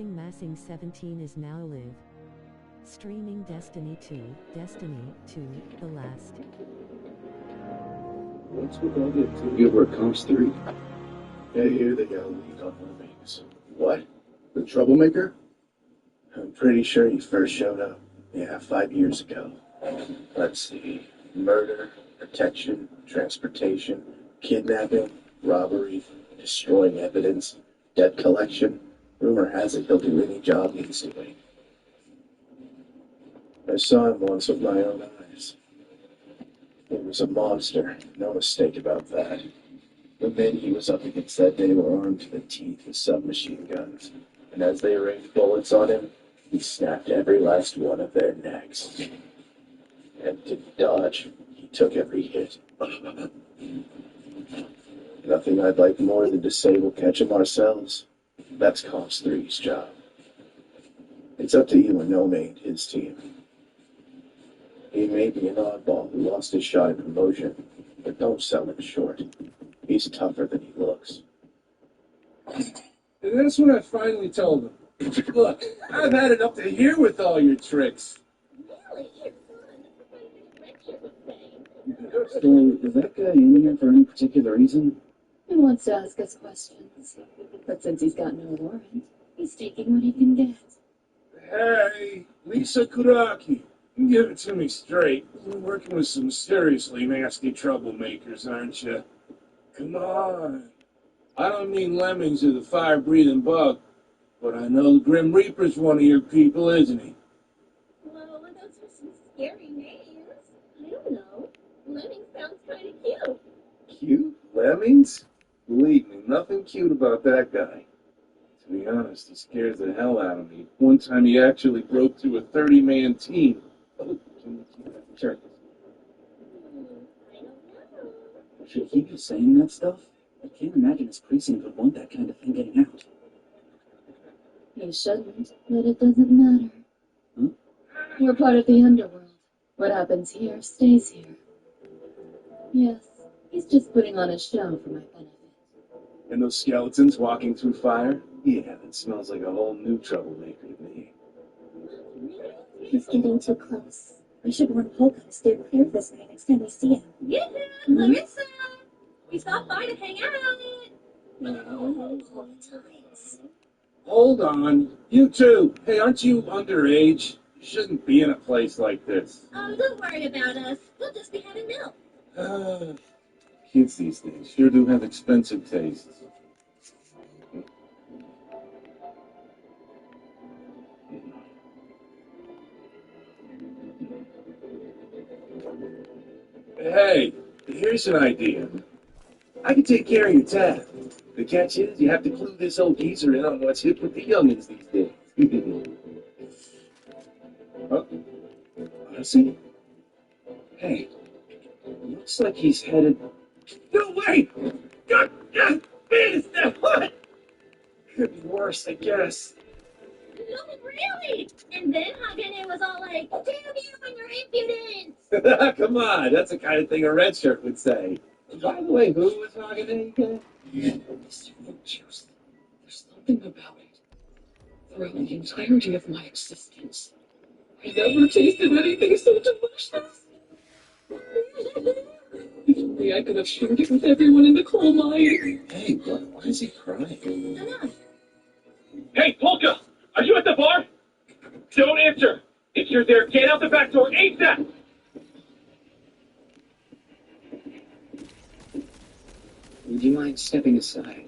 Massing 17 is now live. Streaming Destiny 2, The Last. What's with all the activity over at Comps 3? Yeah, here they got a leak on one of things. What? The troublemaker? I'm pretty sure he first showed up, 5 years ago. Let's see. Murder, protection, transportation, kidnapping, robbery, destroying evidence, debt collection. Rumor has it he'll do any job he's doing. I saw him once with my own eyes. He was a monster, no mistake about that. The men he was up against that day were armed to the teeth with submachine guns, and as they rained bullets on him, he snapped every last one of their necks. And to dodge, he took every hit. Nothing I'd like more than to say we'll catch him ourselves. That's Comps 3's job. It's up to you and Nome and his team. He may be an oddball who lost his shot at promotion, but don't sell him short. He's tougher than he looks. And that's when I finally told him, look, I've had it up to here with all your tricks. Really? So, is that guy in here for any particular reason? He wants to ask us questions. But since he's got no warrant, he's taking what he can get. Hey, Lisa Kuraki, you give it to me straight. You're working with some seriously nasty troublemakers, aren't you? Come on. I don't mean lemmings or the fire-breathing bug, but I know the Grim Reaper's one of your people, isn't he? Well, those are some scary names. I don't know. Lemming sounds kind of cute. Cute? Lemmings? Believe me, nothing cute about that guy. To be honest, he scares the hell out of me. One time he actually broke through a 30-man team. Oh, sure. I don't know. Should he be saying that stuff? I can't imagine his precinct would want that kind of thing getting out. He shouldn't, but it doesn't matter. Huh? We're part of the underworld. What happens here stays here. Yes, he's just putting on a show for my benefit. And those skeletons walking through fire? Yeah, that smells like a whole new troublemaker to me. He's getting too close. We should warn Polka to steer clear of this guy next time we see him. Yeah, Larissa! We stopped by to hang out. All the times. Hold on. You too. Hey, aren't you underage? You shouldn't be in a place like this. Oh, don't worry about us. We'll just be having milk. Kids these days sure do have expensive tastes. Hey, here's an idea. I can take care of your tab. The catch is, you have to clue this old geezer in on what's hip with the youngins these days. Huh? Honestly? Hey, looks like he's headed... No, wait! God, man, is that what? Could be worse, I guess. No, really? And then Hagane was all like, damn you and your impudence! Come on, that's the kind of thing a red shirt would say. By the way, who was Hagane again? This fruit juice. There's something about it. Throughout the entirety of my existence, I never tasted anything so delicious. If only I could have shared it with everyone in the coal mine. Hey, why is he crying? Enough. Hey, Polka! Are you at the bar? Don't answer! If you're there, get out the back door ASAP! Would you mind stepping aside?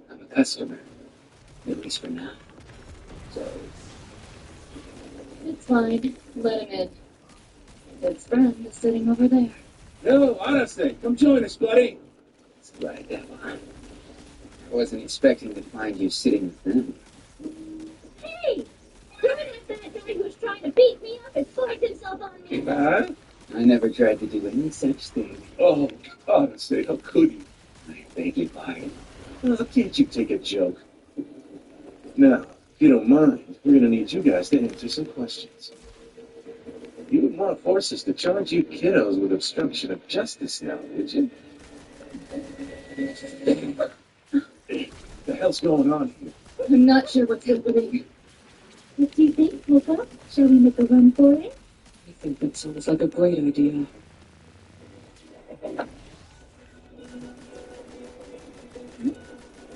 I'm a customer, at least for now. So, It's fine. Let him in. His friend is sitting over there. No, honestly, come join us, buddy. it's glad that one. I wasn't expecting to find you sitting with them. Hey! You're that guy who's trying to beat me up and force himself on me. Huh? I never tried to do any such thing. Oh, honestly, how could you? I beg your pardon. Oh, can't you take a joke? Now, if you don't mind, we're going to need you guys to answer some questions. You wouldn't want to force us to charge you kiddos with obstruction of justice now, would you? Hey, what the hell's going on here? I'm not sure what's happening. What do you think, Polka? Shall we make a run for it? I think that sounds like a great idea.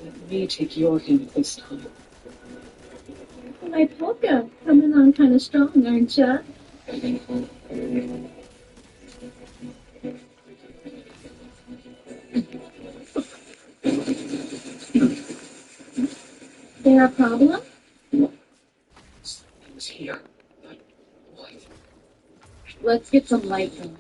Let me take your hint this time. My Polka, coming on kind of strong, aren't ya? There a problem? Something's here. But what? Let's get some light going.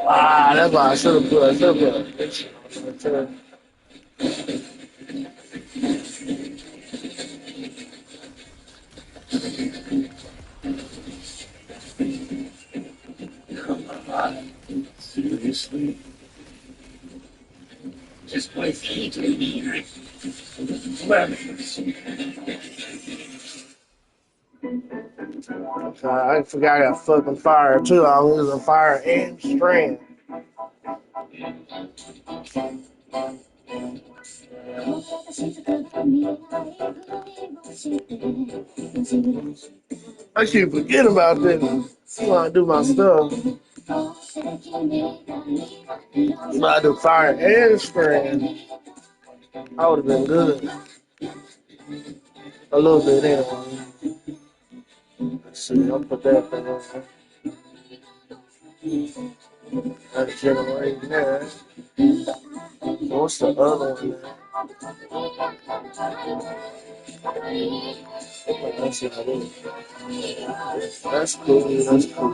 Ah, that's why I should have put a picture on there. Come on. Seriously? Just what is he doing here? Lemons. I forgot I got fucking fire too. I was using fire and strand. I keep forgetting about this. You want to do my stuff. You might do fire and strand. I would have been good. A little bit anyway. Let's see, I'll put that thing on there. That's generating there. What's the other one there? That's what it is. That's cool, that's cool.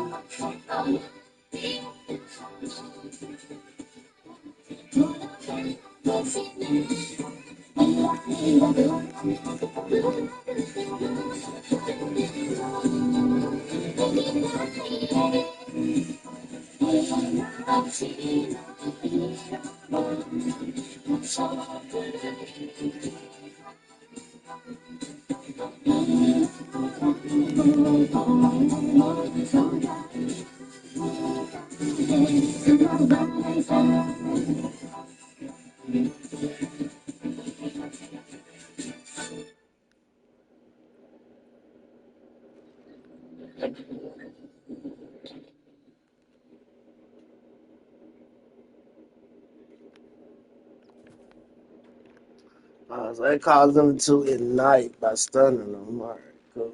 So that causes them to ignite by stunning them. All right, cool.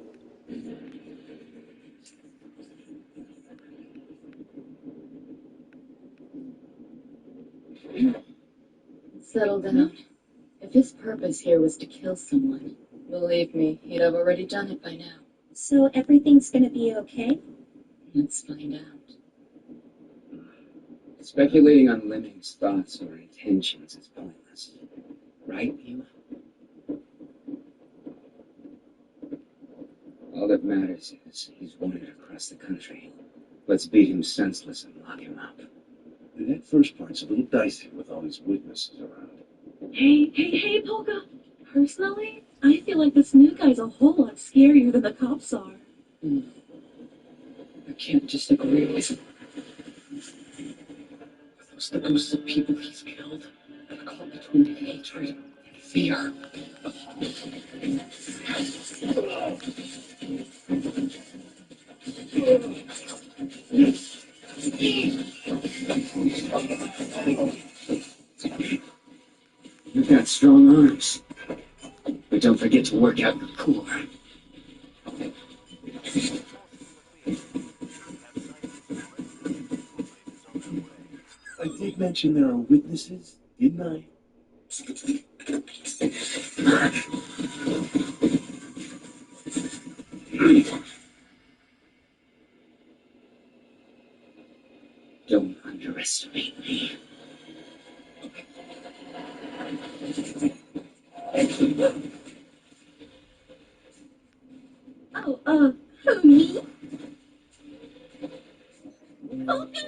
Settle down. If his purpose here was to kill someone, believe me, he'd have already done it by now. So everything's gonna be okay? Let's find out. Speculating on Lemming's thoughts or intentions is pointless. Right, you? All that matters is he's wanted across the country. Let's beat him senseless and lock him up. That first part's a little dicey with all these witnesses around. Hey, Polka. Personally, I feel like this new guy's a whole lot scarier than the cops are. I can't disagree with you. Are those the ghosts of people he's killed? And caught between hatred and fear. You've got strong arms. But don't forget to work out your core. I did mention there are witnesses, didn't I? Don't underestimate me. Oh, who, me? Polka!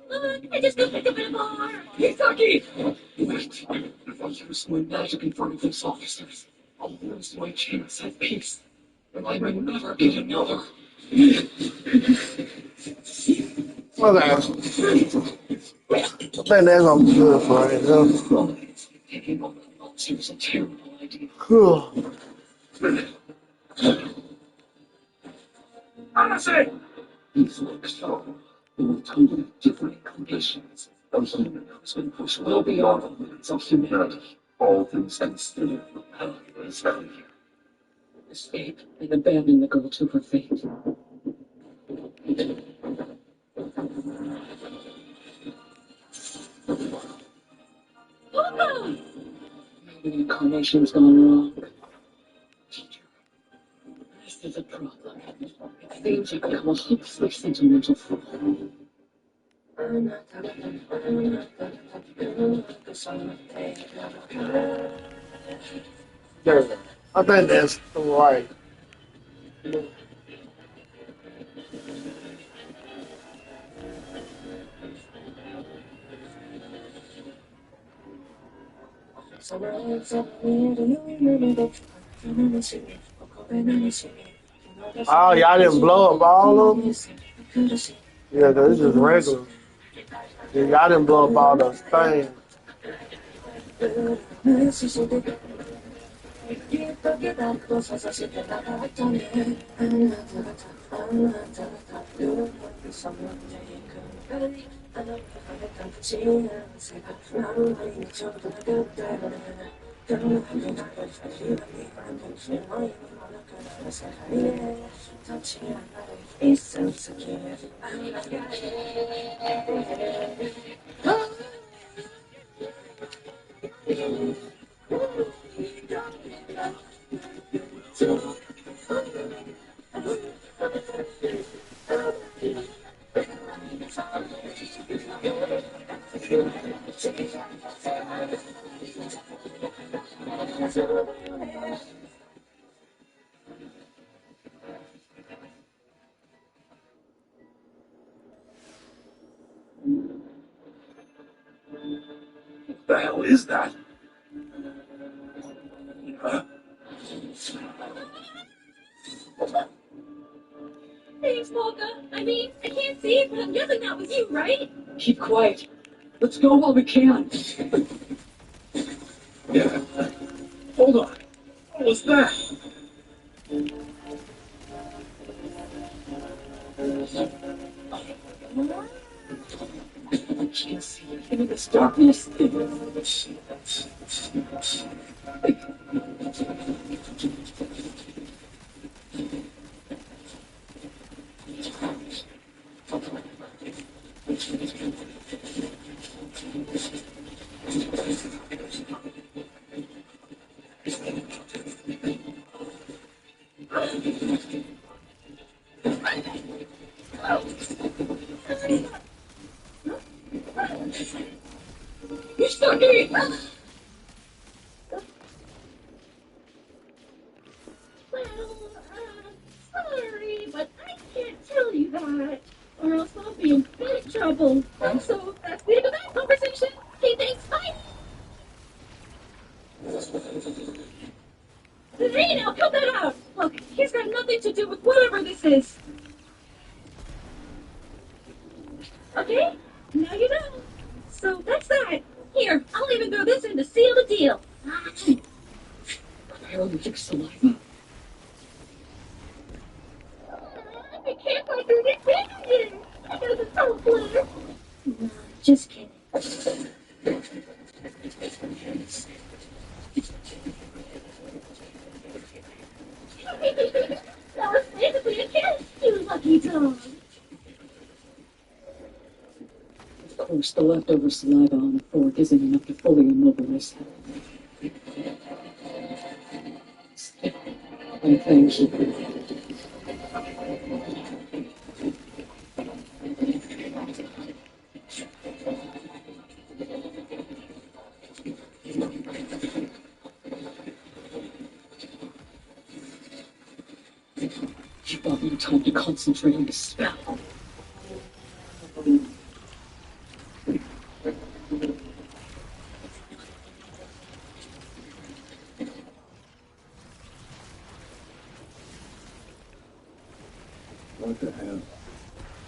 Look, I just got picked up in a bar! Misaki! Wait, I thought you were swimming magic in front of those officers. I'll lose my chance at peace, and I may never get another. Okay. I think that's gonna be good for right now. Picking up the monster was a terrible idea. Cool. Honestly, These look so in totally different conditions. A human who's been pushed well beyond the limits of humanity. All things considered, how is out here? Escape and abandon the girl to her fate. Papa! Maybe the incarnation's gone wrong. Teacher, this is a problem. It seems I've become a hopelessly sentimental fool. There. I think that's right. Oh, y'all didn't blow up all of them? Yeah, this is regular. Yeah, y'all didn't blow up all those things. what the hell is that? Huh? Thanks, Polka. I mean, I can't see it, but I'm guessing that was you, right? Keep quiet. Let's go while we can. Yeah. Hold on. What was that? I can't see anything in this darkness. You're stuck in! Well, sorry, but I can't tell you that. Or else I'll be in big trouble. So that's the end of that conversation. Okay, thanks, bye! Hey, now, cut that out! Look, he's got nothing to do with whatever this is. Okay? Now you know. So that's that. Here, I'll even throw this in to seal the deal. Paralytic saliva. I can't find your nickname. I got the so clear. No, just kidding. That was basically a kiss, you lucky dog. Of course, the leftover saliva on the fork isn't enough to fully immobilize him. And thank you. You bought me time to concentrate on the spell. What the hell?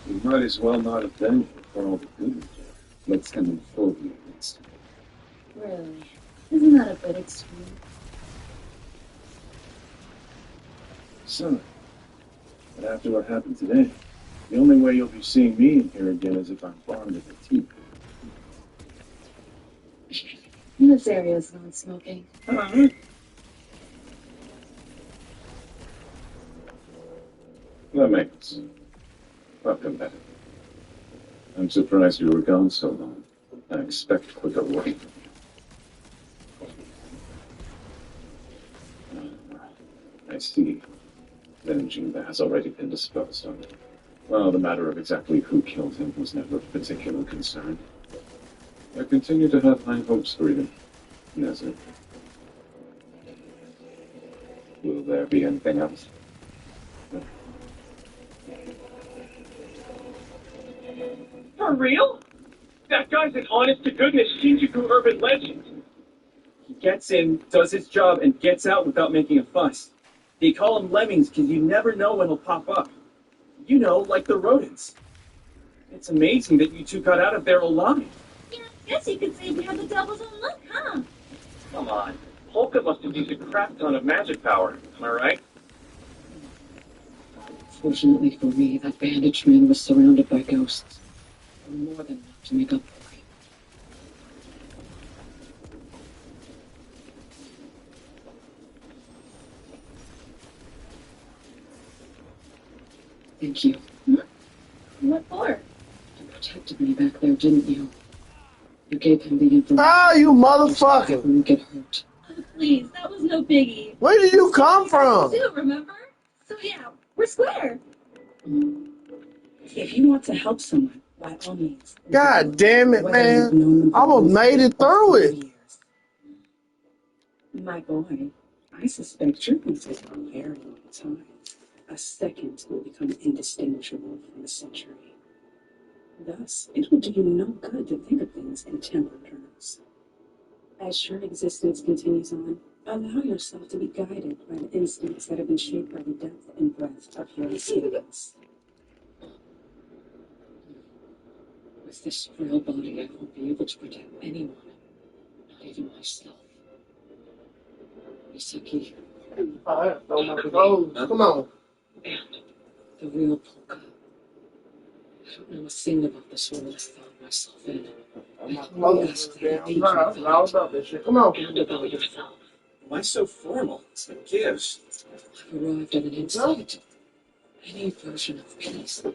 We might Might as well not have been for all the good we did. Let's come in full view next time. Really? Isn't that a bit extreme? Son, but after what happened today, the only way you'll be seeing me in here again is if I'm armed with a teeth. This area is non-smoking. That makes welcome back. I'm surprised you were gone so long. I expect quicker work from you. I see. Then Jinba has already been disposed of. Well, the matter of exactly who killed him was never of particular concern. I continue to have high hopes for you, Nezir. Will there be anything else? For real? That guy's an honest-to-goodness Shinjuku urban legend. He gets in, does his job, and gets out without making a fuss. They call him lemmings because you never know when he'll pop up. You know, like the rodents. It's amazing that you two got out of there alive. Yeah, guess you could say we had the devil's own luck, huh? Come on. Polka must have used a crap ton of magic power. Am I right? Fortunately for me, that bandaged man was surrounded by ghosts. More than enough to make up for it. Thank you. What for? You protected me back there, didn't you? You gave him the information. Ah, you motherfucker! I wouldn't get hurt. Oh, please, that was no biggie. Where did you come from? You do, remember? So yeah, we're square. If you want to help someone, by all means. God damn it, man. I almost made it through it. My boy, I suspect your pieces are very long time. A second will become indistinguishable from a century. Thus, it will do you no good to think of things in temporal terms. As your existence continues on, allow yourself to be guided by the instincts that have been shaped by the depth and breadth of your experience. With this frail body, I won't be able to protect anyone, not even myself. Misaki. Alright, throw my clothes. Come on. And the real Polka. I don't know a thing about this world I found myself in. I only ask that you Come on. about yourself. Why so formal? It's the gifts. I've arrived at an insight. Any version of peace that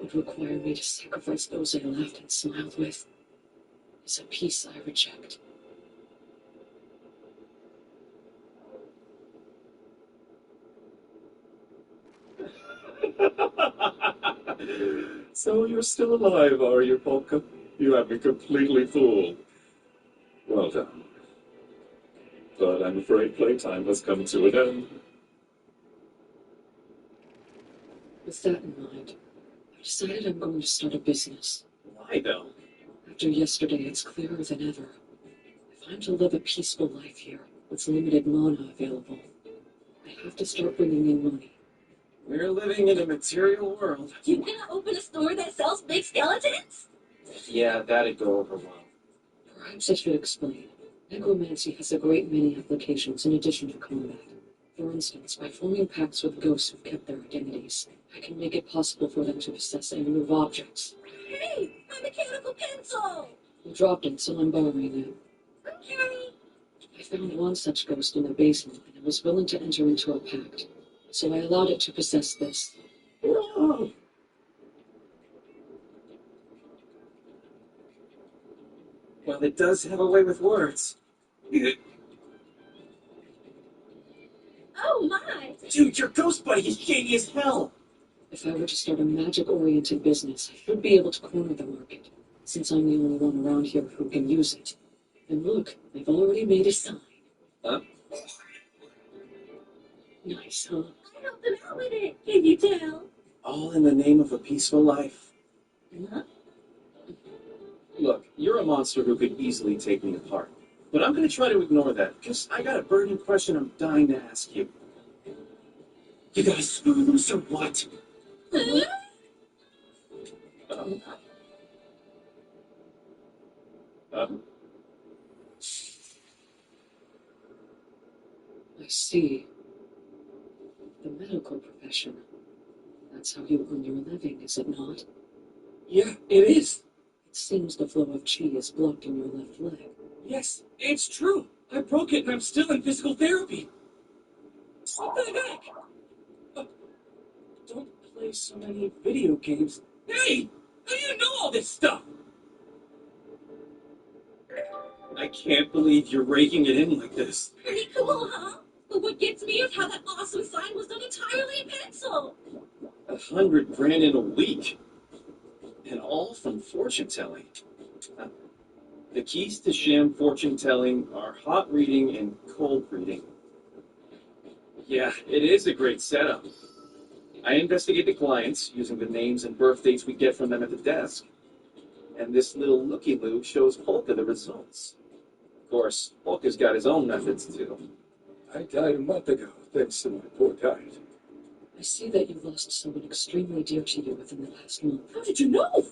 would require me to sacrifice those I laughed and smiled with is a peace I reject. So you're still alive, are you, Polka? You have me completely fooled. Well done. But I'm afraid playtime has come to an end. With that in mind, I decided I'm going to start a business. Why, though? After yesterday, it's clearer than ever. If I'm to live a peaceful life here, with limited mana available, I have to start bringing in money. We're living in a material world. You gonna open a store that sells big skeletons? Yeah, that'd go over well. Perhaps I should explain. Necromancy has a great many applications in addition to combat. For instance, by forming pacts with ghosts who've kept their identities, I can make it possible for them to possess and move objects. Hey, my mechanical pencil! You dropped it, so I'm borrowing it. Okay. I found one such ghost in the basement, and I was willing to enter into a pact. So I allowed it to possess this. Whoa. Well, it does have a way with words. Oh my! Dude, your ghost buddy is shady as hell! If I were to start a magic-oriented business, I should be able to corner the market, since I'm the only one around here who can use it. And look, I've already made a sign. Huh? Nice, huh? I helped him out with it, can you tell? All in the name of a peaceful life. Huh? Look, you're a monster who could easily take me apart. But I'm gonna try to ignore that, because I got a burning question I'm dying to ask you. You guys screws or what? Huh? on the pup. I see. The medical profession. That's how you earn your living, is it not? Yeah, it is. It seems the flow of chi is blocking your left leg. Yes, it's true. I broke it and I'm still in physical therapy. What the heck? Don't play so many video games. Hey! How do you know all this stuff? I can't believe you're raking it in like this. Pretty cool, huh? But what gets me is how that awesome sign was done entirely in pencil. 100 grand in a week. And all from fortune telling. The keys to sham fortune telling are hot reading and cold reading. Yeah, it is a great setup. I investigate the clients using the names and birth dates we get from them at the desk. And this little looky-loo shows Polka the results. Of course, Polka's got his own methods too. I died a month ago, thanks to my poor diet. I see that you lost someone extremely dear to you within the last month. How did you know?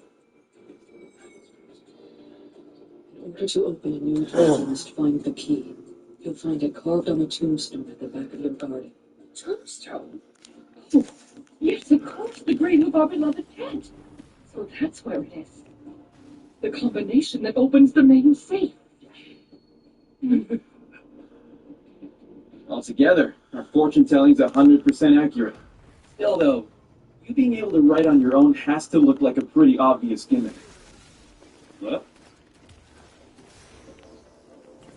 In order to open a new door, you must find the key. You'll find it carved on a tombstone at the back of your garden. Tombstone? Oh, yes, of course, the grave of our beloved pet. So that's where it is. The combination that opens the main safe. Altogether, our fortune telling's 100% accurate. Still though, you being able to write on your own has to look like a pretty obvious gimmick. What?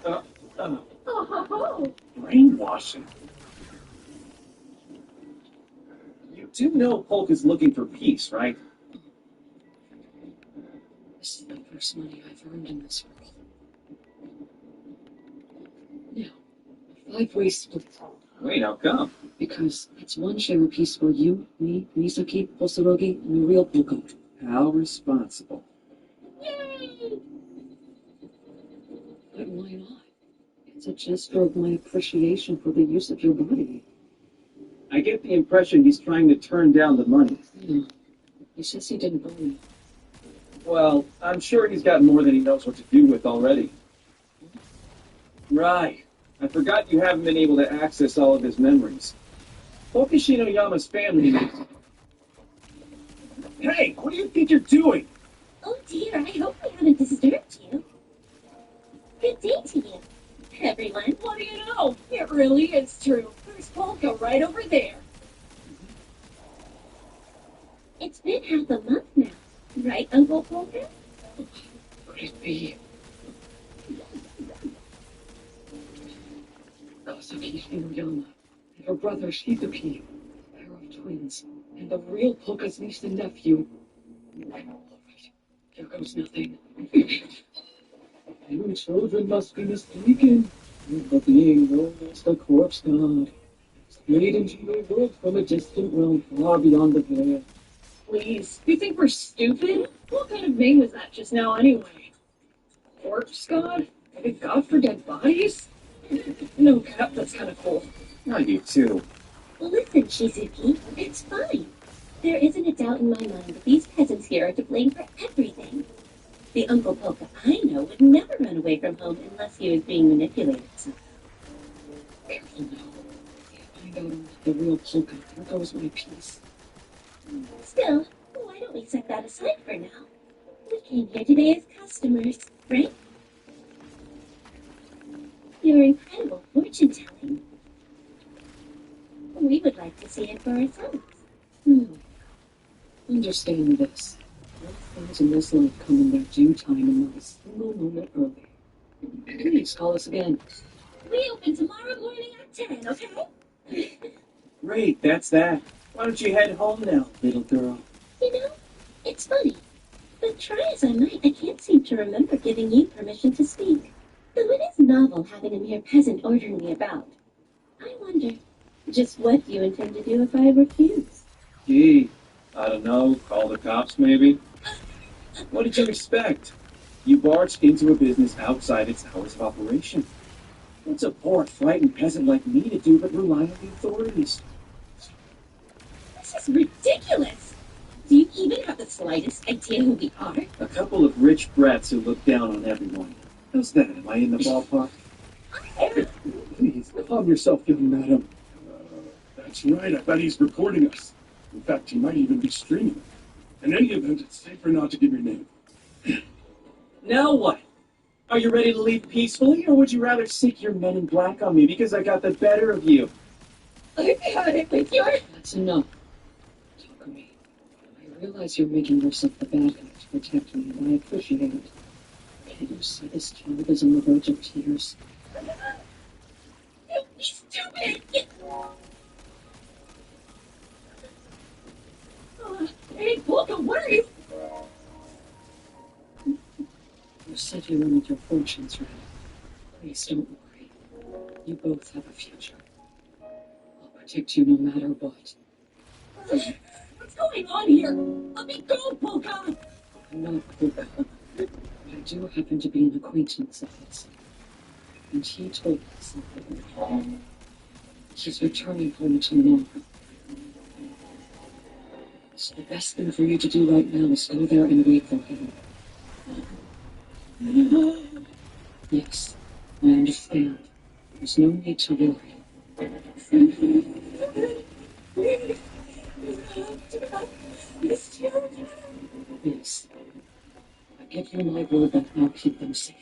Oh, Brainwashing. You do know Polka's looking for peace, right? This is the first money I've earned in this world. Now, 5-way split. Wait, how come? Because it's one share apiece for you, me, Misaki, Hosorogi, and the real Polka. How responsible. yay! But why not? It's a gesture of my appreciation for the use of your body. I get the impression he's trying to turn down the money. Yeah. He says he didn't owe me. Well, I'm sure he's got more than he knows what to do with already. Right. I forgot you haven't been able to access all of his memories. Fukushino Yama's family. Hey, what do you think you're doing? Oh dear, I hope we haven't disturbed you. Good day to you, everyone. What do you know? It really is true. There's Polka right over there. It's been half a month now, right, Uncle Polka? Could it be? Kazuki Shinoyama and her brother Shizuki, a pair of twins, and the real Polka's niece and nephew. Alright, here goes nothing. You children must be mistaken. The being known as the corpse god, strayed into your world from a distant realm far beyond the veil. Please, you think we're stupid? What kind of name was that just now anyway? Corpse god? Like a god for dead bodies? No, Cap, that's kind of cool. I do too. Well, listen, Shizuki, it's fine. There isn't a doubt in my mind that these peasants here are to blame for everything. The Uncle Polka I know would never run away from home unless he was being manipulated somehow. Careful now. If I find out the real Polka, there goes my peace. Still, why don't we set that aside for now? We came here today as customers, right? Your incredible fortune telling. We would like to see it for ourselves. Understand this. All things in this life come in their due time and not a single moment early. Please call us again. We open tomorrow morning at 10, okay? Great, that's that. Why don't you head home now, little girl? You know, it's funny. But try as I might, I can't seem to remember giving you permission to speak. Though it is novel having a mere peasant ordering me about. I wonder, just what do you intend to do if I refuse? Gee, I don't know, call the cops maybe? What did you expect? You barged into a business outside its hours of operation. What's a poor, frightened peasant like me to do but rely on the authorities? This is ridiculous! Do you even have the slightest idea who we are? A couple of rich brats who look down on everyone. How's that? Am I in the ballpark? Please, calm yourself, young madam. That's right, I bet he's recording us. In fact, he might even be streaming. In any event, it's safer not to give your name. Now what? Are you ready to leave peacefully, or would you rather sick your men in black on me because I got the better of you? I've had it with your... That's enough. Takumi, I realize you're making yourself the bad guy to protect me, and I appreciate it. Can't you see this child is on the verge of tears? Don't be stupid! Hey, Polka, what are you... You said you wanted your fortunes right. Please don't worry. You both have a future. I'll protect you no matter what. What's going on here? Let me go, Polka! I'm not Polka. I do happen to be an acquaintance of his. And he told me something. He's returning home tomorrow. So the best thing for you to do right now is go there and wait for him. Yes, I understand. There's no need to worry. Yes. I give you my word that I'll keep them safe.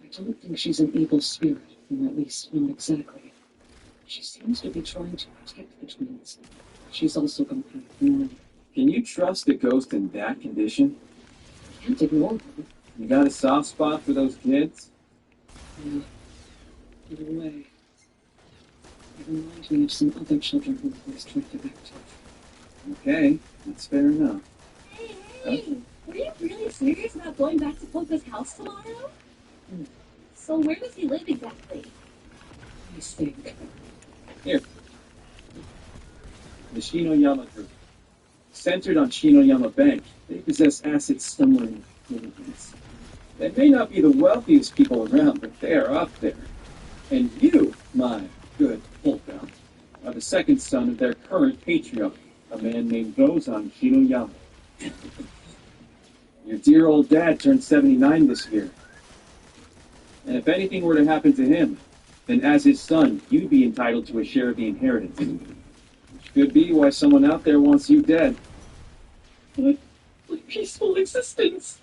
I don't think she's an evil spirit, or at least not exactly. She seems to be trying to protect the twins. She's also completely normal. Can you trust a ghost in that condition? I can't ignore her. You got a soft spot for those kids? Yeah. In a way. It reminds me of some other children who was active. Okay, that's fair enough. Hey, were you really serious about going back to Polka's house tomorrow? So where does he live exactly? I think. Here. The Shinoyama Group. Centered on Shinoyama Bank, they possess assets somewhere in the Philippines. They may not be the wealthiest people around, but they are up there. And you, my good Polka, are the second son of their current patriarch, a man named Rozan Shinoyama. Your dear old dad turned 79 this year. And if anything were to happen to him, then as his son, you'd be entitled to a share of the inheritance. Which could be why someone out there wants you dead. What peaceful existence!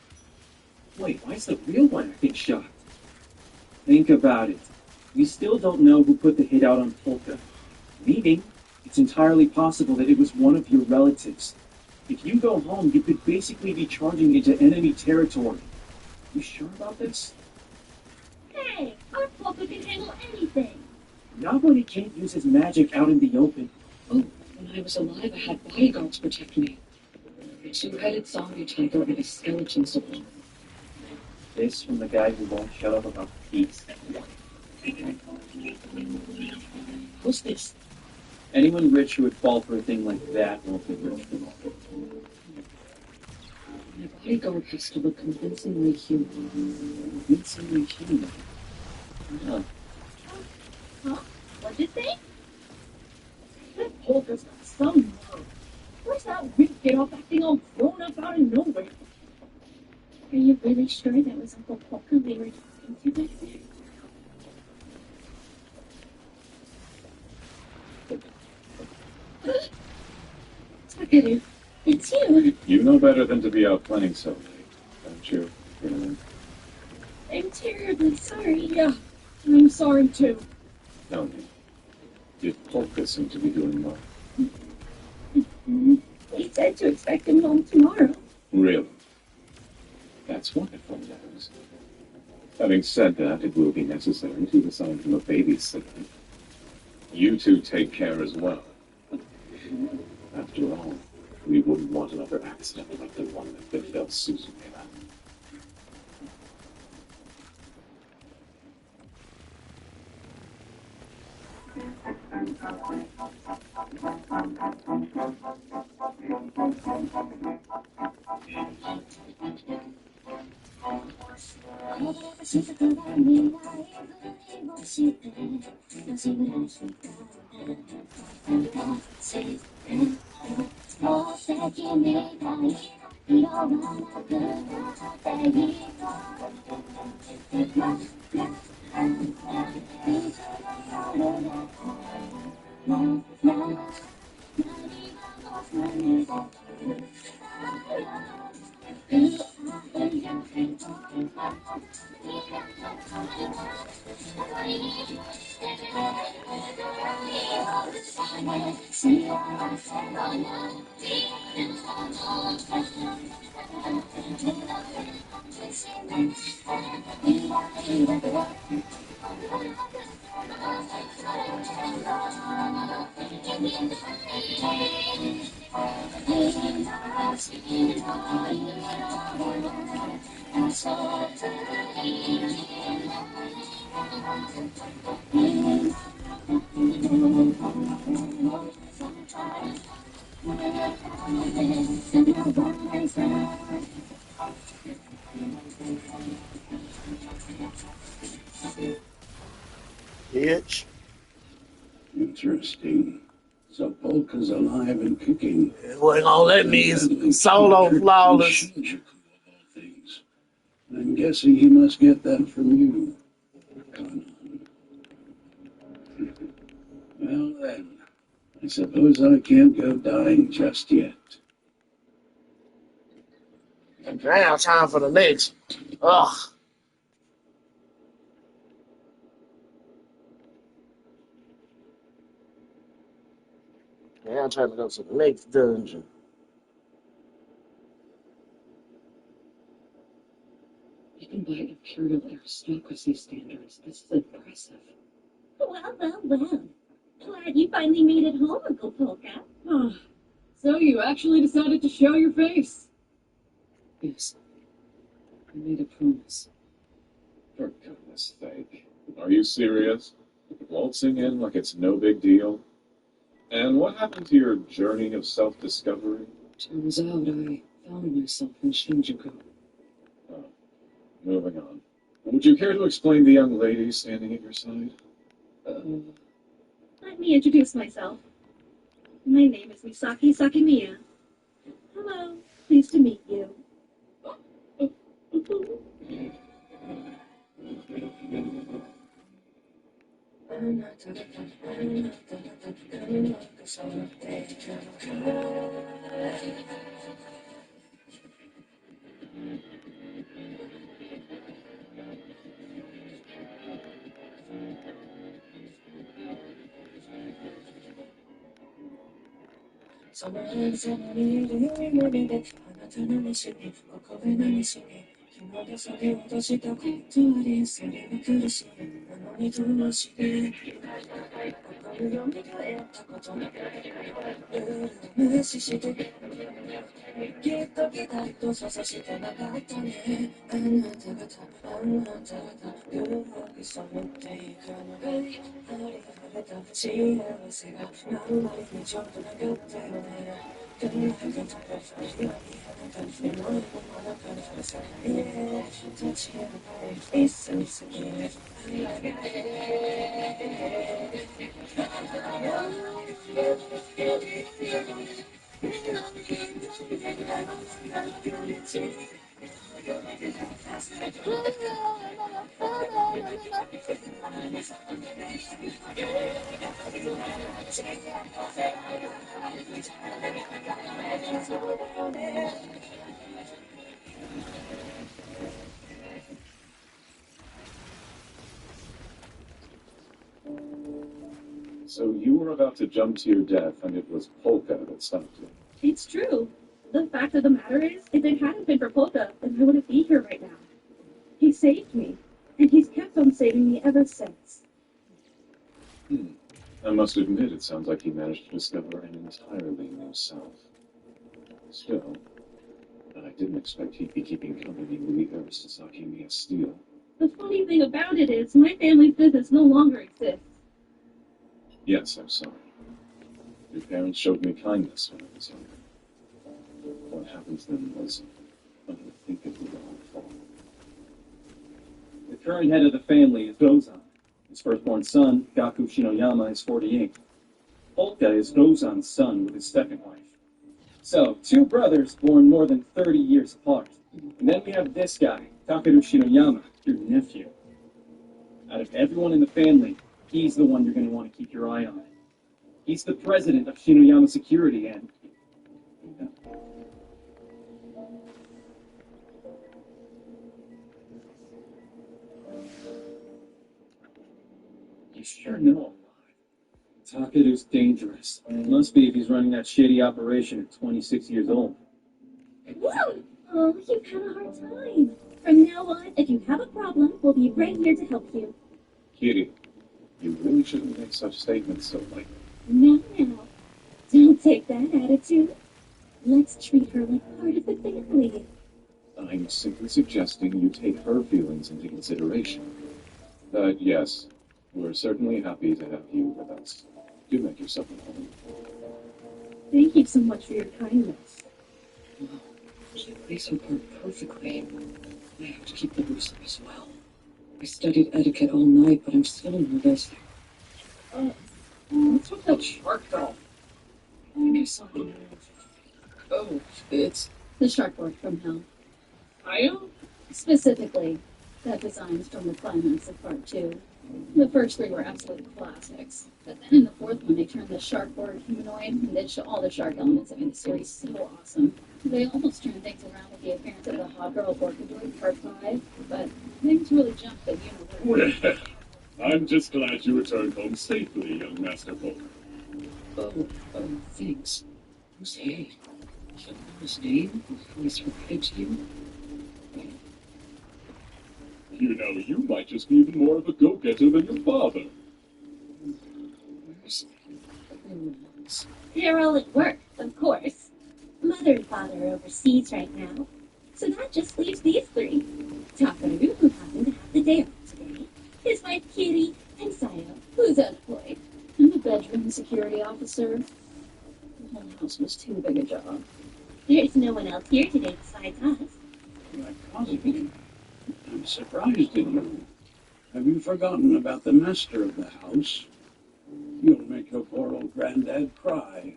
Wait, why is the real one acting shocked? Think about it. We still don't know who put the hit out on Polka. Meaning, it's entirely possible that it was one of your relatives. If you go home, you could basically be charging into enemy territory. You sure about this? Hey, our Polka can handle anything. Not when he can't use his magic out in the open. Oh, when I was alive, I had bodyguards protect me. A two-headed zombie tiger and a skeleton soldier. This from the guy who won't shut up about peace. Who's this? Anyone rich who would fall for a thing like that won't be rich for long. My bodyguard has to look convincingly human. Convincingly human? Huh. Huh? What'd you say? That Polka's got some nerve. Where's that weak kid off acting all grown up out of nowhere? Are you really sure that was Uncle Polka we were talking to back there? Takeru, it's you. You know better than to be out playing so late, don't you? I'm terribly sorry. Yeah, I'm sorry too. Tell me, did Polka seem to be doing well? He said to expect him home tomorrow. Really? That's wonderful news. Having said that, it will be necessary to assign him a babysitter. You two take care as well. After all, we wouldn't want another accident like the one that befell Suzumela. Bitch. Interesting. So Polka's alive and kicking. Wasn't gonna let me solo flawless. I'm guessing he must get that from you. Come on. Well then, I suppose I can't go dying just yet. Now time for the next. Ugh. Now I'm trying to go to the next dungeon. Even by imperial aristocracy standards, this is impressive. Well. Glad you finally made it home, Uncle Polka. Oh, so you actually decided to show your face? Yes. I made a promise. For goodness sake. Are you serious? Waltzing in like it's no big deal? And what happened to your journey of self-discovery? Turns out I found myself in Shinjuku. Oh, moving on. Would you care to explain the young lady standing at your side? Let me introduce myself. My name is Misaki Sakimiya. Hello, pleased to meet you. So you were about to jump to your death, and it was Polka that stopped you. It's true. The fact of the matter is, if it hadn't been for Polka, then I wouldn't be here right now. He saved me, and he's kept on saving me ever since. I must admit, it sounds like he managed to discover an entirely new self. Still, I didn't expect he'd be keeping company with the Aristosaki Mia Steel. The funny thing about it is, my family's business no longer exists. Yes, I'm sorry. Your parents showed me kindness when I was younger. What happened to them was unthinkably awful. The current head of the family is Gozan. His firstborn son, Gaku Shinoyama, is 48. Polka is Gozan's son with his second wife. So, two brothers born more than 30 years apart. And then we have this guy, Takeru Shinoyama, your nephew. Out of everyone in the family, he's the one you're going to want to keep your eye on. He's the president of Shinoyama Security, and... You sure know a lot. Takeru's dangerous. Must be if he's running that shitty operation at 26 years old. Woo! Oh, you've had a hard time. From now on, if you have a problem, we'll be right here to help you. Kitty, you really shouldn't make such statements so lightly. Now, don't take that attitude. Let's treat her like part of the family. I'm simply suggesting you take her feelings into consideration. But yes, we're certainly happy to have you with us. Do make yourself at home. Thank you so much for your kindness. She plays her part perfectly. I have to keep the booster as well. I studied etiquette all night, but I'm still nervous. What's with that shark doll? I think I saw it. Oh, it's The Sharkboard from Hell. Io? Specifically, that design is from the climax of part 2. The first 3 were absolute classics. But then in the 4th one, they turned the Sharkboard humanoid and did all the shark elements that made the series so awesome. They almost turned things around with the appearance of the Hot Girl Orchid in part 5, but things really jumped at Universe. Well, I'm just glad you returned home safely, young Master Polka. Oh, thanks. Who's he? Should I know his name? Who is related to you? You know, you might just be even more of a go-getter than your father. Where's everyone else? They're all at work, of course. Mother and father are overseas right now. So that just leaves these 3. Takeru, who happened to have the day off today, his wife Kitty, and Sayo, who's unemployed. And the bedroom security officer. The whole house was too big a job. There's no one else here today besides us. My cousin, I'm surprised in you. Have you forgotten about the master of the house? You'll make your poor old granddad cry.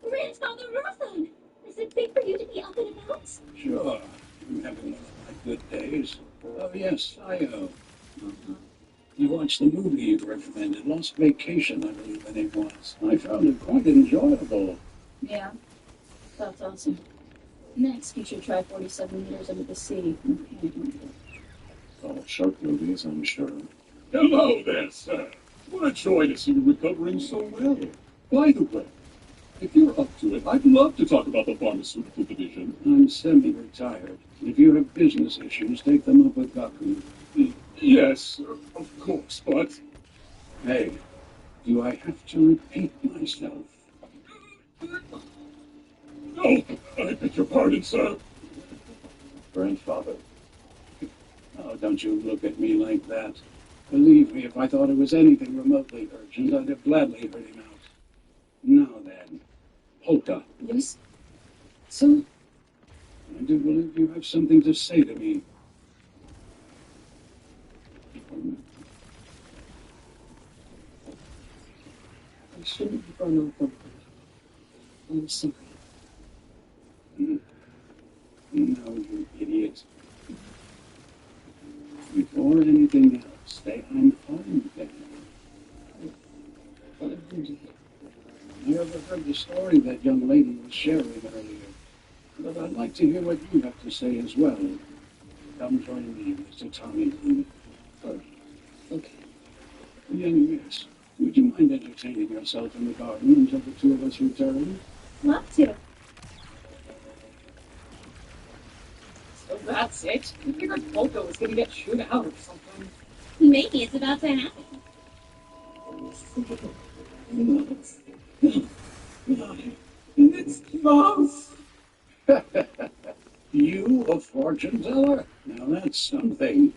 Grandfather Rothan! Is it big for you to be up and about? Sure, I'm having one of my good days. Oh yes, Sayo. You watched the movie you recommended, Lost Vacation, I believe the name was. I found it quite enjoyable. Yeah, that's awesome. Next, you should try 47 meters under the sea and panic market. Oh, shark movies, I'm sure. Hello there, sir. What a joy to see you recovering so well. By the way, if you're up to it, I'd love to talk about the pharmaceutical division. I'm semi-retired. If you have business issues, take them up with Gaku. Yes, of course, but... Hey, do I have to repeat myself? Oh, I beg your pardon, sir. Grandfather. Oh, don't you look at me like that. Believe me, if I thought it was anything remotely urgent, I'd have gladly heard him out. Now then, Polka. Yes? So? I do believe you have something to say to me. I shouldn't have run off on her. I'm sorry. No, you idiot. Before anything else, I'm home then. You ever heard the story that young lady was sharing earlier? But I'd like to hear what you have to say as well. Come join me, Mr. Tommy Lee. Okay. Young miss, would you mind entertaining yourself in the garden until the 2 of us return? Love to. So that's it? I figured Polka was gonna get chewed out or something. Maybe it's about to happen. It's Mouse! You, a fortune teller? Now that's something.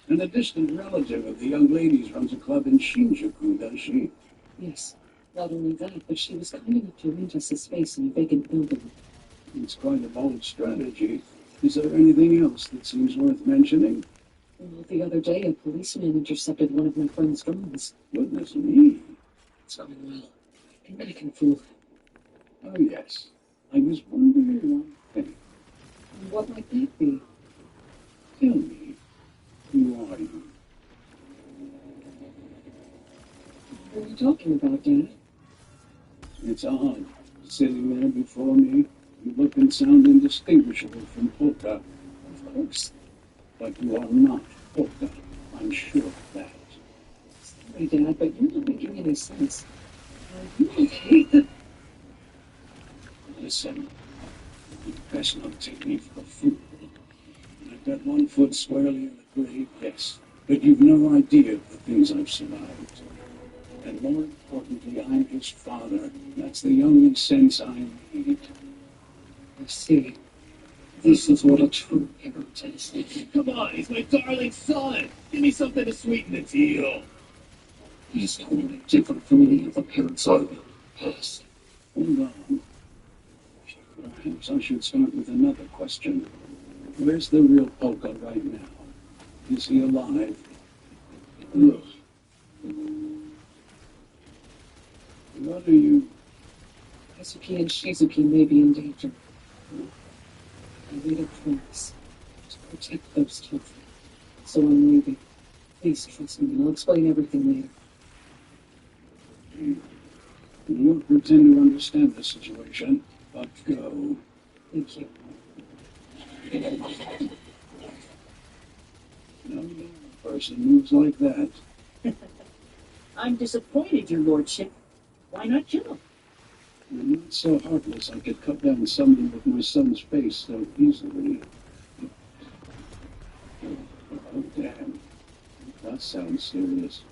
And a distant relative of the young lady's runs a club in Shinjuku, does she? Yes. Not only that, but she was kind enough to rent us a space in a vacant building. It's quite a bold strategy. Is there anything else that seems worth mentioning? Well, the other day, a policeman intercepted one of my friend's drones. Goodness me. It's going well. I think I can fool him. Oh, yes. I was wondering one thing. What might that be? Tell me, who are you? What are you talking about, Dad? It's odd. Sitting there before me, you look and sound indistinguishable from Polka. Of course. But you are not Polka. I'm sure of that. Sorry, Dad, but you're not making any sense. You don't hate the... Listen, you best not take me for a fool. I've got one foot squarely in the grave, yes, but you've no idea of the things I've survived. And more importantly, I'm his father. That's the only sense I need. I see. This is what a true parent is. Come on, he's my darling son. Give me something to sweeten the deal. He's totally different from any other parents I've ever passed. Hold on. Perhaps I should start with another question. Where's the real Polka right now? Is he alive? Ugh. What are you... Kazuki and Shizuki may be in danger. I made a promise to protect those children. So I'm leaving. Please trust me, I'll explain everything later. You won't pretend to understand the situation, but go. Thank you. No young person moves like that. I'm disappointed, your lordship. Why not jump? I'm not so heartless I could cut down someone with my son's face so easily. Oh, damn. That sounds serious.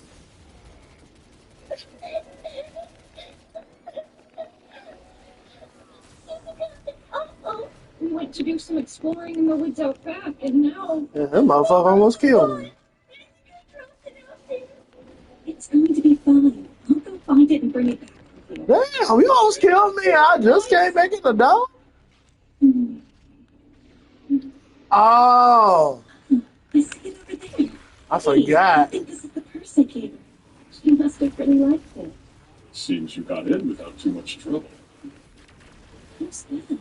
We went to do some exploring in the woods out back, and now... Yeah, that motherfucker almost killed me. It's going to be fine. I'll go find it and bring it back. Damn, you almost killed me. I just can't make it the door. Oh. I see it over there. I forgot. I think this is the purse I gave her. She must have really liked it. Seems you got in without too much trouble. Who's that?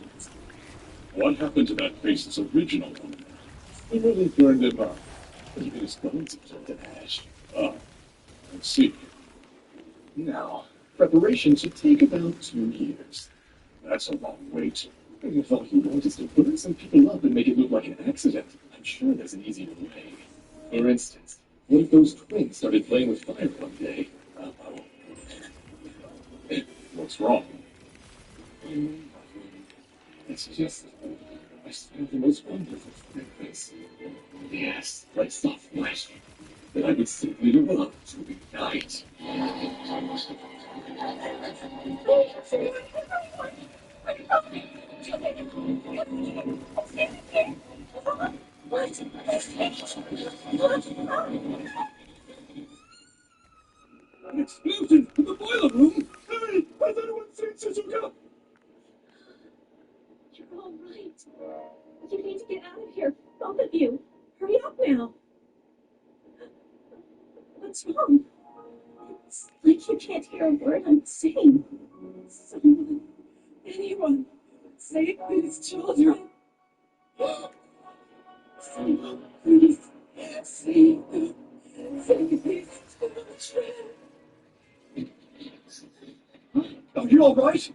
What happened to that face's original one? He really burned him up. Even his bones absorbed in ash. Ah, I see. Now, preparation should take about 2 years. That's a long wait. If all you want is to burn some people up and make it look like an accident, I'm sure there's an easier way. For instance, what if those twins started playing with fire one day? Uh-oh. What's wrong? It's just, I smell the most wonderful fragrance. Yes, like soft flesh that I would simply love to ignite. An explosion in the boiler room! Hey, has anyone seen Shizuka? You're all right. You need to get out of here. Both of you. Hurry up now. What's wrong? It's like you can't hear a word I'm saying. Someone, anyone, save these children. Someone, please, save them. Save these children. Are you all right?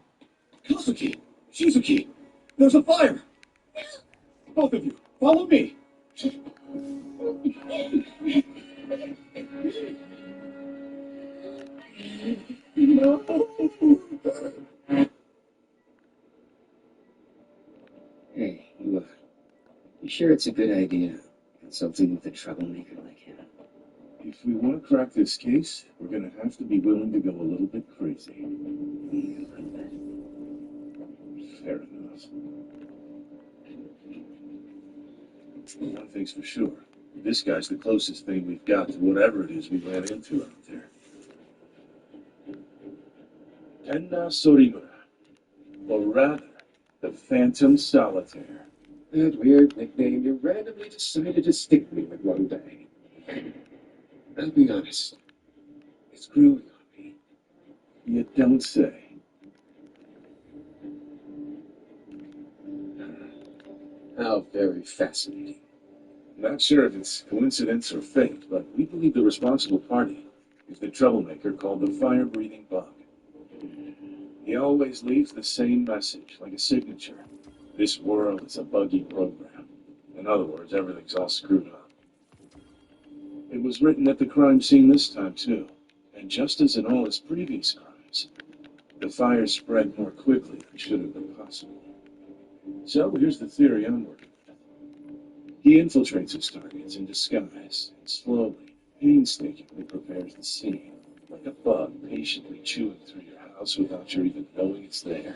Kazuki, Shizuki, there's a fire. Both of you, follow me. No. Hey, you sure it's a good idea consulting with a troublemaker like him? If we want to crack this case, we're going to have to be willing to go a little bit crazy. Yeah, I bet. Fair enough. One thing's for sure. This guy's the closest thing we've got to whatever it is we ran into out there. Tenna Sorimura. Or rather, the Phantom Solitaire. That weird nickname you randomly decided to stick me with one day. I'll be honest. It's growing on me. You don't say. How very fascinating. Not sure if it's coincidence or fate, but we believe the responsible party is the troublemaker called the fire-breathing bug. He always leaves the same message, like a signature. This world is a buggy program. In other words, everything's all screwed up. It was written at the crime scene this time, too. And just as in all his previous crimes, the fire spread more quickly than should have been possible. So here's the theory I'm working with. He infiltrates his targets in disguise and slowly, painstakingly prepares the scene, like a bug patiently chewing through your house without your even knowing it's there.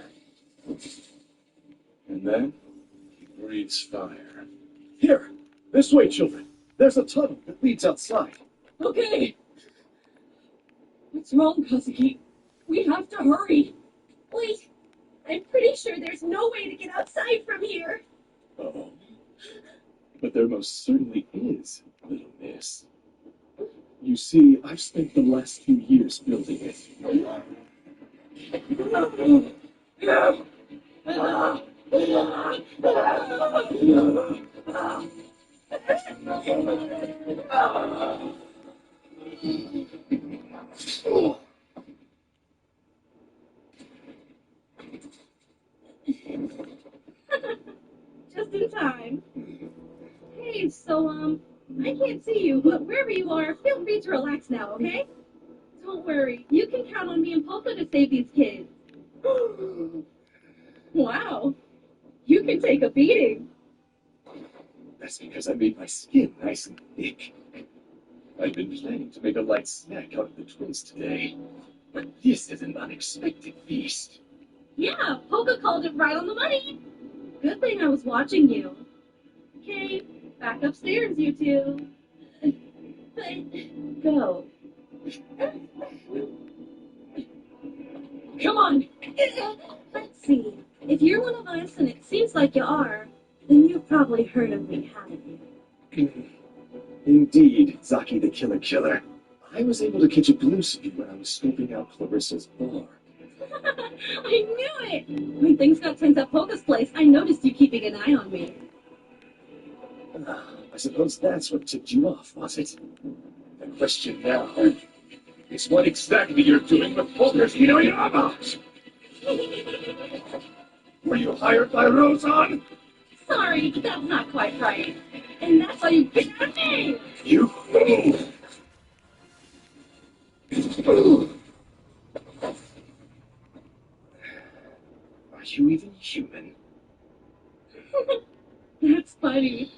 And then he breathes fire. Here! This way, children! There's a tunnel that leads outside. Okay. What's wrong, Kazuki? We have to hurry. Wait, I'm pretty sure there's no way to get outside from here. Oh. But there most certainly is, little miss. You see, I've spent the last few years building it. Just in time. Hey, so, I can't see you, but wherever you are, feel free to relax now, okay? Don't worry, you can count on me and Polka to save these kids. Wow, you can take a beating. That's because I made my skin nice and thick. I've been planning to make a light snack out of the twins today, but this is an unexpected feast. Yeah, Polka called it right on the money. Good thing I was watching you. Okay, back upstairs, you two. But go. Come on. Let's see. If you're one of us, and it seems like you are, then you've probably heard of me, haven't you? Indeed, Zaki the Killer Killer. I was able to catch a glimpse of you when I was scoping out Clarissa's bar. I knew it! When things got tense at Polka's place, I noticed you keeping an eye on me. I suppose that's what tipped you off, was it? The question now is what exactly you're doing with Polka's Hinoyama? Were you hired by Rozan? Sorry, that's not quite right. And that's why you picked on me! You fool! Are you even human? That's funny.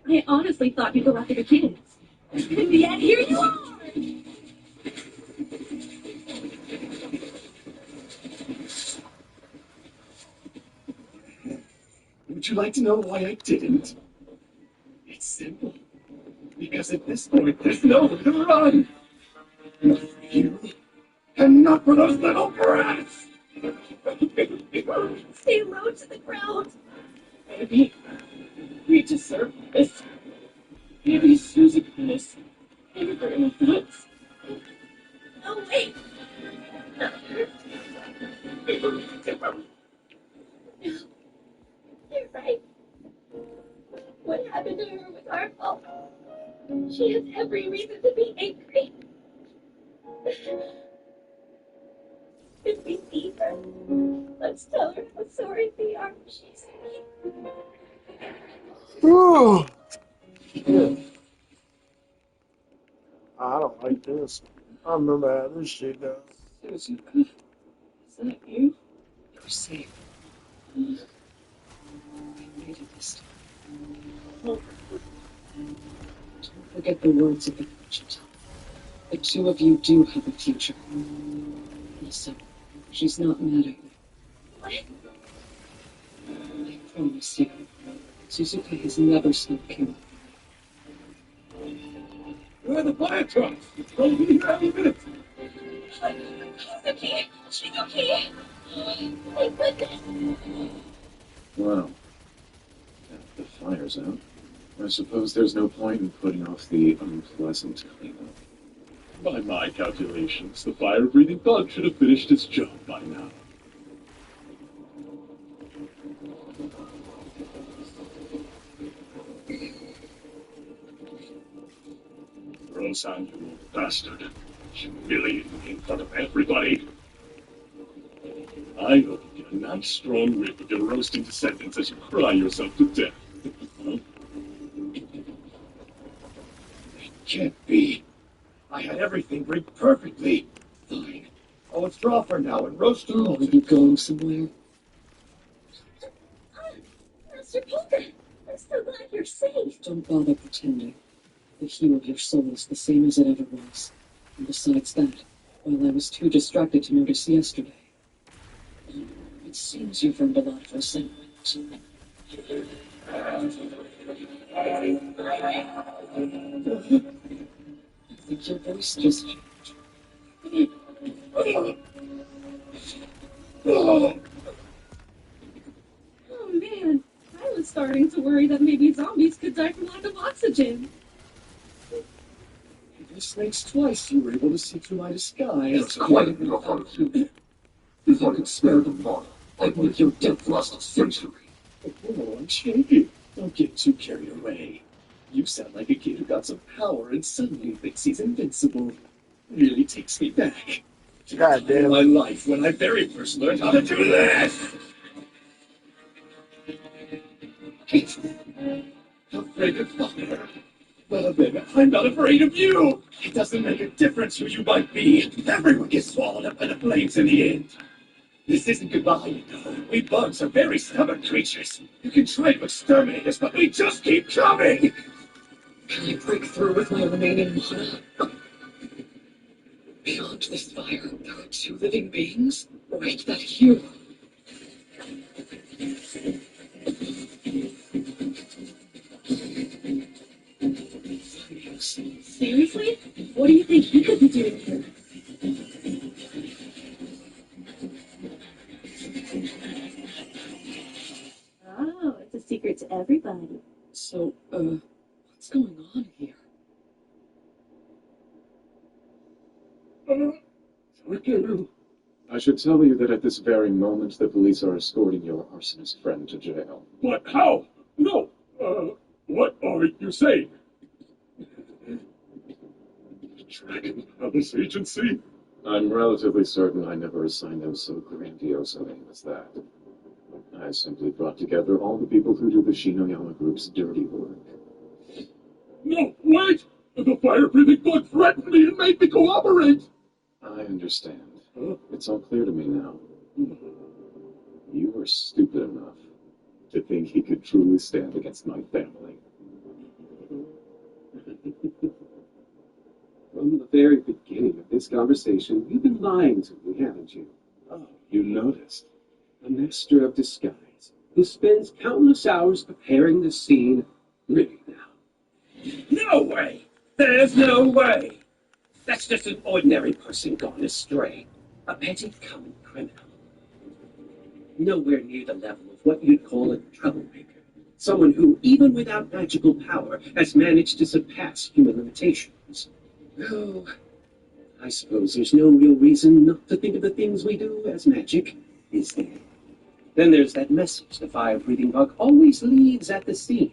I honestly thought you'd go after the kids. And yet here you are! Would you like to know why I didn't? It's simple. Because at this point, there's nowhere to run. Not for you, and not for those little brats! Stay low to the ground. Maybe we deserve this. Maybe Susie can miss anger with us. Oh, wait. You're right. What happened to her was our fault. She has every reason to be angry. If we see her, let's tell her how sorry we are. She's Ooh. I don't like this. I remember how this shit goes. Susie, is that you? You're safe. I made it this time. Don't forget the words of the merchant. The two of you do have a future. Listen, she's not mad at you. What? I promise you, Suzuka has never smoked you. Where are the fire trucks? It's going to be here any minute. Suzuki! Shizuki! Thank goodness! Well, if the fire's out, I suppose there's no point in putting off the unpleasant cleanup. By my calculations, the fire-breathing bug should have finished its job by now. Gon-san, you old bastard. Humiliating me in front of everybody. I hope you get a nice strong rib of your roasting descendants as you cry yourself to death. Huh? It can't be. I had everything rigged perfectly. Fine. I'll withdraw for now and roast you. Oh, are you going somewhere? Master Polka, I'm so glad you're safe. Don't bother pretending. The hue of your soul is the same as it ever was. And besides that, while I was too distracted to notice yesterday, it seems you've earned a lot of resentment. I think your voice just changed. Oh man, I was starting to worry that maybe zombies could die from lack of oxygen. Even snakes twice you were able to see through my disguise. That's quite enough out of you. If I could spare the mana, I'd make your death last a century. Oh, I'm shaking. Don't get too carried away. You sound like a kid who got some power and suddenly thinks he's invincible. Really takes me back. God damn. My life when I very first learned how to do this! Afraid of fire. Well then, I'm not afraid of you! It doesn't make a difference who you might be. Everyone gets swallowed up by the flames in the end. This isn't goodbye, you know. We bugs are very stubborn creatures. You can try to exterminate us, but we just keep coming! Can I break through with my remaining mana? Beyond this fire, there are two living beings, right that hero. Seriously? What do you think he could be doing here? Oh, it's a secret to everybody. So, what's going on here? I should tell you that at this very moment the police are escorting your arsonist friend to jail. What? How? No! What are you saying? Dragon Palace Agency? I'm relatively certain I never assigned them so grandiose a name as that. I simply brought together all the people who do the Shinoyama Group's dirty work. No, wait! The fire-breathing bug threatened me and made me cooperate! I understand. It's all clear to me now. You were stupid enough to think he could truly stand against my family. From the very beginning of this conversation, you've been lying to me, haven't you? Oh, you noticed. A master of disguise who spends countless hours preparing the scene. Really now. No way! There's no way! That's just an ordinary person gone astray. A petty common criminal. Nowhere near the level of what you'd call a troublemaker. Someone who, even without magical power, has managed to surpass human limitations. Oh, I suppose there's no real reason not to think of the things we do as magic, is there? Then there's that message the fire-breathing bug always leaves at the scene.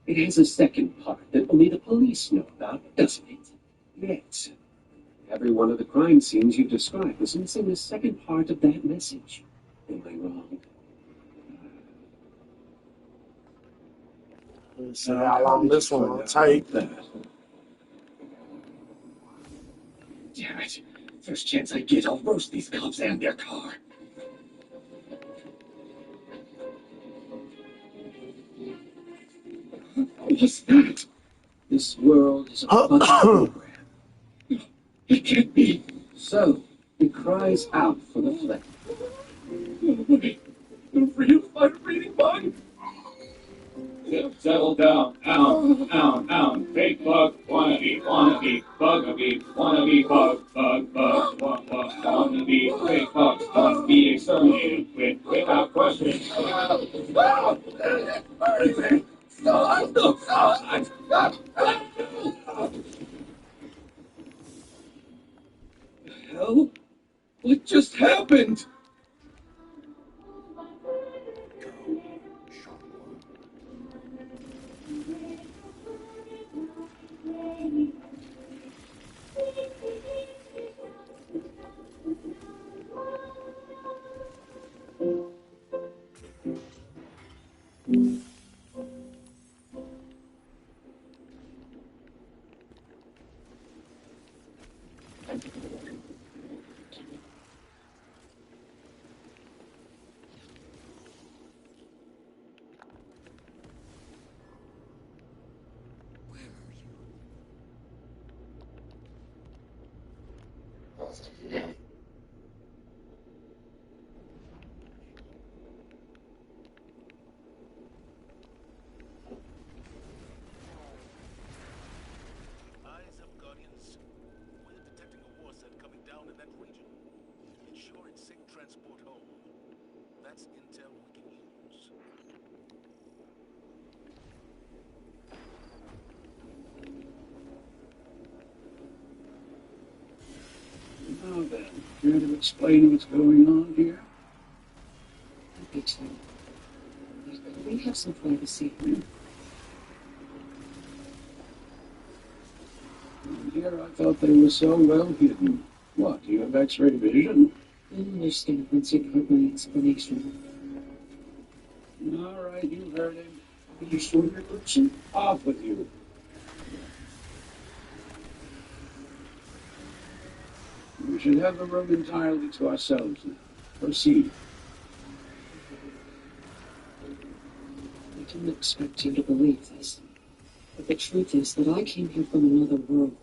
It has a second part that only the police know about, doesn't it? Yet, every one of the crime scenes you've described is missing the second part of that message. Am I wrong? Let's see how long this one will take. Damn it. First chance I get, I'll roast these cops and their car. What's that? This world is a bunch of program. It can't be. So, it cries out for the flame. Wait, the real fire-breathing bug? Settle down. Ow. Fake bug, wannabe, bug, wannabe, fake bugs must be exterminated without question. Hell? What just happened? Care to explain what's going on here? Happy to. Could we have some privacy? Here I thought they were so well hidden. What, do you have X-ray vision? You'll understand once you've heard my explanation. All right, you heard him. Are you sure you're glitching? Off with you. We should have the room entirely to ourselves now. Proceed. I didn't expect you to believe this. But the truth is that I came here from another world.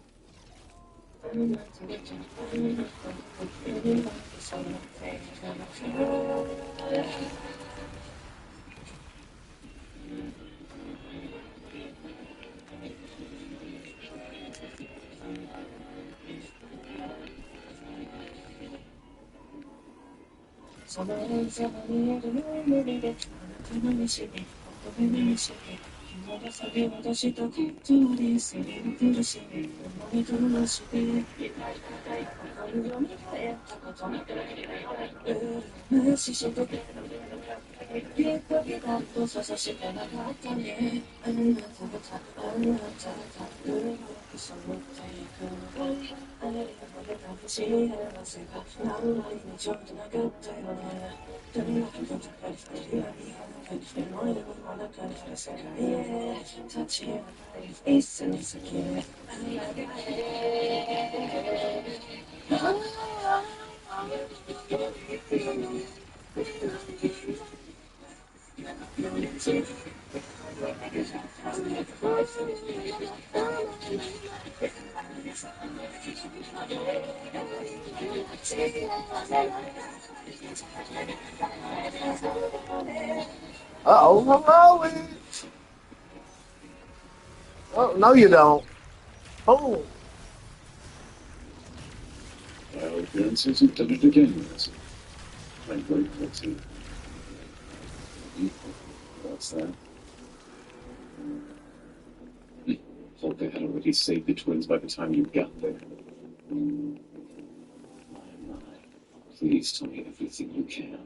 Uh-oh, hello. Oh, no you don't. Oh. Well, Vince isn't done it again, has he? I'm grateful to. What's that? Volker had already saved the twins by the time you got there. My. Please tell me everything you can.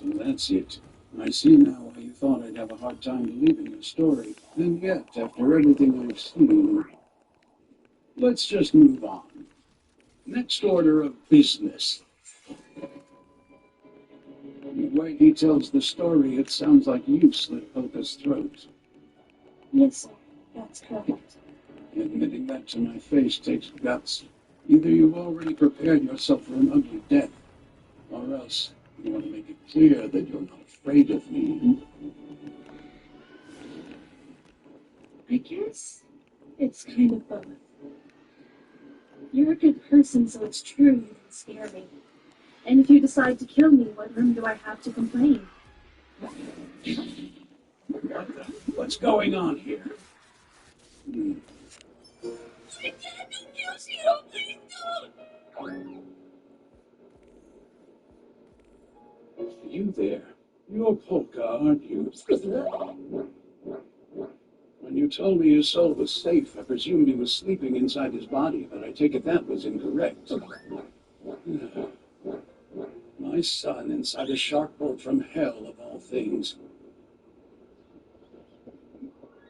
So that's it. I see now why you thought I'd have a hard time believing your story. And yet, after everything I've seen, let's just move on. Next order of business. The way he tells the story, it sounds like you slit Polka's throat. Yes, sir. That's correct. Admitting that to my face takes guts. Either you've already prepared yourself for an ugly death, or else you want to make it clear that you're not afraid of me. I guess it's kind of both. You're a good person, so it's true you can scare me. And if you decide to kill me, what room do I have to complain? What's going on here? You there. You're Polka, aren't you? When you told me his soul was safe, I presumed he was sleeping inside his body, but I take it that was incorrect. My son inside a shark boat from hell, of all things.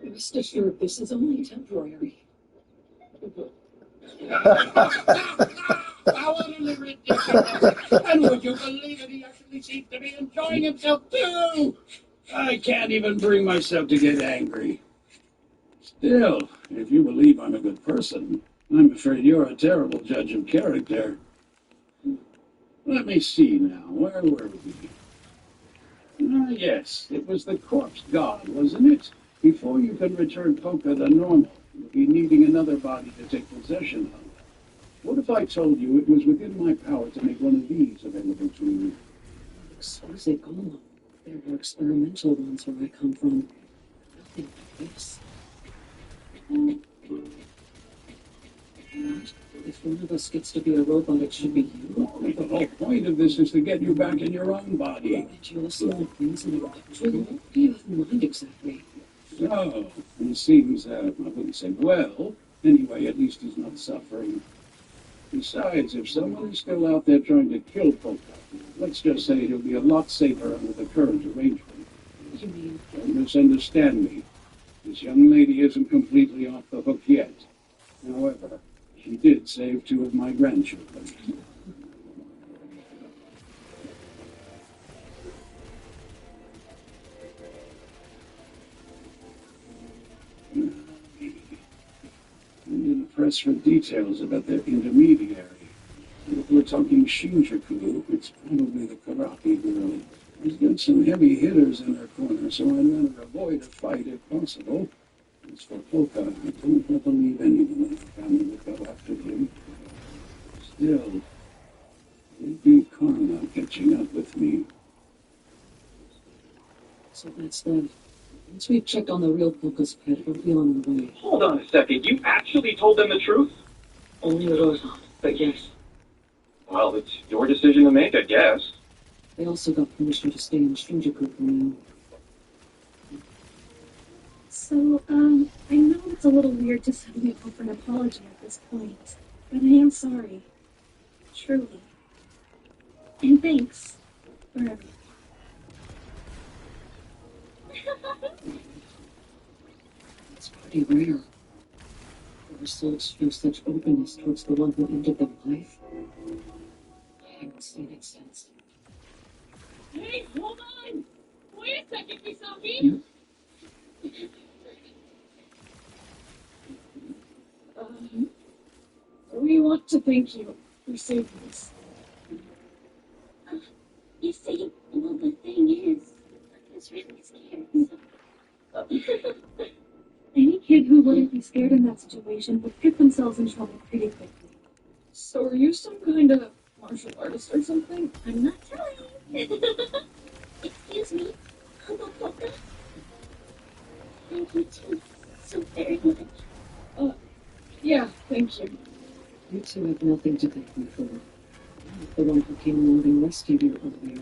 Mr. Stewart, this is only temporary. How utterly ridiculous! And would you believe it, he actually seems to be enjoying himself too! I can't even bring myself to get angry. Still, if you believe I'm a good person, I'm afraid you're a terrible judge of character. Let me see now, where were we? Ah, yes, it was the corpse god, wasn't it? Before you can return Polka to normal, you'll be needing another body to take possession of. What if I told you it was within my power to make one of these available to you? Exquisite golem. There were experimental ones where I come from. Nothing like this. If one of us gets to be a robot, it should be you. The whole point of this is to get you back in your own body. And you'll see the things in your actual what do you have in mind exactly? So, he seems, I wouldn't say well. Anyway, at least he's not suffering. Besides, if someone is still out there trying to kill Polka, let's just say he'll be a lot safer under the current arrangement. You mean? Don't misunderstand me. This young lady isn't completely off the hook yet. However, she did save 2 of my grandchildren. In the press for details about their intermediary. If we're talking Shinjuku, it's probably the karate girl. She's got some heavy hitters in her corner, so I'd rather avoid a fight if possible. As for Polka, I don't believe anyone in the family would go after him. Still, it'd be karma catching up with me. So that's that. Once we've checked on the real Polka's pet, we'll be on the way. Hold on a second. You actually told them the truth? Only a little, but yes. Well, it's your decision to make, I guess. They also got permission to stay in Shinjuku for now. So, I know it's a little weird to suddenly offer an apology at this point, but I am sorry. Truly. And thanks for everything. It's pretty rare. For souls show such openness towards the one who ended their life. I haven't seen it since. Hey, hold on! Wait a second, Kisaki! We want to thank you for saving us. You see, well, the thing is, I was really scared. Any kid who wouldn't be scared in that situation would get themselves in trouble pretty quickly. So are you some kind of martial artist or something? I'm not telling you. Excuse me, Uncle Polka. Thank you too, so very much. Yeah, thank you. You two have nothing to thank me for. The one who came along and rescued you earlier.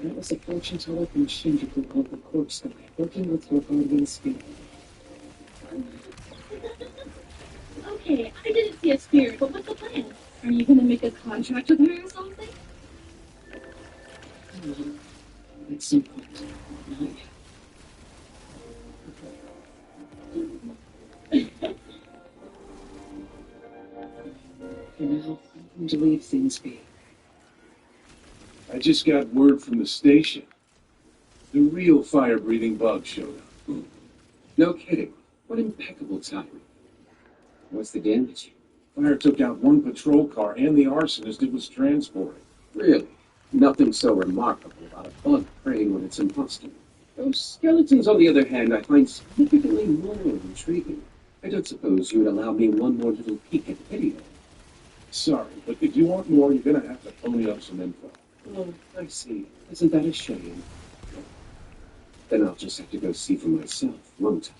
That was a fortune teller from Shinjuku called the Corpse Guy, working with your guardian spirit. Okay, I didn't see a spirit, but what's the plan? Are you gonna make a contract with her or something? At some point. Not yet. For now, I'm going to leave things be. I just got word from the station. The real fire-breathing bug showed up. No kidding. What impeccable timing. What's the damage? Fire took out 1 patrol car and the arsonist it was transporting. Really? Nothing so remarkable about a bug preying on its imposter. Those skeletons, on the other hand, I find significantly more intriguing. I don't suppose you would allow me one more little peek at the video. Sorry, but if you want more, you're gonna have to pony up some info. Oh, I see. Isn't that a shame? Then I'll just have to go see for myself, won't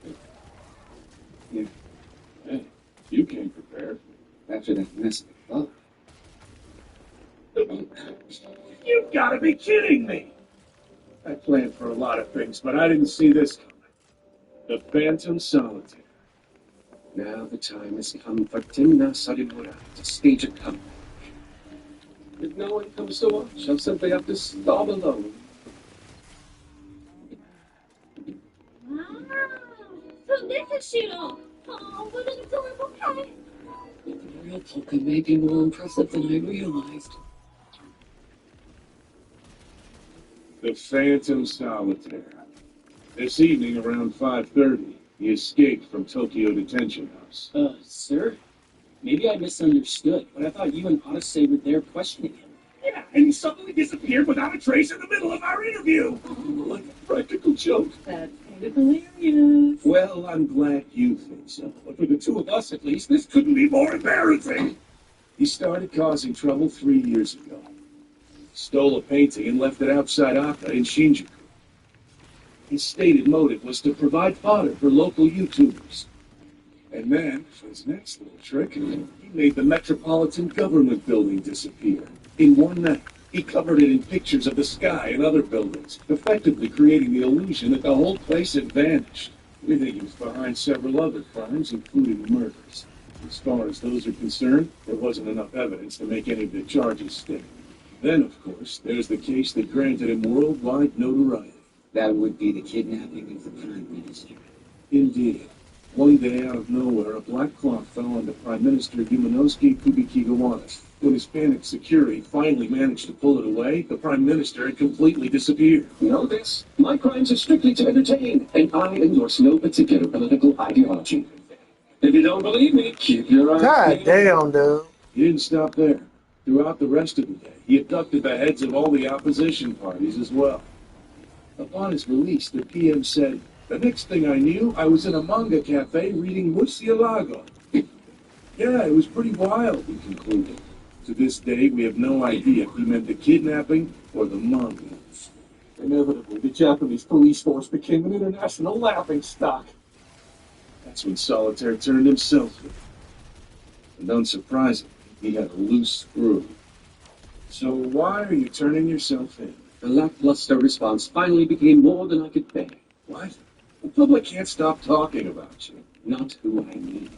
I? Yeah. Hey, you came prepared. After that mess with the bug. You've gotta be kidding me! I planned for a lot of things, but I didn't see this coming. The Phantom Solitaire. Now the time has come for Timna Sarimura to stage a comeback. If no one comes to watch, I'll simply have to starve alone. Wow! So this is Shiro! Oh, what an adorable cat! The real Polka may be more impressive than I realized. The Phantom Solitaire. This evening around 5:30, he escaped from Tokyo Detention House. Sir? Maybe I misunderstood, but I thought you and Odyssey were there questioning him. Yeah, and he suddenly disappeared without a trace in the middle of our interview! Like a practical joke. That's kind of hilarious. Well, I'm glad you think so. But for the two of us, at least, this couldn't be more embarrassing! He started causing trouble 3 years ago. Stole a painting and left it outside Aka in Shinjuku. His stated motive was to provide fodder for local YouTubers. And then, for his next little trick, he made the Metropolitan Government Building disappear. In one night, he covered it in pictures of the sky and other buildings, effectively creating the illusion that the whole place had vanished. We think he was behind several other crimes, including murders. As far as those are concerned, there wasn't enough evidence to make any of the charges stick. Then, of course, there's the case that granted him worldwide notoriety. That would be the kidnapping of the Prime Minister. Indeed. One day, out of nowhere, a black cloth fell onto Prime Minister Yumanosuke Kubikigawana. When Hispanic security finally managed to pull it away, the Prime Minister had completely disappeared. You know this? My crimes are strictly to entertain, and I endorse no particular political ideology. If you don't believe me, keep your eyes God peeled. damn, dude. He didn't stop there. Throughout the rest of the day, he abducted the heads of all the opposition parties as well. Upon his release, the PM said, "The next thing I knew, I was in a manga cafe reading Murcielago." Yeah, it was pretty wild, he concluded. To this day, we have no idea if he meant the kidnapping or the manga. Inevitably, the Japanese police force became an international laughingstock. That's when Solitaire turned himself in. And unsurprisingly, he had a loose screw. So why are you turning yourself in? The lackluster response finally became more than I could bear. What? The public can't stop talking about you. Not who I need.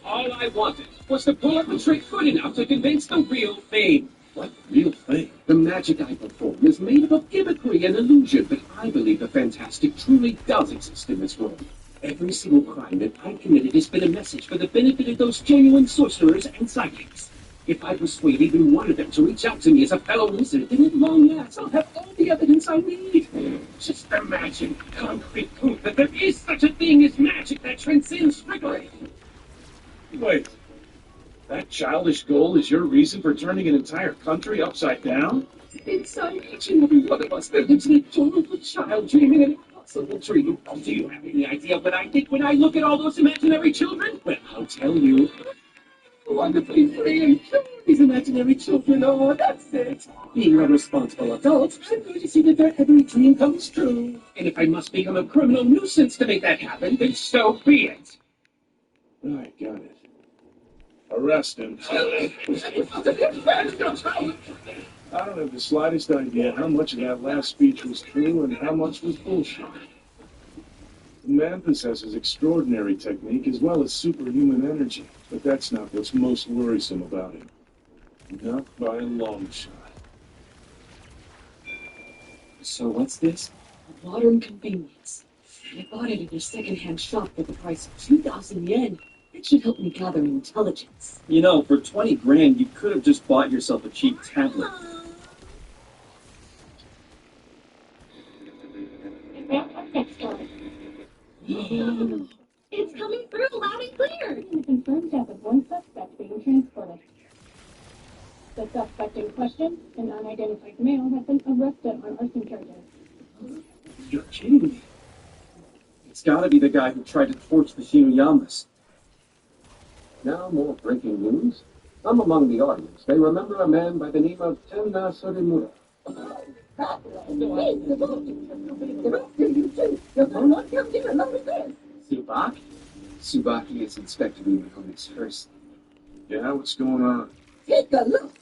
All I wanted was to pull up a trick good enough to convince the real thing. What real thing? The magic I perform is made up of gimmickry and illusion, but I believe the fantastic truly does exist in this world. Every single crime that I've committed has been a message for the benefit of those genuine sorcerers and psychics. If I persuade even one of them to reach out to me as a fellow wizard, then at long last I'll have all the evidence I need. Just imagine concrete proof that there is such a thing as magic that transcends trickery. Wait. That childish goal is your reason for turning an entire country upside down? Inside each and every one of us, there lives an adorable child dreaming an impossible dream. Do you have any idea what I think when I look at all those imaginary children? Well, I'll tell you. Wonderfully free and pure, these imaginary children. Oh, that's it. Being a responsible adult, I'm going to see that their every dream comes true. And if I must become a criminal nuisance to make that happen, then so be it. I got it. Arrest him. I don't have the slightest idea how much of that last speech was true and how much was bullshit. The man possesses extraordinary technique as well as superhuman energy, but that's not what's most worrisome about him. Not by a long shot. So what's this? A modern convenience. I bought it at a second-hand shop for the price of 2,000 yen. That should help me gather intelligence. You know, for 20 grand, you could have just bought yourself a cheap tablet. It's coming through loud and clear. The confirmed death of one suspect being transported. The suspect in question, an unidentified male, has been arrested on arson charges. You're kidding me. It's gotta be the guy who tried to torch the Shinoyamas. Now more breaking news. Some among the audience may remember a man by the name of Tenna Sorimura. Subaki? Subaki is Inspector Umakone's first. Yeah, what's going on? Take a look.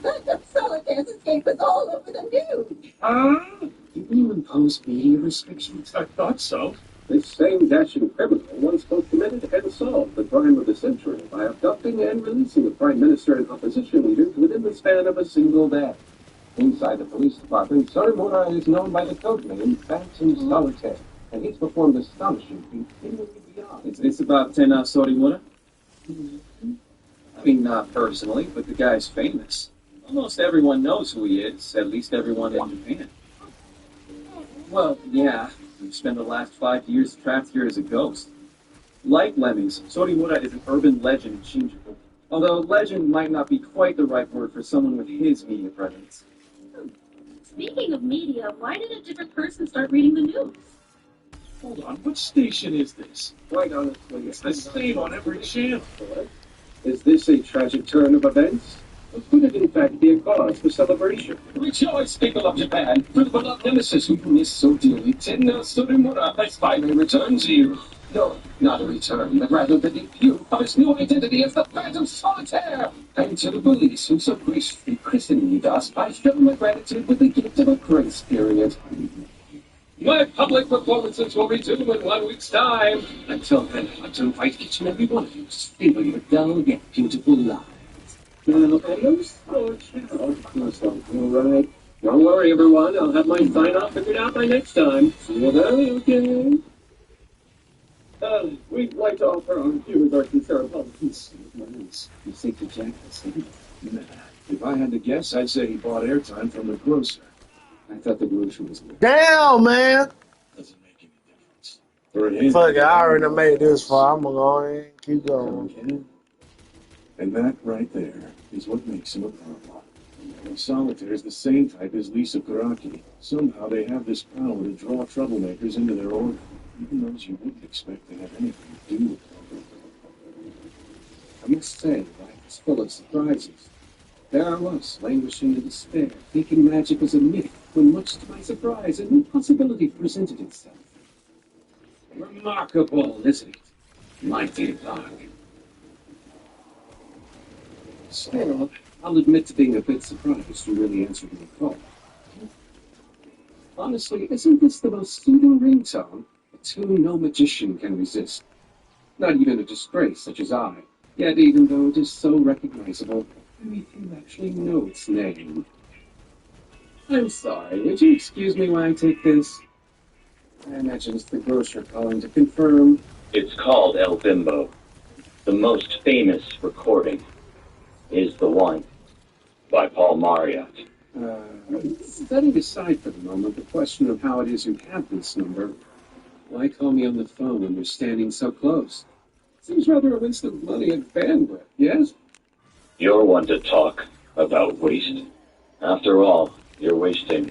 The Solitaire's escape is all over the news. Didn't you impose media restrictions? I thought so. This same dashing criminal once both committed and solved the crime of the century by abducting and releasing the Prime Minister and opposition leaders within the span of a single day. Inside the police department, Sorimura is known by the code name Phantom Solitaire, and he's performed astonishing feats even beyond. Is this about Tenna Sorimura? I mean, not personally, but the guy's famous. Almost everyone knows who he is, at least everyone in Japan. Well, yeah, we've spent the last 5 years trapped here as a ghost. Like Lemmings, Sorimura is an urban legend in Shinjuku. Although legend might not be quite the right word for someone with his media presence. Speaking of media, why did a different person start reading the news? Hold on, what station is this? Quite honestly, It's the same on every channel. is this a tragic turn of events? Or could it in fact be a cause for celebration? Rejoice, people of Japan, for the beloved nemesis who you miss so dearly, Tenna Sorimura, has finally returned to you. No, not a return, but rather the debut of his new identity as the Phantom Solitaire. And to the police who so graciously christened us, I show my gratitude with the gift of a grace period. My public performances will resume in 1 week's time. Until then, I want to invite each and every one of you to steal your dull yet beautiful lives. Now, I'm no slouch now. That's all right. Don't worry, everyone. I'll have my sign-off figured out by next time. See you then, okay? We'd like to offer our viewers our sincere apologies. You think the Jack has seen it? Nah. If I had to guess, I'd say he bought airtime from the grocer. I thought the grocer was good. Damn, man. Doesn't make any difference. For him, Fuck it, I already made this far. I'm gonna go ahead and keep going. Okay. And that right there is what makes him a problem. Solitaire is the same type as Lisa Kuraki. Somehow they have this power to draw troublemakers into their order, even those you wouldn't expect to have anything to do with them. I must say, life is full of surprises. There I was, languishing in despair, thinking magic was a myth, when much to my surprise, a new possibility presented itself. Remarkable, isn't it? Mighty Bach. Still, I'll admit to being a bit surprised you really answered my call. Honestly, isn't this the most soothing ringtone? A tune no magician can resist. Not even a disgrace such as I. Yet even though it is so recognizable, very few actually know its name. I'm sorry, would you excuse me while I take this? I imagine it's the grocer calling to confirm. It's called El Bimbo. The most famous recording is the one by Paul Marriott. Setting aside for the moment the question of how it is you have this number, why call me on the phone when you're standing so close? Seems rather a waste of money and bandwidth, yes? You're one to talk about waste. After all, you're wasting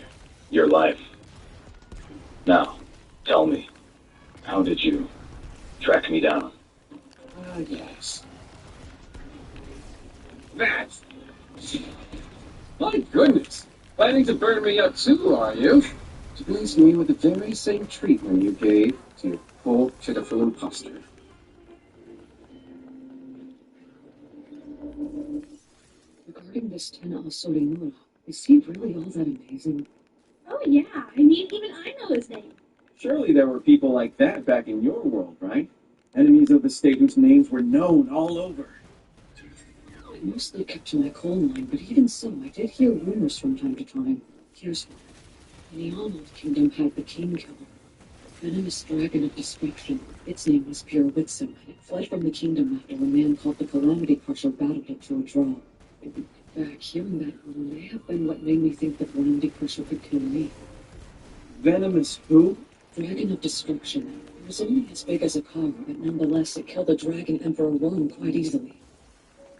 your life. Now, tell me, how did you track me down? Yes. That. My goodness! Planning to burn me up too, are you? To please me with the very same treatment you gave to your poor, pitiful imposter. Regarding this Tena Asorinura, is he really all that amazing? Oh yeah, I mean, even I know his name. Surely there were people like that back in your world, right? Enemies of the state whose names were known all over. I mostly kept to my coal mine, but even so, I did hear rumors from time to time. Here's one. The Arnold Kingdom had the King Killer, a venomous dragon of destruction. Its name was Pure Witsum, and it fled from the kingdom after a man called the Calamity Crusher battled it to a draw. In fact, hearing that rumor may have been what made me think the Calamity Crusher could kill me. Venomous who? Dragon of destruction. It was only as big as a car, but nonetheless it killed the Dragon Emperor Worm quite easily.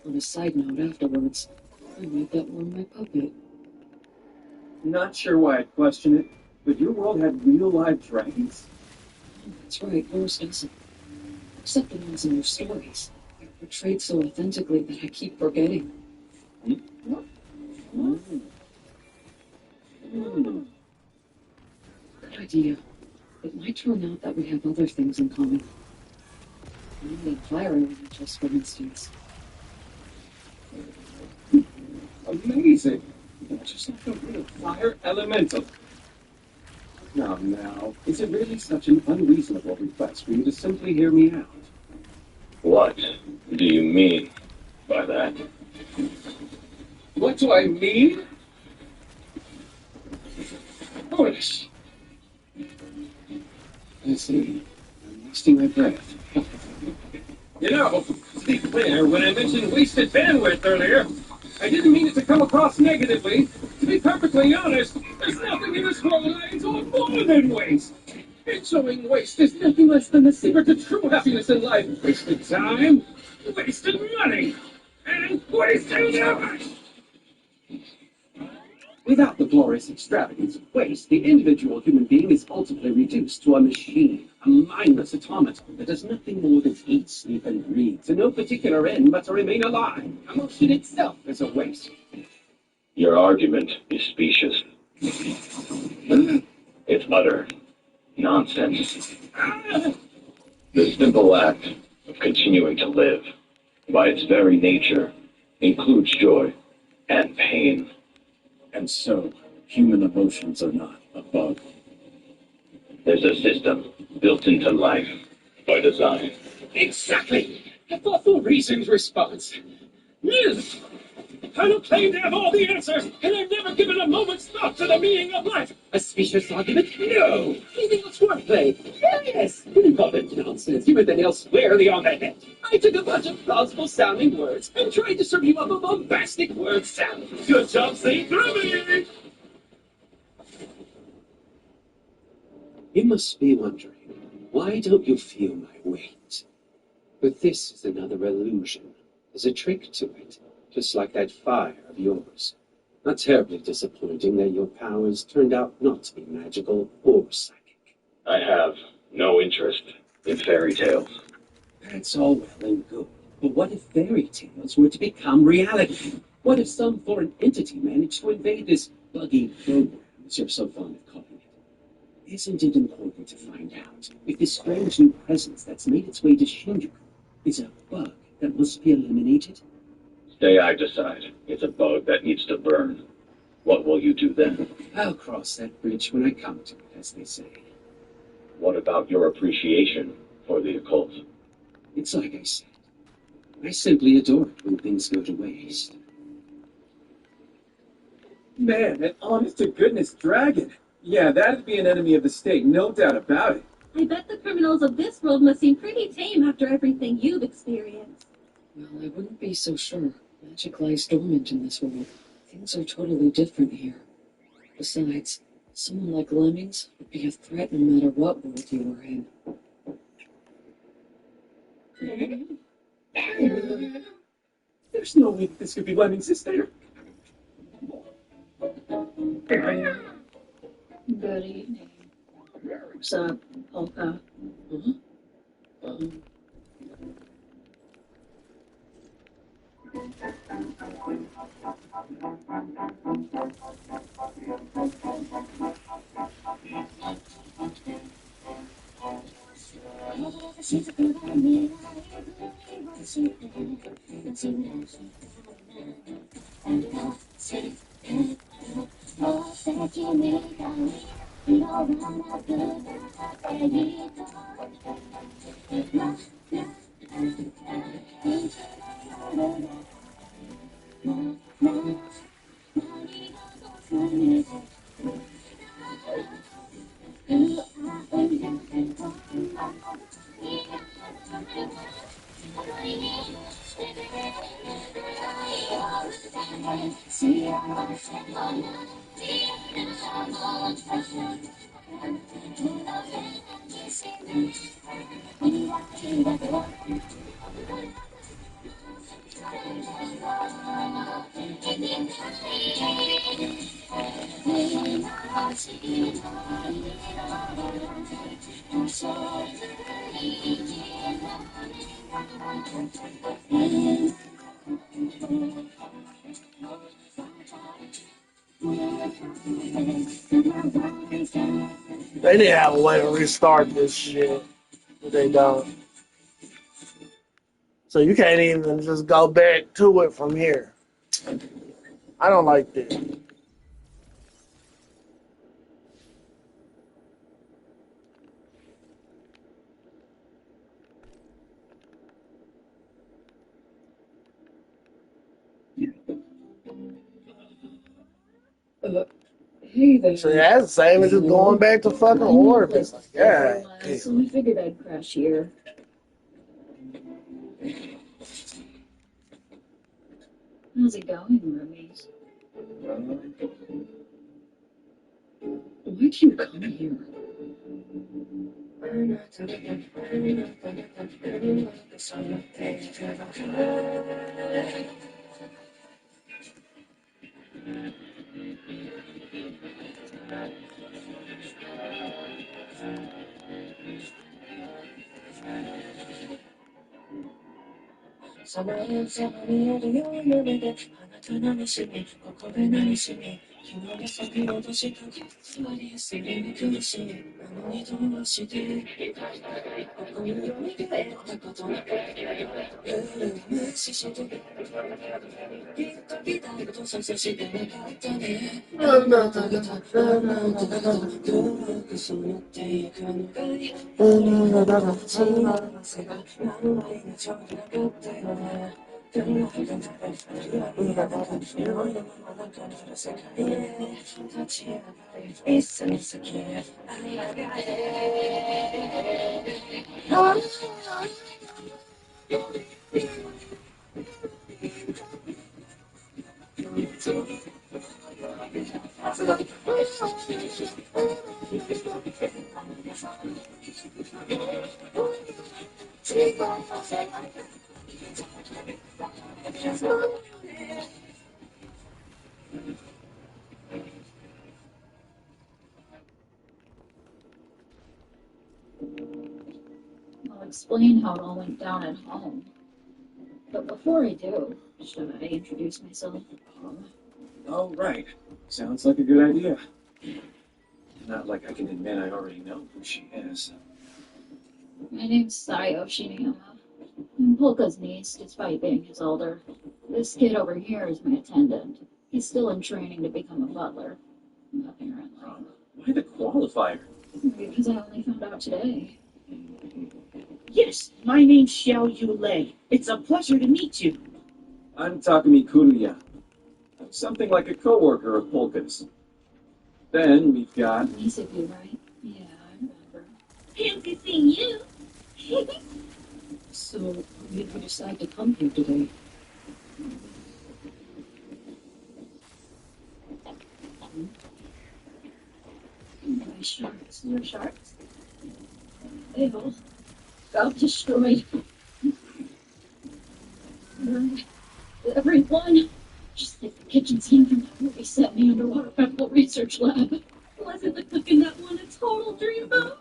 On a side note, afterwards, I made that worm my puppet. Not sure why I'd question it, but your world had real live dragons? Oh, that's right, yours doesn't. Except the ones in your stories. They're portrayed so authentically that I keep forgetting. Good idea. It might turn out that we have other things in common. I'm the fire elementals, for instance. Amazing! Just like a real fire elemental. Now, is it really such an unreasonable request for you to simply hear me out? What do you mean by that? What do I mean? Foolish. I see. I'm wasting my breath. You know, to be clear, when I mentioned wasted bandwidth earlier, I didn't mean it to come across negatively. To be perfectly honest, there's nothing in this world that ain't all more than waste. Enjoying waste is nothing less than the secret to true happiness in life. Wasted time, wasted money, and wasted life. Without the glorious extravagance of waste, the individual human being is ultimately reduced to a machine, a mindless automaton that does nothing more than eat, sleep, and breathe, to no particular end but to remain alive. Emotion itself is a waste. Your argument is specious. It's utter nonsense. The simple act of continuing to live, by its very nature, includes joy and pain. And so, human emotions are not a bug. There's a system built into life by design. Exactly. A thoughtful, reasoned response. Yes. I don't claim to have all the answers, and I've never given a moment's thought to the meaning of life. A specious argument? No. Anything else wordplay? Yes. What involved nonsense? You hit the nail squarely on the head. I took a bunch of plausible sounding words and tried to serve you up a bombastic word salad. Good job, St. Drummond! You must be wondering, why don't you feel my weight? But this is another illusion. There's a trick to it, just like that fire of yours. Not terribly disappointing that your powers turned out not to be magical or psychic. I have no interest in fairy tales. That's all well and good. But what if fairy tales were to become reality? What if some foreign entity managed to invade this buggy program, as you're so fond of calling it? Isn't it important to find out if this strange new presence that's made its way to Shinjuku is a bug that must be eliminated? Say I decide it's a bug that needs to burn. What will you do then? I'll cross that bridge when I come to it, as they say. What about your appreciation for the occult? It's like I said. I simply adore it when things go to waste. Man, an honest-to-goodness dragon. Yeah, that'd be an enemy of the state, no doubt about it. I bet the criminals of this world must seem pretty tame after everything you've experienced. Well, I wouldn't be so sure. Magic lies dormant in this world. Things are totally different here. Besides, someone like Lemmings would be a threat no matter what world you were in. There's no way that this could be Lemmings' sister. Good evening. What's up, Polka? They didn't have a way to restart this shit, but they don't. So you can't even just go back to it from here. I don't like this. Hey there. So yeah, that's the same as just going back to fucking orbit. Like, yeah. So we figured I'd crash here. How's it going, roomies? Why'd you come here? I'll explain how it all went down at home. But before I do, should I introduce myself? Oh, right. Sounds like a good idea. Not like I can admit I already know who she is. My name's Sayo Shiniyama. I'm Polka's niece, despite being his elder. This kid over here is my attendant. He's still in training to become a butler. Apparently. Why the qualifier? Because I only found out today. Yes, my name's Xiao Yulei. It's a pleasure to meet you. I'm Takumi Kuruya. I'm something like a coworker of Polka's. Then we've got... Misaki, right? Yeah, I remember. Fancy seeing you. So, when did you decide to come here today? My sharks. Your sharks? They all got destroyed. Everyone. Just like the kitchen scene from that movie set me underwater chemical research lab. Wasn't the cook in that one a total dreamboat?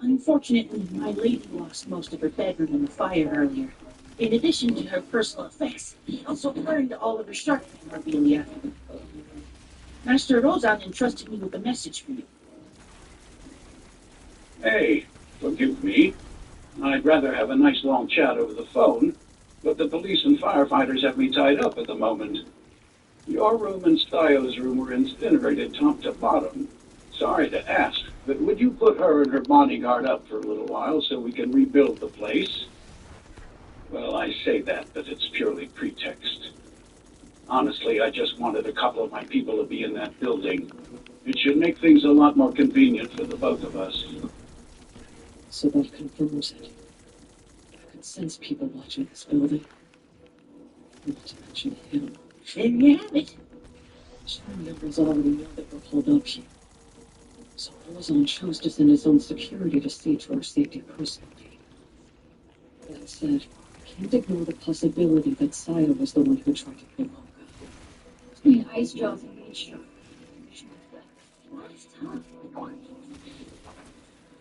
Unfortunately, my lady lost most of her bedroom in the fire earlier. In addition to her personal effects, he also burned all of her shark memorabilia. Master Rozan entrusted me with a message for you. Hey, forgive me. I'd rather have a nice long chat over the phone, but the police and firefighters have me tied up at the moment. Your room and Styo's room were incinerated top to bottom. Sorry to ask, but would you put her and her bodyguard up for a little while so we can rebuild the place? Well, I say that, but it's purely pretext. Honestly, I just wanted a couple of my people to be in that building. It should make things a lot more convenient for the both of us. So that confirms it. I could sense people watching this building. Not to mention him. There you have it. Some members already know that we're holed up here. So Rozan chose to send his own security to see to our safety personally. That said, I can't ignore the possibility that Sayo was the one who tried to kill Polka. Between ice jaws and meat shark. That's tough.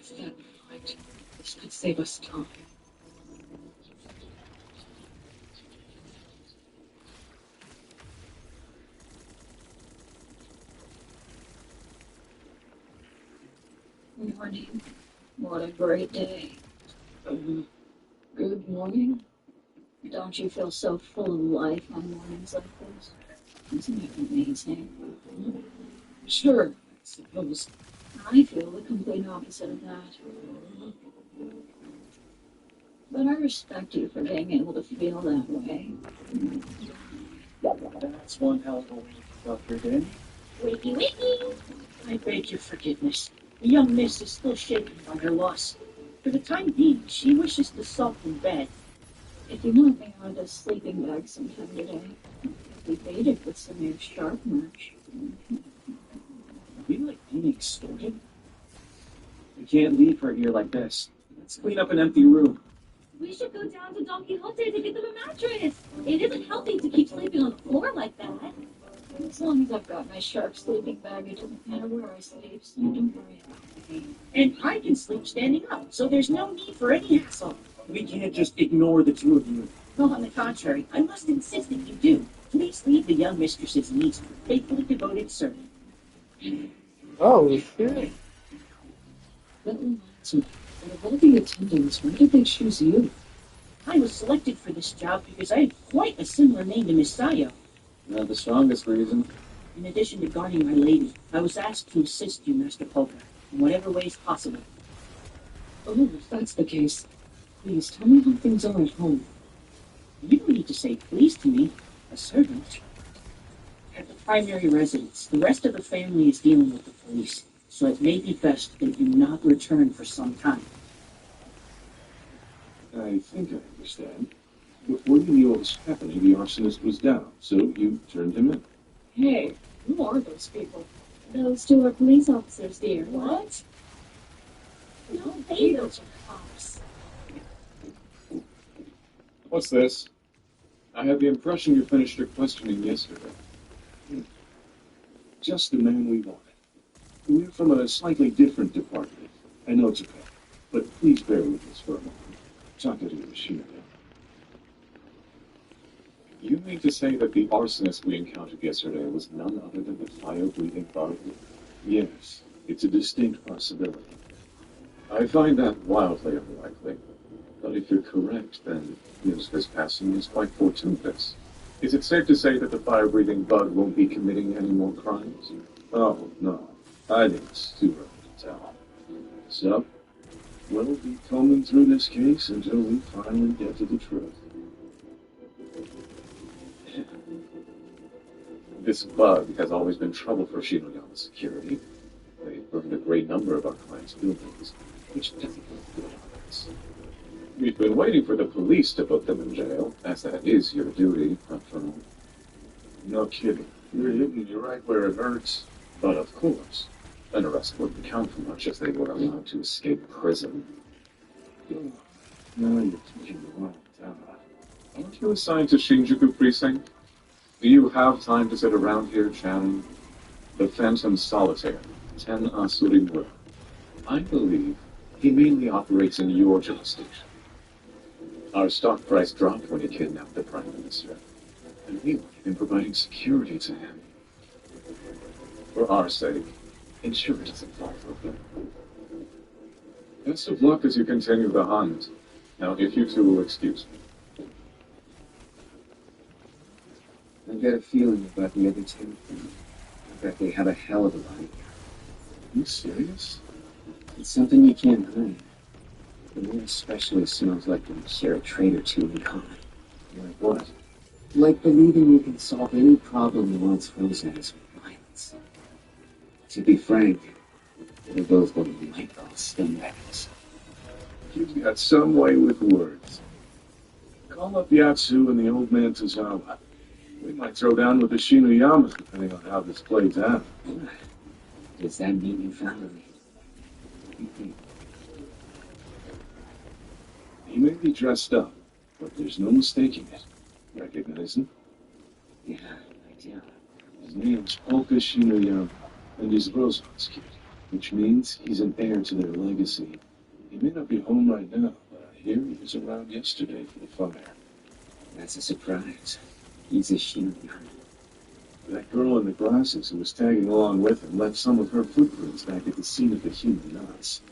Is that right? This could save us time. Morning. What a great day. Good morning. Don't you feel so full of life on mornings like this? Isn't it amazing? Sure, I suppose. I feel the complete opposite of that. But I respect you for being able to feel that way. That's one hell of a way to start your day. Wakey, wakey. I beg your forgiveness. The young miss is still shaken by her loss. For the time being, she wishes to sulk in bed. If you want me out of this sleeping bag sometime today, we baited with some new shark merch. Are we like being extorted? We can't leave her here like this. Let's clean up an empty room. We should go down to Don Quixote to get them a mattress. It isn't healthy to keep sleeping on the floor like that. As long as I've got my shark sleeping bag, it doesn't matter where I sleep, so don't worry about me. And I can sleep standing up, so there's no need for any hassle. We can't just ignore the two of you. No, on the contrary, I must insist that you do. Please leave the young mistress's needs for faithfully devoted servant. Oh, shit. That reminds me. Out of all the attendants, why did they choose you? I was selected for this job because I had quite a similar name to Miss Sayo. Not the strongest reason. In addition to guarding my lady, I was asked to assist you, Master Polka, in whatever ways possible. Oh, if that's the case, please tell me how things are at home. You don't need to say please to me, a servant. At the primary residence, the rest of the family is dealing with the police, so it may be best that you not return for some time. I think I understand. Before you knew what was happening, the arsonist was down, so you turned him in. Hey, who are those people? Those two are police officers, dear. What? No, those are cops. What's this? I had the impression you finished your questioning yesterday. Just the man we wanted. We're from a slightly different department. I know it's okay, but please bear with us for a moment. Talking to the machine again. You mean to say that the arsonist we encountered yesterday was none other than the fire-breathing bug? Yes, it's a distinct possibility. I find that wildly unlikely. But if you're correct, then his passing is quite fortuitous. Is it safe to say that the fire-breathing bug won't be committing any more crimes? Oh, no. I think it's too early to tell. So, we'll be combing through this case until we finally get to the truth. This bug has always been trouble for Shinoyama security. They've burned a great number of our clients' buildings, which doesn't look good on us. We've been waiting for the police to put them in jail, as that is your duty, after all. No kidding. You're hitting you right where it hurts. But of course, an arrest wouldn't count for much if they were allowed to escape prison. Oh, now you're taking the wrong town. Aren't you assigned to Shinjuku Precinct? Do you have time to sit around here chatting? The Phantom Solitaire, Ten Asuri Mura. I believe he mainly operates in your jurisdiction. Our stock price dropped when he kidnapped the Prime Minister, and we have been providing security to him. For our sake, ensure it doesn't fall through. Best of luck as you continue the hunt. Now, if you two will excuse me. I get a feeling about the other two. I bet they have a hell of a lot. Are you serious? It's something you can't hide. The one especially smells like we share a trait or two in common. Like what? Like believing you can solve any problem the world throws at us with violence. To be frank, we're both what we might call scumbags. You've got some way with words. Call up Yatsu and the old man Tozawa. We might throw down with the Shinuyama, depending on how this plays out. Does that mean you found a lead? He may be dressed up, but there's no mistaking it. Recognize him? Yeah, I do. His name's Polka Shinuyama, and he's Roseman's kid, which means he's an heir to their legacy. He may not be home right now, but I hear he was around yesterday for the fire. That's a surprise. He's a Shinuyama. That girl in the glasses who was tagging along with him left some of her footprints back at the scene of the human knots.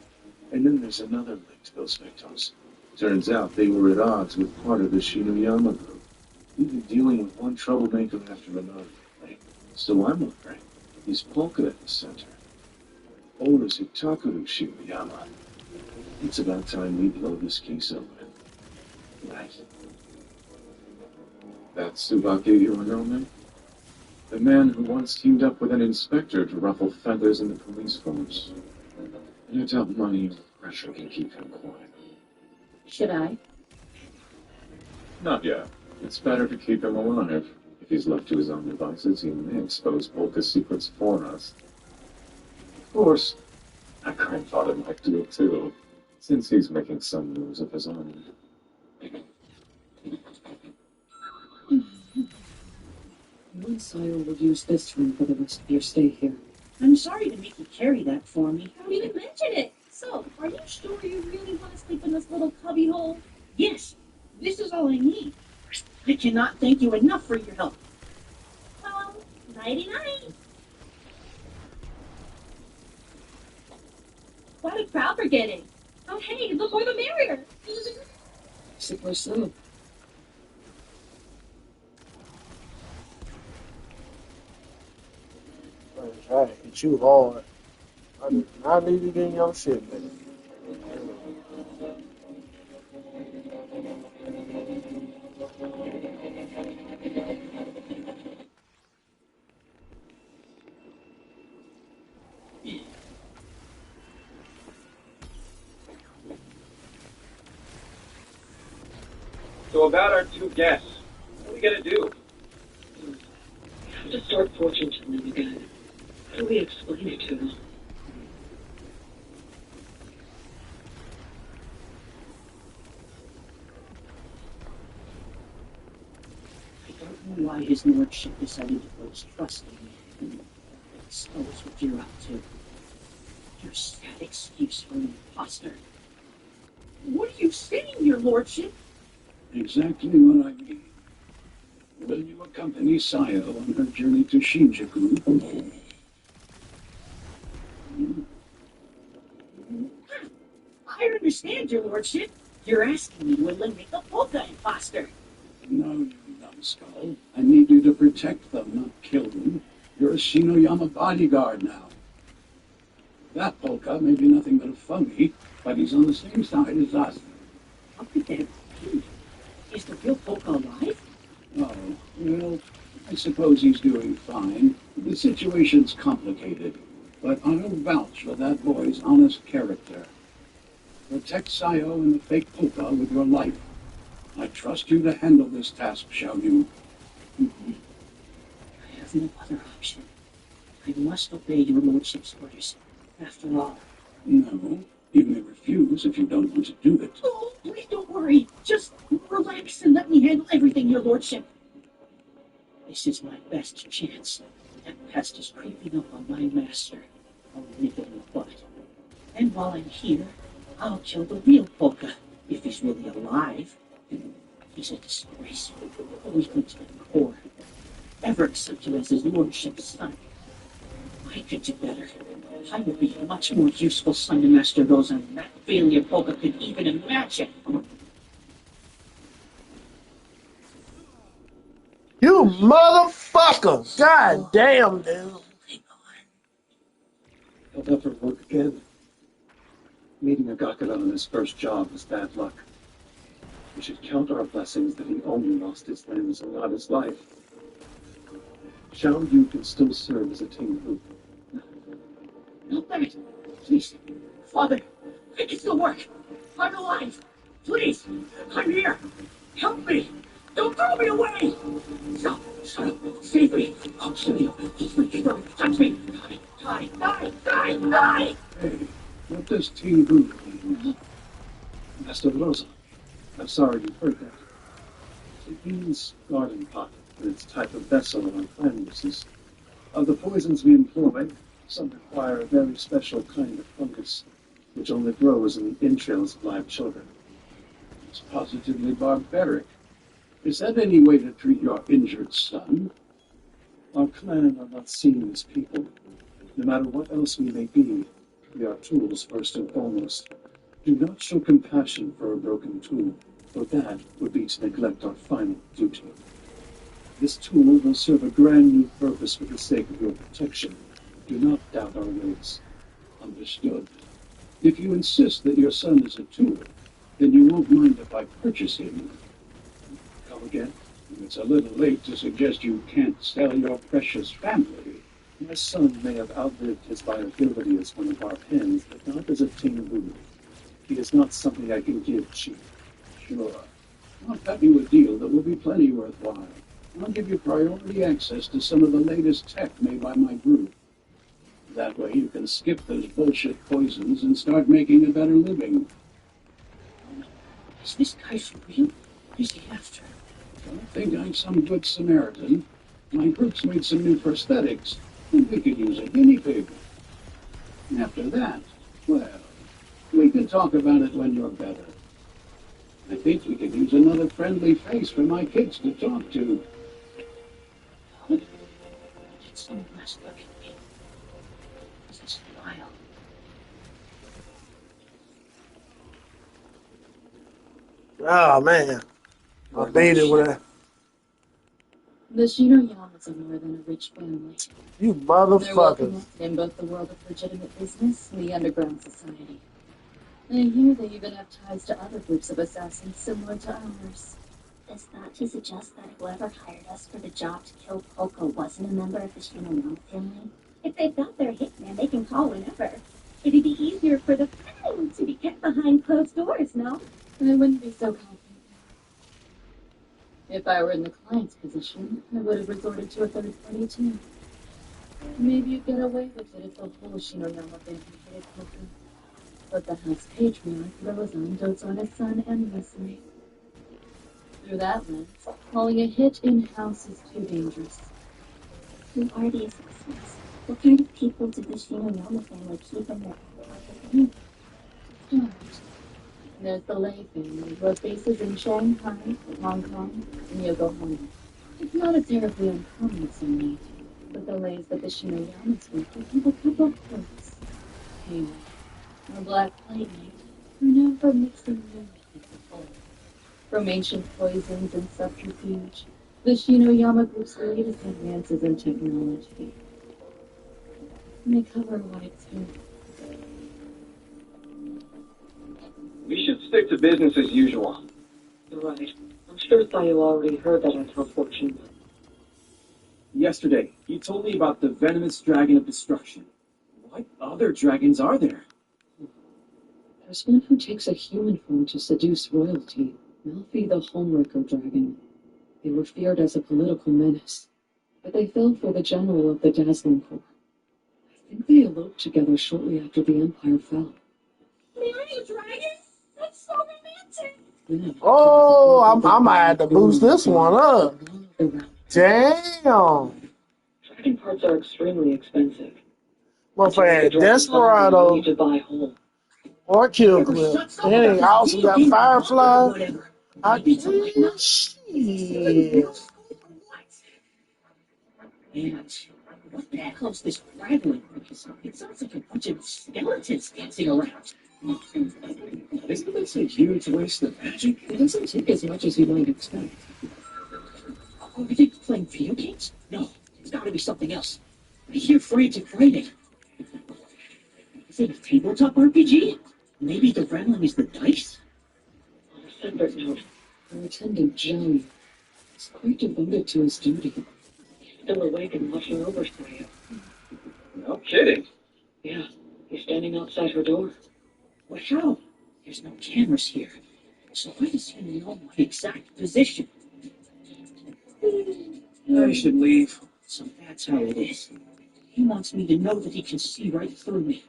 And then there's another link to those victims. Turns out they were at odds with part of the Shinuyama group. We've been dealing with one troublemaker after another. So I'm wondering, is Polka at the center? Or is it Takuru Shinuyama? It's about time we blow this case open. Right. That's Tsubaki Hironomi? The man who once teamed up with an inspector to ruffle feathers in the police force. And I doubt money or pressure can keep him quiet. Should I? Not yet. It's better to keep him alive. If he's left to his own devices, he may expose Polka's secrets for us. Of course, my grandfather might do it too, since he's making some moves of his own. Sayo will use this room for the rest of your stay here. I'm sorry to make you carry that for me. Don't even mention it. So, are you sure you really want to sleep in this little cubby hole? Yes, this is all I need. I cannot thank you enough for your help. Nighty night. What did Proud forgetting? Oh, hey, the more the merrier. Sickler so. I hit you hard. I did not need it in your shit, man. So about our two guests, what are we gonna do? We have to start fortune telling again. How do we explain it to them? I don't know why his lordship decided to place trust in me and expose what you're up to. Your sad excuse for an imposter. What are you saying, your lordship? Exactly what I mean. Will you accompany Sayo on her journey to Shinjuku? I understand, your lordship. You're asking me to eliminate the polka imposter. No, you numbskull. I need you to protect them, not kill them. You're a Shinoyama bodyguard now. That polka may be nothing but a phony, but he's on the same side as us. How could that be? Is the real polka alive? Oh, well, I suppose he's doing fine. The situation's complicated, but I'll vouch for that boy's honest character. Protect Sayo and the fake polka with your life. I trust you to handle this task, Xiao Yu. I have no other option. I must obey your lordship's orders. After all. No, you may refuse if you don't want to do it. Oh, please don't worry. Just relax and let me handle everything, your lordship. This is my best chance. That pest is creeping up on my master. I'll nip it in the butt. And while I'm here, I'll kill the real polka, if he's really alive. He's a disgrace. A weakling to the core. Ever accept you as his lordship's son. I could do better. I would be a much more useful son to Master Rosa than that failure polka could even imagine. You motherfucker! God damn, dude. He'll never work again. Meeting Agakura on his first job was bad luck. We should count our blessings that he only lost his limbs and not his life. Xiao Yu can still serve as a team group. Not that. Please. Father, I can still work. I'm alive. Please. I'm here. Help me. Don't throw me away. Stop. Save me. I'll show you. Please don't touch me. Die. Hey, what does team group mean? Master Rosa, I'm sorry you heard that. It means garden pot, and it's a type of vessel on planets. Of the poisons we employ, some require a very special kind of fungus, which only grows in the entrails of live children. It's positively barbaric. Is that any way to treat your injured son? Our clan are not seen as people. No matter what else we may be, we are tools first and foremost. Do not show compassion for a broken tool, for that would be to neglect our final duty. This tool will serve a grand new purpose for the sake of your protection. Do not doubt our ways. Understood. If you insist that your son is a tool, then you won't mind if I purchase him. Come again? It's a little late to suggest you can't sell your precious family. My son may have outlived his viability as one of our pens, but not as a Tengu. He is not something I can give cheap. Sure. I'll cut you a deal that will be plenty worthwhile. I'll give you priority access to some of the latest tech made by my group. That way you can skip those bullshit poisons and start making a better living. Is this guy for real? What is he after? Don't think I'm some good Samaritan. My group's made some new prosthetics, and we could use a guinea pig. After that, well, we can talk about it when you're better. I think we could use another friendly face for my kids to talk to. What It's one last look at me. It's a smile. Oh man, I beat it with that. The Shinoyamas are more than a rich family. You They're well motherfuckers. connected in both the world of legitimate business and the underground society. I hear they even have ties to other groups of assassins similar to ours. Is that to suggest that whoever hired us for the job to kill Polka wasn't a member of the Shinoyama family? If they've got their hitman, they can call whenever. It'd be easier for the family to be kept behind closed doors, no? I wouldn't be so confident. If I were in the client's position, I would have resorted to a third party too. Maybe you'd get away with it if the whole Shinoyama family hated Polka. But the house patriarch, Rozan, dotes on his son endlessly. Through that lens, calling a hit in-house is too dangerous. Who are these assassins? What kind of people did the Shinoyama family keep in their family? There's the Lei family, who have bases in Shanghai, Hong Kong, and Yokohama. It's not a terribly uncommon surname, but the Leis that the Shinoyamas work with have a couple of quirks. Halo, or Black Plague Knight, are known for mixing new methods of old. From ancient poisons and subterfuge, the Shinoyama group's latest advances in technology. And they cover a wide scope. We should stick to business as usual. You're right. I'm sure Thayo already heard that intel fortune. Yesterday, you told me about the venomous dragon of destruction. What other dragons are there? There's one who takes a human form to seduce royalty. Malfi the Homewrecker dragon. They were feared as a political menace, but they fell for the general of the Dazzling Corps. I think they eloped together shortly after the Empire fell. Marry a dragon? That's so romantic! Yeah. Oh, I might have to boost this one up. Damn. Dragon parts are extremely expensive. Motherfucker had Desperado You need to buy whole. or Kill Clip. Then he also got Firefly. I shit. And what the hell is this rattling? It sounds like a bunch of skeletons dancing around. Isn't this a huge waste of magic? It doesn't take as much as you might expect. Are they playing video games? No, it's gotta be something else. I hear frantic writing. Is it a tabletop RPG? Maybe the rattling is the dice? On a separate note, our attendant, Johnny, is quite devoted to his duty. He's still awake and watching over for you. No kidding. Yeah, he's standing outside her door. Well, how? There's no cameras here. So why does he know my exact position? I should leave. So that's how it is. He wants me to know that he can see right through me.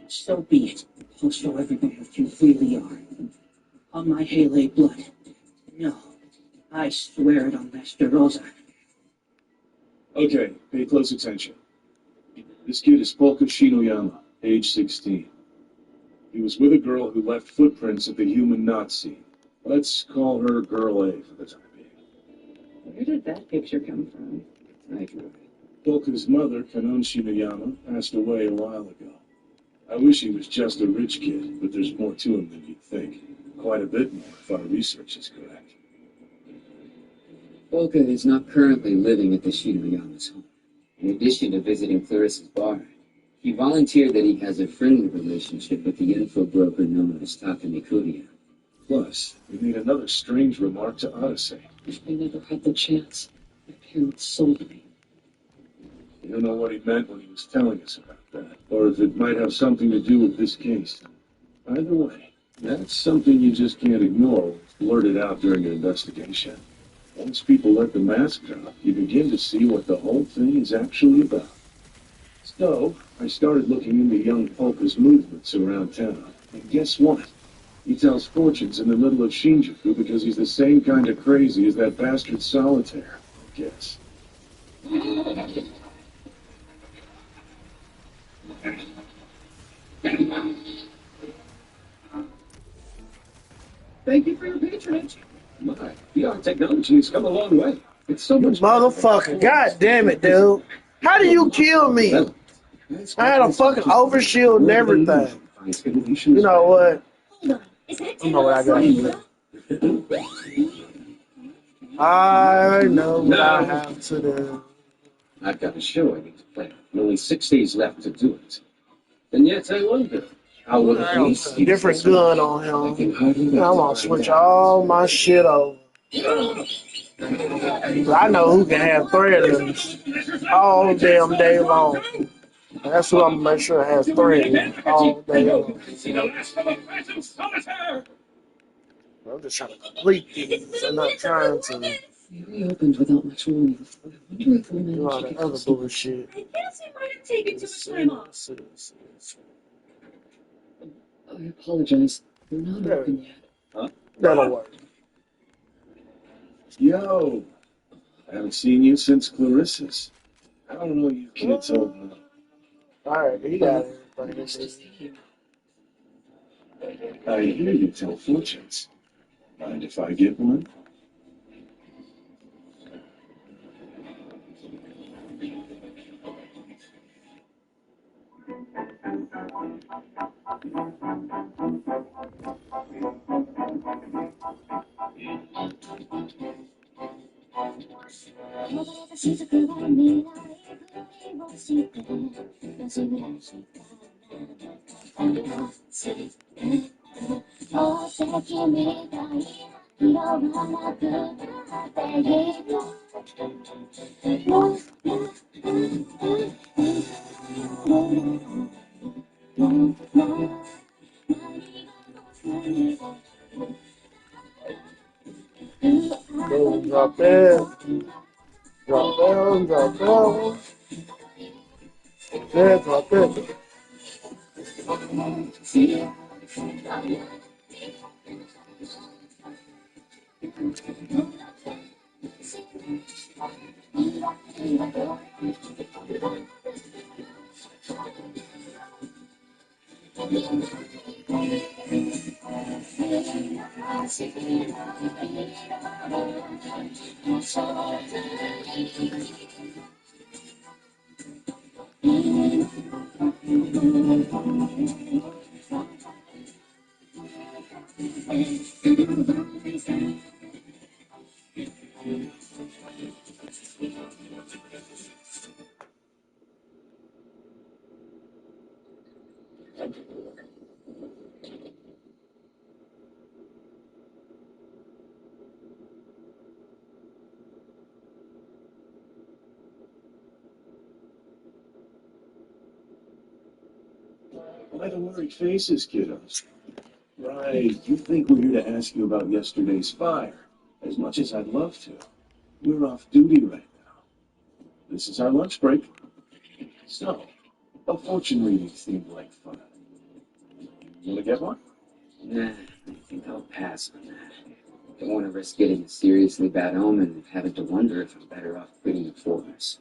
So be it. I'll show everyone what you really are. On my Hale blood. No, I swear it on Master Rosa. Okay, pay close attention. This kid is Polka Shinoyama, age 16. He was with a girl who left footprints at the human Nazi. Let's call her Girl A for the time being. Where did that picture come from? Polka's mother, Kanon Shinoyama, passed away a while ago. I wish he was just a rich kid, but there's more to him than you'd think. Quite a bit more, if our research is correct. Polka is not currently living at the Shinoyama's home. In addition to visiting Clarissa's bar, he volunteered that he has a friendly relationship with the info broker known as Takami Kuriya. Plus, we made another strange remark to Odyssey. I never had the chance. My parents sold me. You don't know what he meant when he was telling us about that, or if it might have something to do with this case. Either way, that's something you just can't ignore when it's blurted out during an investigation. Once people let the mask drop, you begin to see what the whole thing is actually about. So, I started looking into young Polka's movements around town. And guess what? He tells fortunes in the middle of Shinjuku because he's the same kind of crazy as that bastard Solitaire, I guess. Thank you for your patronage. My, VR technology has come a long way. It's so much Motherfucker, god damn it, dude. How do you kill me? I had a fucking overshield and everything. You know what? You know what I got to do. I know what I have to do. I've got a show I need to plan. And only 6 days left to do it. And yet I wonder, how will it be? Different gun on him. I'm gonna switch all my shit over. I know who can have threads all damn day long. That's who I'm gonna make sure has threads all day long. I'm just trying to complete these. I'm not trying to We reopened without much warning. I wonder if we'll do all manage to that get other this. bullshit. I guess we might have taken too much time off. I apologize. We're not open yet. Huh? That'll work. Yo, I haven't seen you since Clarissa's. I don't know you kids holding up. Alright, he got everything. I hear you tell fortunes. Mind if I get one? Boom, drop that. Drop down, drop down. Yeah, drop that. Why the worried faces, kiddos? Right, you think we're here to ask you about yesterday's fire. As much as I'd love to. We're off duty right now. This is our lunch break. So, a fortune reading seemed like fun. You wanna get one? Nah, I think I'll pass on that. Don't want to risk getting a seriously bad omen and having to wonder if I'm better off quitting the force.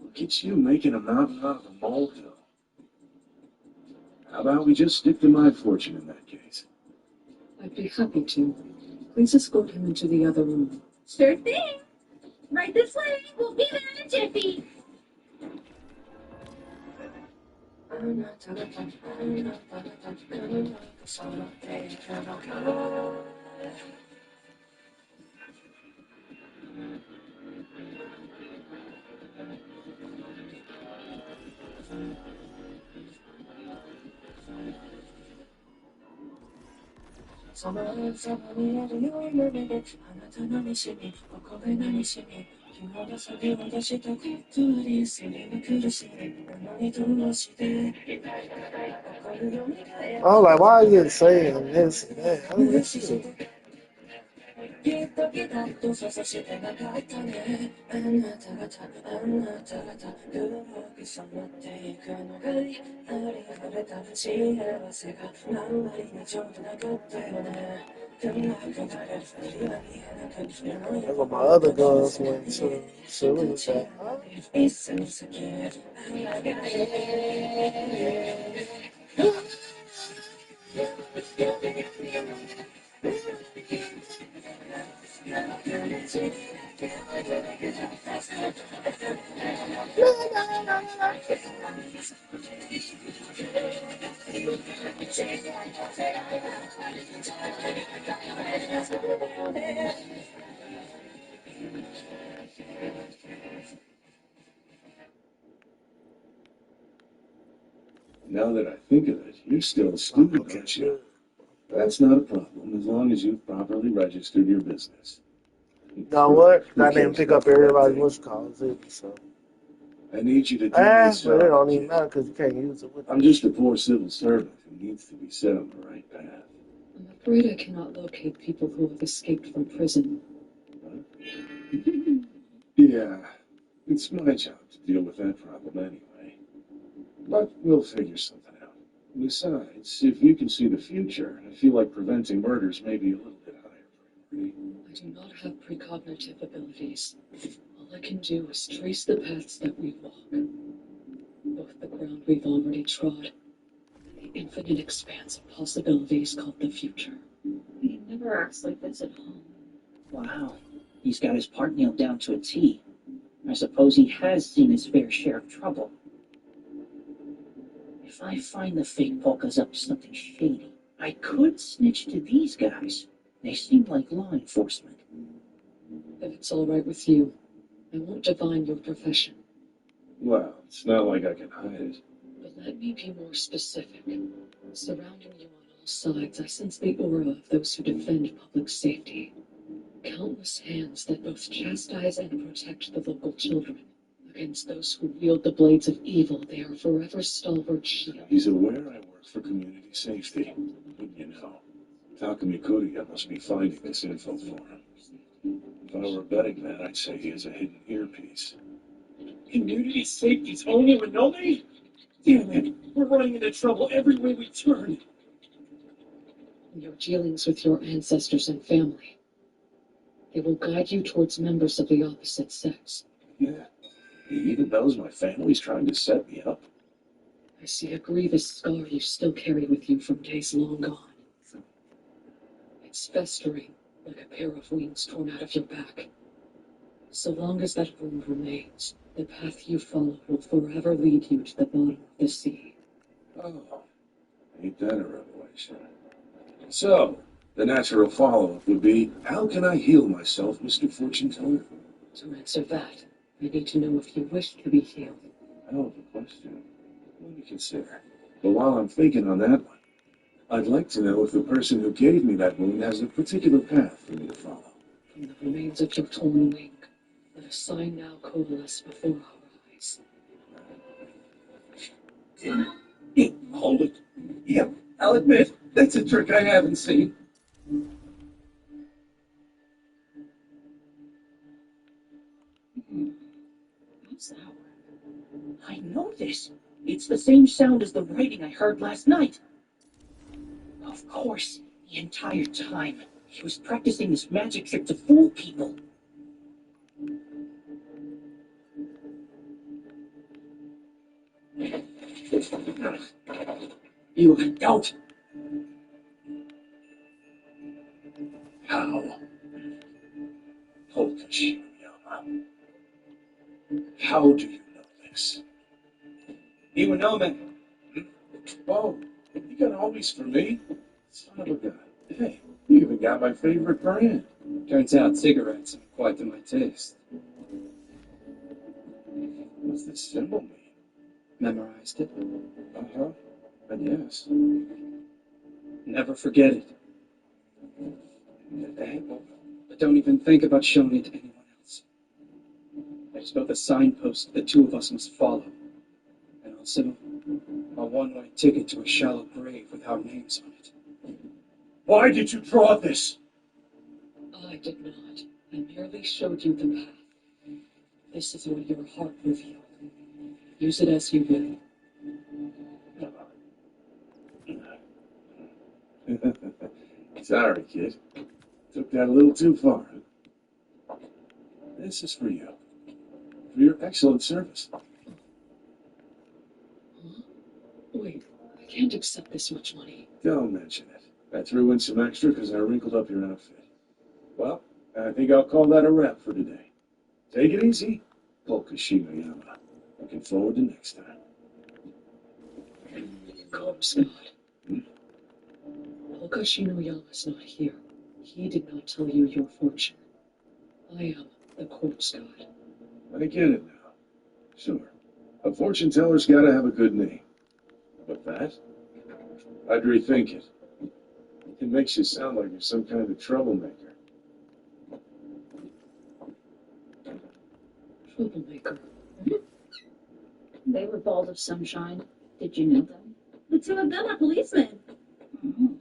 Look at you making a mountain out of a molehill. How about we just stick to my fortune in that case? I'd be happy to. Please escort him into the other room. Sure thing. Right this way. We'll be there in a jiffy. I was like, why are you saying this and that? I don't listen. That's what my other guns went to. So we was like, Now that I think of it, you're still a student, aren't you? That's not a problem, as long as you've properly registered your business. You know what? I didn't pick up everybody's what's called it, so. I need you to do this. But it don't even matter because you can't use it with I'm just a poor civil servant who needs to be set on the right path. I'm afraid I cannot locate people who have escaped from prison. Yeah, it's my job to deal with that problem anyway. But we'll figure something out. Besides, if you can see the future, I feel like preventing murders may be a little bit higher priority. I do not have precognitive abilities. All I can do is trace the paths that we walk. Both the ground we've already trod and the infinite expanse of possibilities called the future. He never acts like this at home. Wow, he's got his part nailed down to a T. I suppose he has seen his fair share of trouble. If I find the fake Polka's up to something shady, I could snitch to these guys. They seem like law enforcement. If it's all right with you, I won't divine your profession. Well, it's not like I can hide it. But let me be more specific. Surrounding you on all sides, I sense the aura of those who defend public safety. Countless hands that both chastise and protect the local children. Against those who wield the blades of evil, they are forever stalwart shields. He's aware I work for community safety. Wouldn't you know? Takumi Kuriya must be finding this info for him. If I were a betting man, I'd say he has a hidden earpiece. Community safety's only Winome? Damn it, we're running into trouble every way we turn. In your dealings with your ancestors and family, they will guide you towards members of the opposite sex. Yeah. He even knows my family's trying to set me up. I see a grievous scar you still carry with you from days long gone. It's festering like a pair of wings torn out of your back. So long as that wound remains, the path you follow will forever lead you to the bottom of the sea. Oh, ain't that a revelation? So, the natural follow-up would be, how can I heal myself, Mr. Fortune Teller? To answer that, I need to know if you wish to be healed. Hell of a question. Let me consider. But while I'm thinking on that one, I'd like to know if the person who gave me that wound has a particular path for me to follow. From the remains of your torn wing, let a sign now coalesce before our eyes. Hold it. Yep, I'll admit, that's a trick I haven't seen. What's that? I know this. It's the same sound as the writing I heard last night. Of course, the entire time, he was practicing this magic trick to fool people. You don't. How? Polka Shinryama. How do you know this? Iwanome. Oh, you got all these for me? Son of a gun. Hey, you even got my favorite brand. Turns out cigarettes are quite to my taste. What's this symbol mean? Memorized it. Uh-huh. And yes. Never forget it. But don't even think about showing it to anyone else. There's both a signpost the two of us must follow, and also a one-way ticket to a shallow grave with our names on it. Why did you draw this? I did not. I merely showed you the path. This is what your heart revealed. Use it as you will. Sorry, kid. Took that a little too far. This is for you. For your excellent service. Huh? Wait, I can't accept this much money. Don't mention it. I threw in some extra because I wrinkled up your outfit. Well, I think I'll call that a wrap for today. Take it easy, Polka Shinryama. Looking forward to next time. Corpse God. Hmm? Okashinoyama's not here. He did not tell you your fortune. I am the corpse god. I get it now. Sure. A fortune teller's gotta have a good name. But that? I'd rethink it. It makes you sound like you're some kind of troublemaker. Troublemaker. They were balls of sunshine. Did you know them? The two of them are policemen. Oh.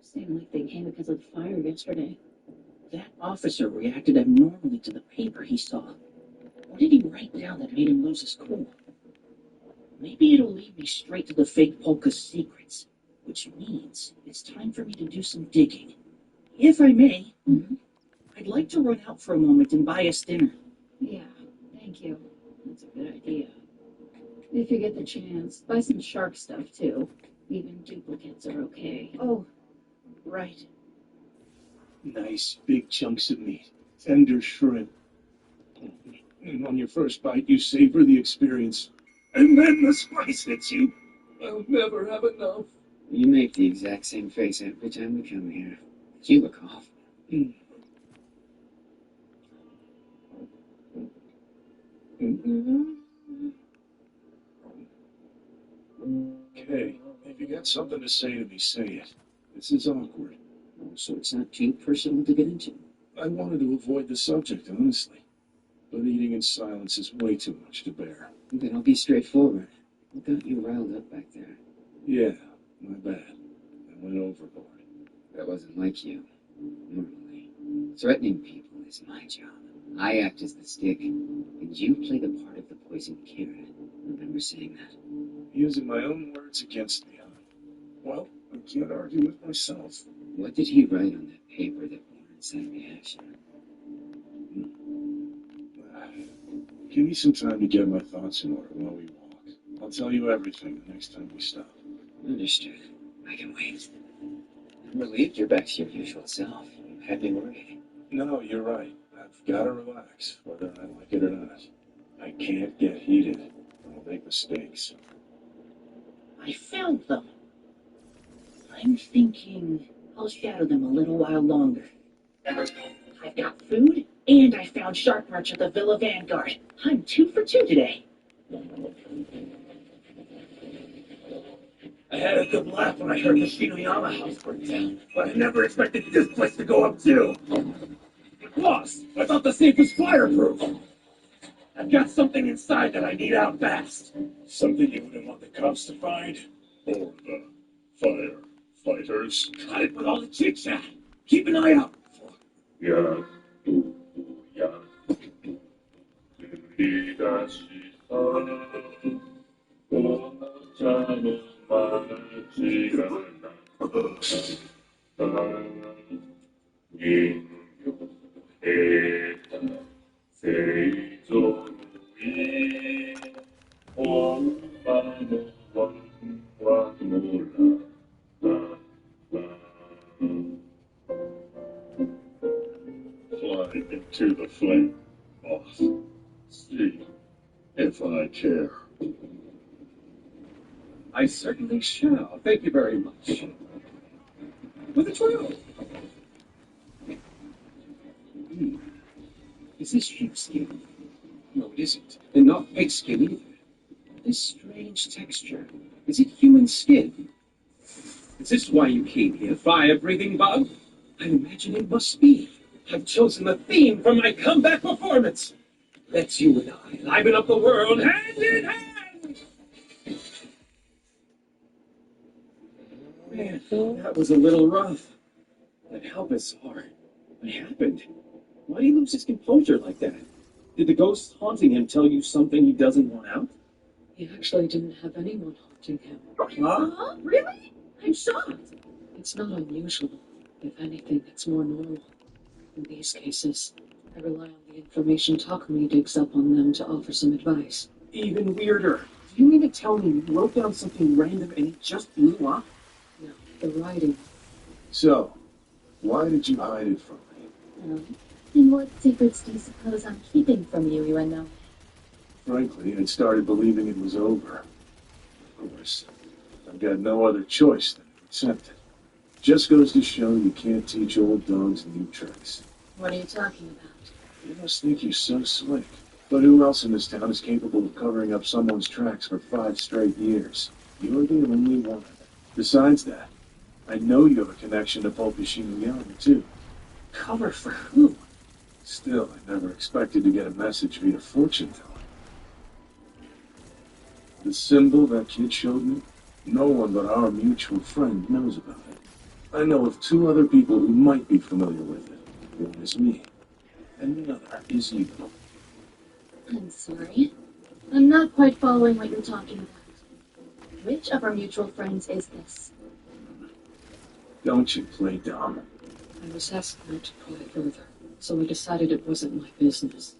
Seemed like they came because of the fire yesterday. That officer reacted abnormally to the paper he saw. What did he write down that made him lose his cool? Maybe it'll lead me straight to the fake Polka's secrets, which means it's time for me to do some digging. If I may, I'd like to run out for a moment and buy us dinner. Yeah, thank you. That's a good idea. If you get the chance, buy some shark stuff too. Even duplicates are okay. Oh, right. Nice big chunks of meat. Tender shrimp. And on your first bite, you savor the experience. And then the spice hits you. I'll never have enough. You make the exact same face every time we come here. You look awful. Okay, if you got something to say to me, say it. This is awkward. So it's not too personal to get into. I wanted to avoid the subject, honestly. But eating in silence is way too much to bear. Then I'll be straightforward. What got you riled up back there? Yeah, my bad. I went overboard. That wasn't like you. Normally, threatening people is my job. I act as the stick, and you play the part of the poisoned carrot. Remember saying that? Using my own words against me, huh? Well, I can't argue with myself. What did he write on that paper that warrants that reaction? Give me some time to get my thoughts in order while we walk. I'll tell you everything the next time we stop. Understood. I can wait. I'm relieved you're back to your usual self. You had me worried. No, you're right. I've got to relax, whether I like it or not. I can't get heated. I'll make mistakes. I found them. I'm thinking I'll shadow them a little while longer. I've got food, and I found shark merch at the Villa Vanguard. I'm 2 for 2 today. I had a good laugh when I heard the Shinoyama house burn down, but I never expected this place to go up too. Boss, I thought the safe was fireproof. I've got something inside that I need out fast. Something you wouldn't want the cops to find? Or the firefighters? Cut it with all the chit-chat. Keep an eye out. Yeah. Fly into the flame, boss. See if I care. I certainly shall. Thank you very much. With a trail. Is this sheepskin? No, it isn't. And not pig skin either. This strange texture. Is it human skin? Is this why you came here, fire-breathing bug? I imagine it must be. I've chosen the theme for my comeback performance. Let's you and I liven up the world hand in hand. Man, that was a little rough. That help is hard. What happened? Why did he lose his composure like that? Did the ghost haunting him tell you something he doesn't want out? He actually didn't have anyone haunting him. Huh? Really? I'm shocked. It's not unusual. If anything, it's more normal. In these cases, I rely on the information Takumi digs up on them to offer some advice. Even weirder. Do you mean to tell me you wrote down something random and it just blew up? No, the writing. So, why did you hide it from me? And what secrets do you suppose I'm keeping from you, Ueno? Frankly, I'd started believing it was over. Of course, I've got no other choice than to accept it. Just goes to show you can't teach old dogs new tricks. What are you talking about? You must think you're so slick. But who else in this town is capable of covering up someone's tracks for 5 straight years? You're the only one. Besides that, I know you have a connection to Polka Shinuyama, too. Cover for who? Still, I never expected to get a message via fortune teller. The symbol that kid showed me, no one but our mutual friend knows about it. I know of 2 other people who might be familiar with it. One is me, and the other is you. I'm sorry. I'm not quite following what you're talking about. Which of our mutual friends is this? Don't you play dumb. I was asked not to pry further, so I decided it wasn't my business.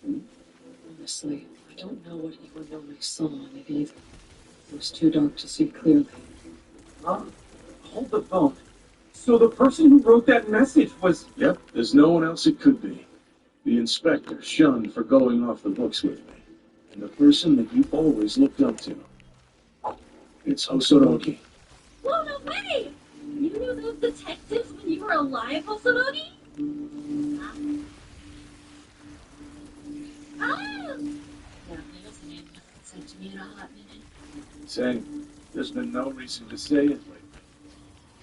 Honestly, I don't know what Iwanome saw on it either. It was too dark to see clearly. Hold the phone. So the person who wrote that message was... Yep, there's no one else it could be. The inspector shunned for going off the books with me. And the person that you always looked up to. It's Hosorogi. Whoa, no way! You knew those detectives when you were alive, Hosorogi? Ah! Yeah, there's a name sent to me in a hot minute. Say, there's been no reason to say it lately.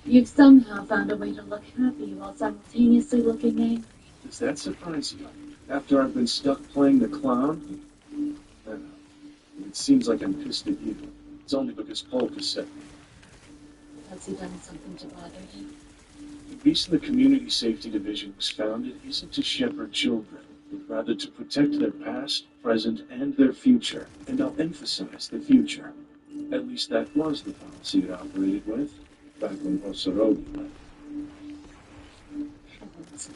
You've somehow found a way to look happy while simultaneously looking angry. Does that surprise you? After I've been stuck playing the clown? No. It seems like I'm pissed at you. It's only because Polka said me. Has he done something to bother you? The reason the Community Safety Division was founded isn't to shepherd children, but rather to protect their past, present, and their future. And I'll emphasize the future. At least that was the policy it operated with, back when Hosorogi left.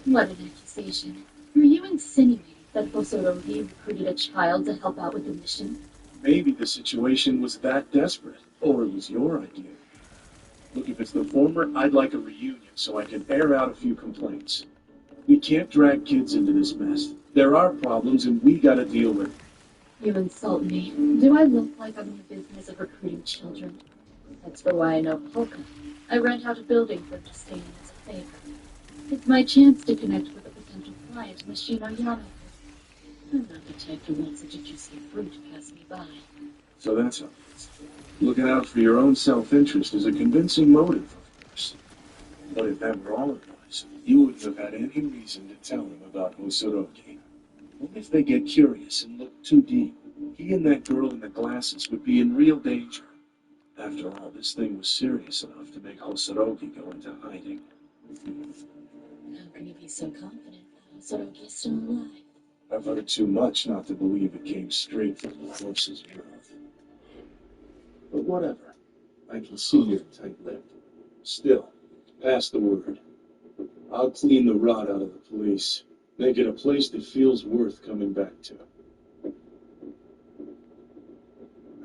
What an accusation. Are you insinuating that Hosorogi recruited a child to help out with the mission? Maybe the situation was that desperate, or it was your idea. Look, if it's the former, I'd like a reunion so I can air out a few complaints. We can't drag kids into this mess. There are problems and we gotta deal with it. You insult me. Do I look like I'm in the business of recruiting children? That's for why I know Polka. I rent out a building for them to stay in as a favor. It's my chance to connect with a potential client in the Shinuyama. I'm not the type who wants such a juicy fruit pass me by. So that's all. Looking out for your own self-interest is a convincing motive, of course. But if that were all it was, you wouldn't have had any reason to tell him about Hosorogi. Only if they get curious and look too deep, he and that girl in the glasses would be in real danger. After all, this thing was serious enough to make Hosorogi go into hiding. How can you be so confident that Hosorogi is still alive? I've heard too much not to believe it came straight from the horse's mouth. But whatever. I can see you're tight-lipped. Still, pass the word. I'll clean the rot out of the police. Make it a place that feels worth coming back to.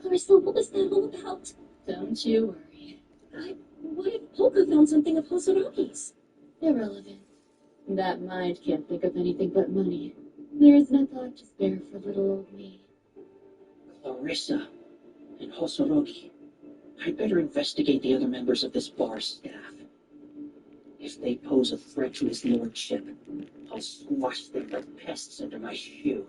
Clarissa, what was that all about? Don't you worry. What if Polka found something of Hosorogi's? Irrelevant. That mind can't think of anything but money. There is no thought to spare for little old me. Clarissa and Hosorogi. I'd better investigate the other members of this bar staff. If they pose a threat to his lordship, I'll squash them like pests under my shoe.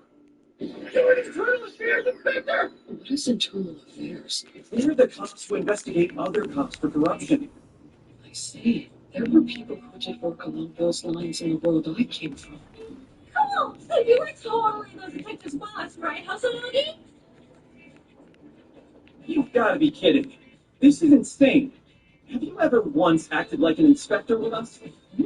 You're an internal affairs inspector! What is internal affairs? They're the cops who investigate other cops for corruption. I see. There were people who did work along those lines in the world I came from. Cool! So you were totally those detectives' boss, right, Hosorogi? You've got to be kidding me. This is insane. Have you ever once acted like an inspector with us? Hmm?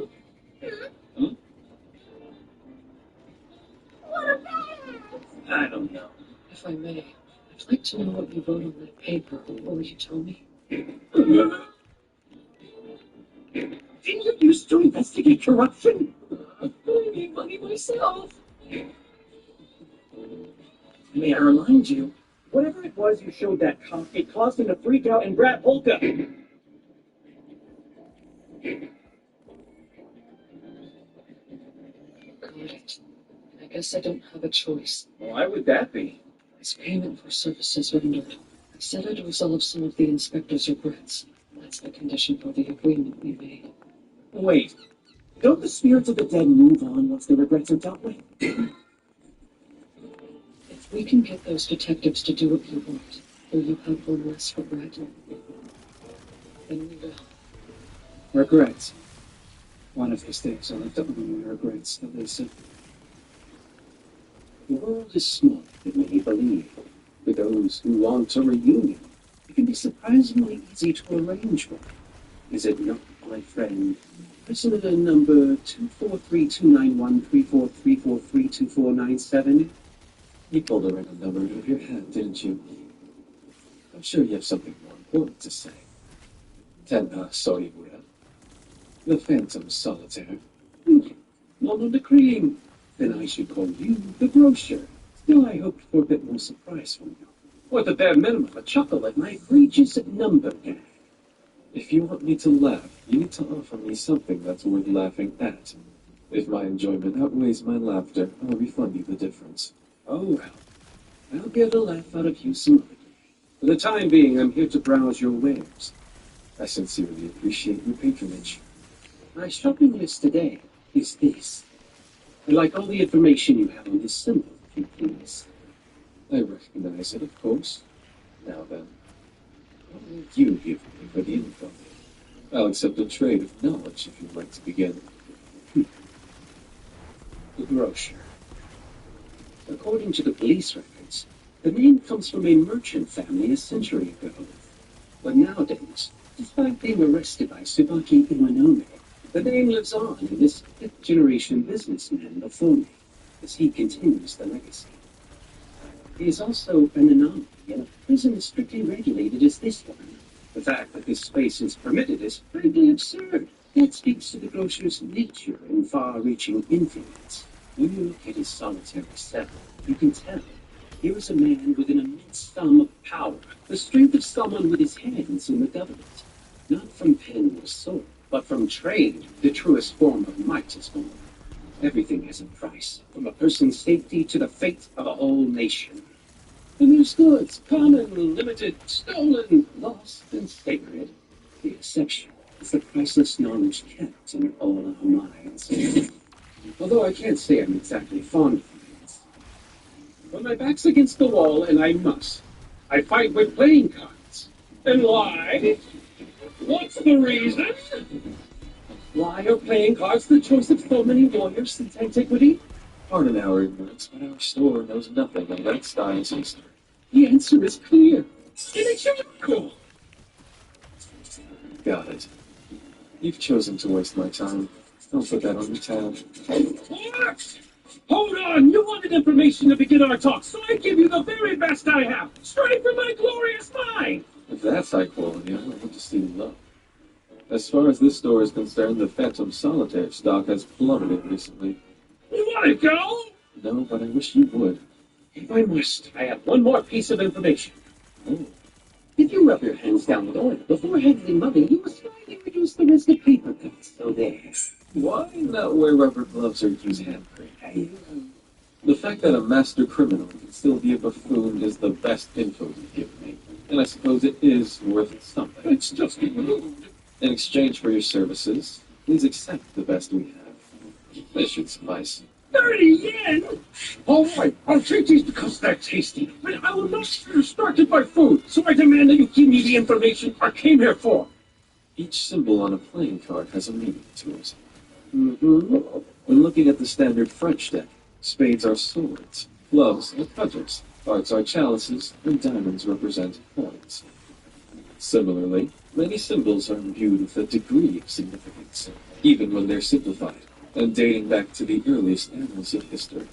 What a badass! I don't know. If I may, I'd like to know what you wrote on that paper. Will you tell me? Didn't you used to investigate corruption? I need money myself. May I remind you, whatever it was you showed that cop, it caused him to freak out and grab Polka. Got it. I guess I don't have a choice. Why would that be? It's payment for services rendered. I said I'd resolve some of the inspector's regrets. That's the condition for the agreement we made. Wait, don't the spirits of the dead move on once their regrets are dealt with? If we can get those detectives to do what you want, will you have one less regret? Then we will. Regrets. One of these days I'll have to own my regrets, Elisa. The world is small, it may believe. For those who want a reunion, it can be surprisingly easy to arrange one. Is it not, my friend? Prisoner number 243-291-3434-32497? You pulled a random number out of your hat, didn't you? I'm sure you have something more important to say. Tenha Soibura. The Phantom Solitaire. Not on the cream. Then I should call you the grocer. Still, I hoped for a bit more surprise from you. Or at the bare minimum, a chuckle at my egregious number gag. If you want me to laugh, you need to offer me something that's worth laughing at. If my enjoyment outweighs my laughter, I'll refund you the difference. Oh well. I'll get a laugh out of you some other day. For the time being, I'm here to browse your wares. I sincerely appreciate your patronage. My shopping list today is this. I'd like all the information you have on this symbol, if you please. I recognize it, of course. Now then, what will you give me for the info? I'll accept a trade of knowledge if you'd like to begin. The grocer. According to the police records, the name comes from a merchant family a century ago. But nowadays, despite being arrested by Tsubaki Iwanome, the name lives on in this fifth-generation businessman before me, as he continues the legacy. He is also an anomaly in a prison as strictly regulated as this one. The fact that this space is permitted is frankly absurd. That speaks to the grocer's nature and far-reaching influence. When you look at his solitary cell, you can tell here is a man with an immense sum of power, the strength of someone with his hands in the government. Not from pen or sword, but from trade, the truest form of might is born. Everything has a price, from a person's safety to the fate of a whole nation. And there's goods, common, limited, stolen, lost, and sacred. The exception is the priceless knowledge kept in all our minds. Although I can't say I'm exactly fond of things. When my back's against the wall, and I must, I fight with playing cards. And why? What's the reason? Why are playing cards the choice of so many warriors since antiquity? Pardon our ignorance, but our store knows nothing of that style's history. The answer is clear. Inexorable. Got it. You've chosen to waste my time. I'll put that on your tab. What? Hold on! You wanted information to begin our talk, so I give you the very best I have, straight from my glorious mind! If that's high quality, I want to see low. As far as this store is concerned, the Phantom Solitaire stock has plummeted recently. You want to go? No, but I wish you would. If I must, I have one more piece of information. Oh. If you rub your hands down with oil before handling money, you must slightly reduce the risk of paper cuts. So there. Why not wear rubber gloves or use handprint? The fact that a master criminal can still be a buffoon is the best info you've given me. And I suppose it is worth something. It's just rude. In exchange for your services, please accept the best we have. This should suffice. 30 yen? All right, I'll take these because they're tasty, but I will not be distracted by food, so I demand that you give me the information I came here for. Each symbol on a playing card has a meaning to it. Mm-hmm. When looking at the standard French deck, spades are swords, clubs are cudgels, hearts are chalices, and diamonds represent coins. Similarly, many symbols are imbued with a degree of significance, even when they're simplified, and dating back to the earliest annals of history.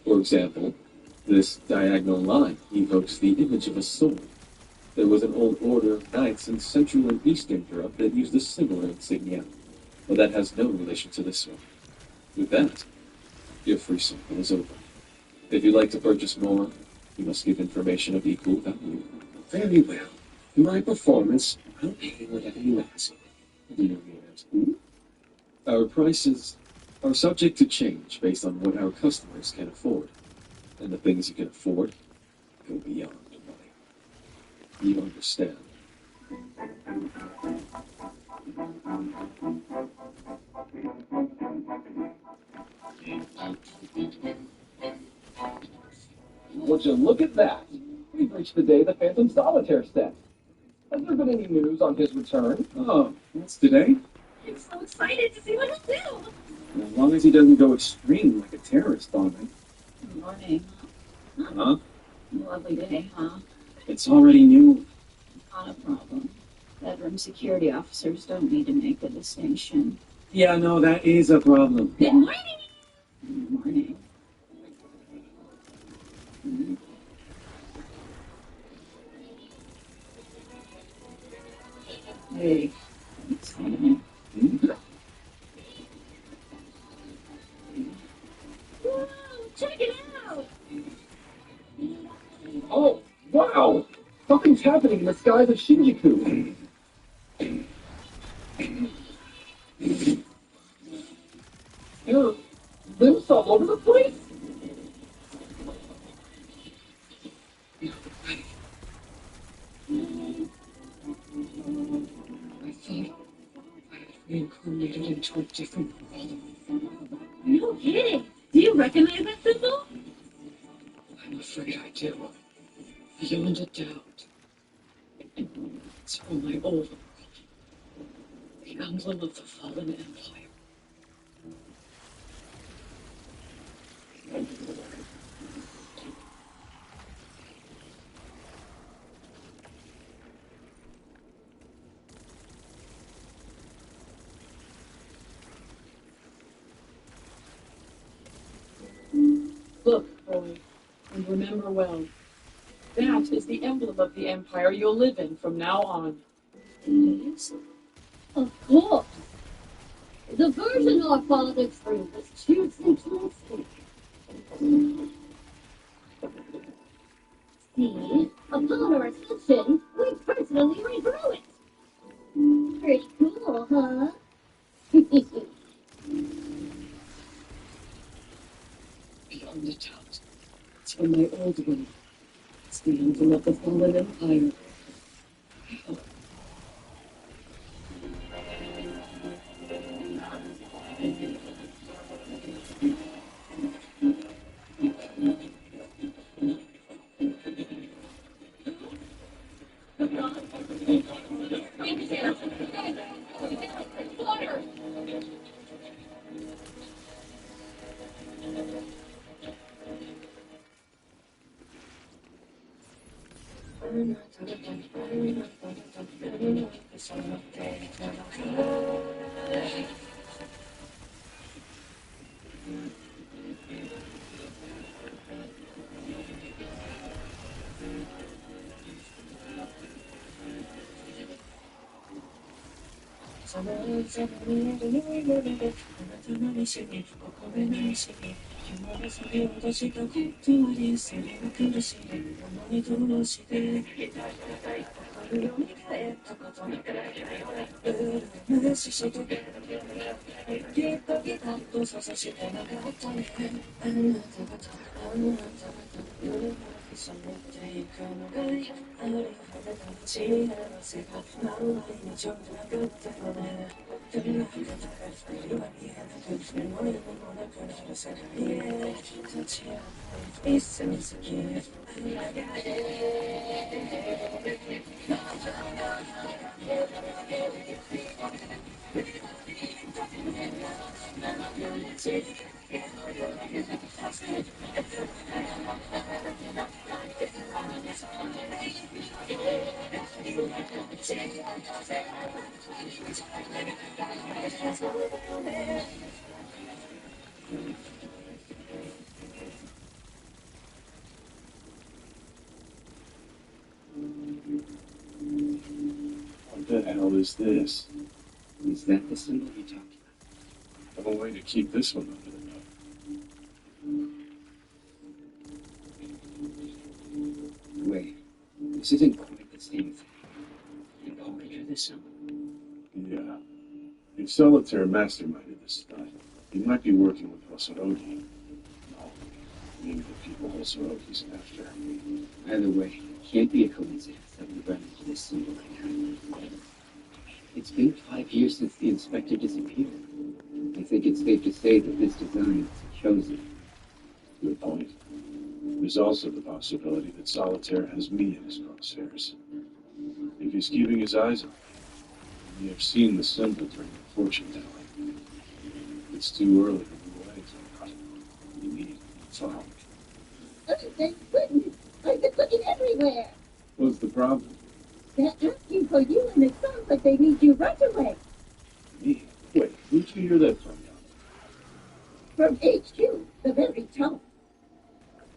For example, this diagonal line evokes the image of a sword. There was an old order of knights in Central and Eastern Europe that used a similar insignia, but that has no relation to this one. With that, your free sample is over. If you'd like to purchase more, you must give information of equal value. Very well. For my performance, I'll pay whatever you ask. Do you mean it? Our prices are subject to change based on what our customers can afford. And the things you can afford go beyond money. You understand? would you look at that? We've reached the day the Phantom Solitaire set. Has there been any news on his return? Oh, that's today? I'm so excited to see what he'll do. As long as he doesn't go extreme like a terrorist bombing. Good morning. Huh? Lovely day, huh? It's already new. Not a problem. Bedroom security officers don't need to make the distinction. Yeah, no, that is a problem. Good morning. Good morning. Hey, it's fine. Whoa, check it out. Oh, wow! Something's happening in the skies of Shinjuku. There are limbs all over the place? I thought I had reincarnated into a different world. No kidding. Do you recognize that symbol? I'm afraid I do. Beyond a doubt. It's from my old world. The emblem of the fallen empire. Look, boy, and remember well. That is the emblem of the empire you'll live in from now on. It is? Of course. The version our father threw was too simplistic. See, upon our ascension, we personally redrew it. Pretty cool, huh? Beyond a doubt. It's from my old world. It's the emblem of the fallen empire. What the hell is this? Is that the symbol you talked I have a way to keep this one under the cup. about? Wait, this isn't quite the same thing. You already this symbol. Yeah. The Solitaire masterminded this stuff. He might be working with Hosorogi. No, maybe the people Hosorogi's after. Either way, it can't be a coincidence that we run into this symbol again. It's been 5 years since the Inspector disappeared. I think it's safe to say that this design is chosen. Good point. There's also the possibility that Solitaire has me in his crosshairs. If he's keeping his eyes on me, he may have seen the symbol during the fortune telling. It's too early to move away, Todd. You need to talk. Oh, thank goodness. I've been looking everywhere. What's the problem? They're asking for you, and it sounds like they need you right away. Me? Wait, who'd you hear that from? From HQ, the very top.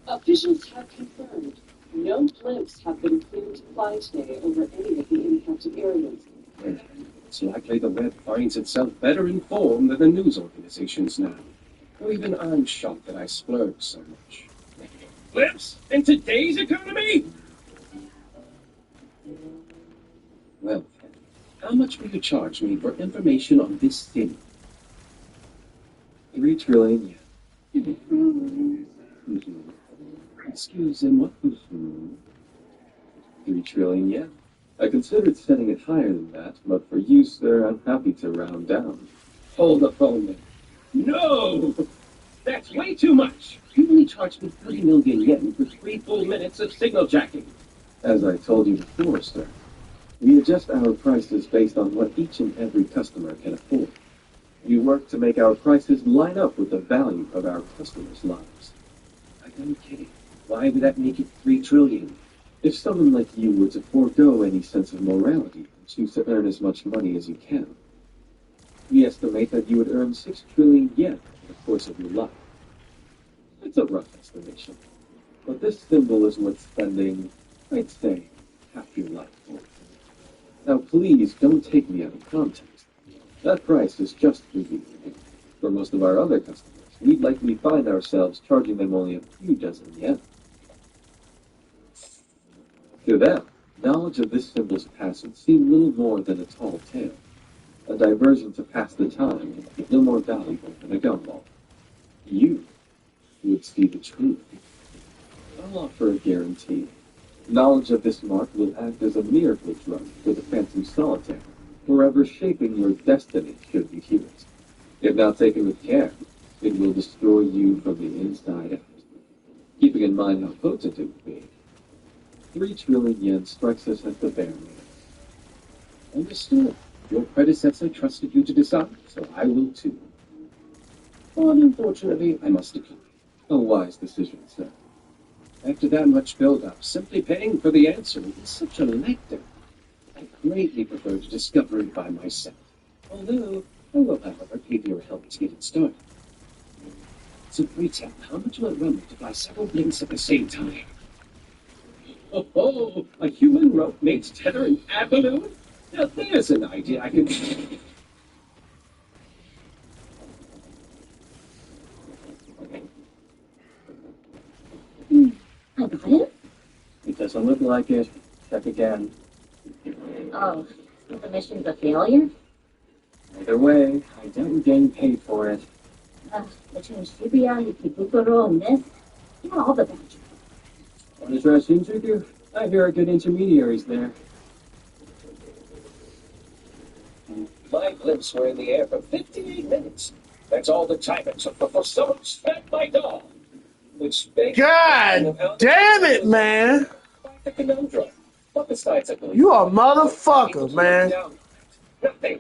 Officials have confirmed no blimps have been cleared to fly today over any of the impacted areas. It's likely the web finds itself better informed than the news organizations now. Or even I'm shocked that I splurged so much. Flips in today's economy? Well, how much will you charge me for information on this thing? 3 trillion yen. Excuse me, what? 3 trillion yen. I considered setting it higher than that, but for you, sir, I'm happy to round down. Hold the phone then. No! That's way too much. You only charged me 3 million yen for 3 full minutes of signal jacking. As I told you before, sir, we adjust our prices based on what each and every customer can afford. We work to make our prices line up with the value of our customers' lives. I'm kidding. Why would that make it 3 trillion? If someone like you were to forego any sense of morality and choose to earn as much money as you can, we estimate that you would earn 6 trillion yen in the course of your life. It's a rough estimation, but this symbol is worth spending, I'd say, half your life for. Now please don't take me out of context. That price is just for you. For most of our other customers, we'd likely find ourselves charging them only a few dozen yen. To them, knowledge of this symbol's passage seemed little more than a tall tale, a diversion to pass the time, no more valuable than a gumball. You would see the truth. I'll offer a guarantee. Knowledge of this mark will act as a miracle drug for the Phantom Solitaire, forever shaping your destiny should you hear it. If not taken with care, it will destroy you from the inside out. Keeping in mind how potent it would be, 3 trillion yen strikes us at the bare minimum. Understood. Your predecessor trusted you to decide, so I will too. But unfortunately, I must decline. A wise decision, sir. After that much build-up, simply paying for the answer is such a letdown. I greatly prefer to discover it by myself. Although, I will, however, pay for your help to get it started. So pray tell, how much will it run me to fly several blimps at the same time? Oh, a human rope makes tether an ad balloon? Now there's an idea I can... I got it? It doesn't look like it. Check again. Oh, so the mission's a failure? Either way, I doubt you're getting paid for it. Between Shibuya, Ikebukuro, and this, you're all the better. Want to try Shinjuku? I hear good intermediaries there. My blimps were in the air for 58 minutes. That's all the time it took before someone smacked my doll. Which God damn it, man! The conundrum. But besides, I believe You a motherfucker, man. nothing.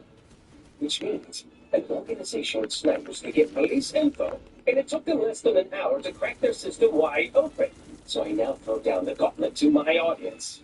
Which means an organization with snipers could get police info, and it took them less than an hour to crack their system wide open. So I now throw down the gauntlet to my audience.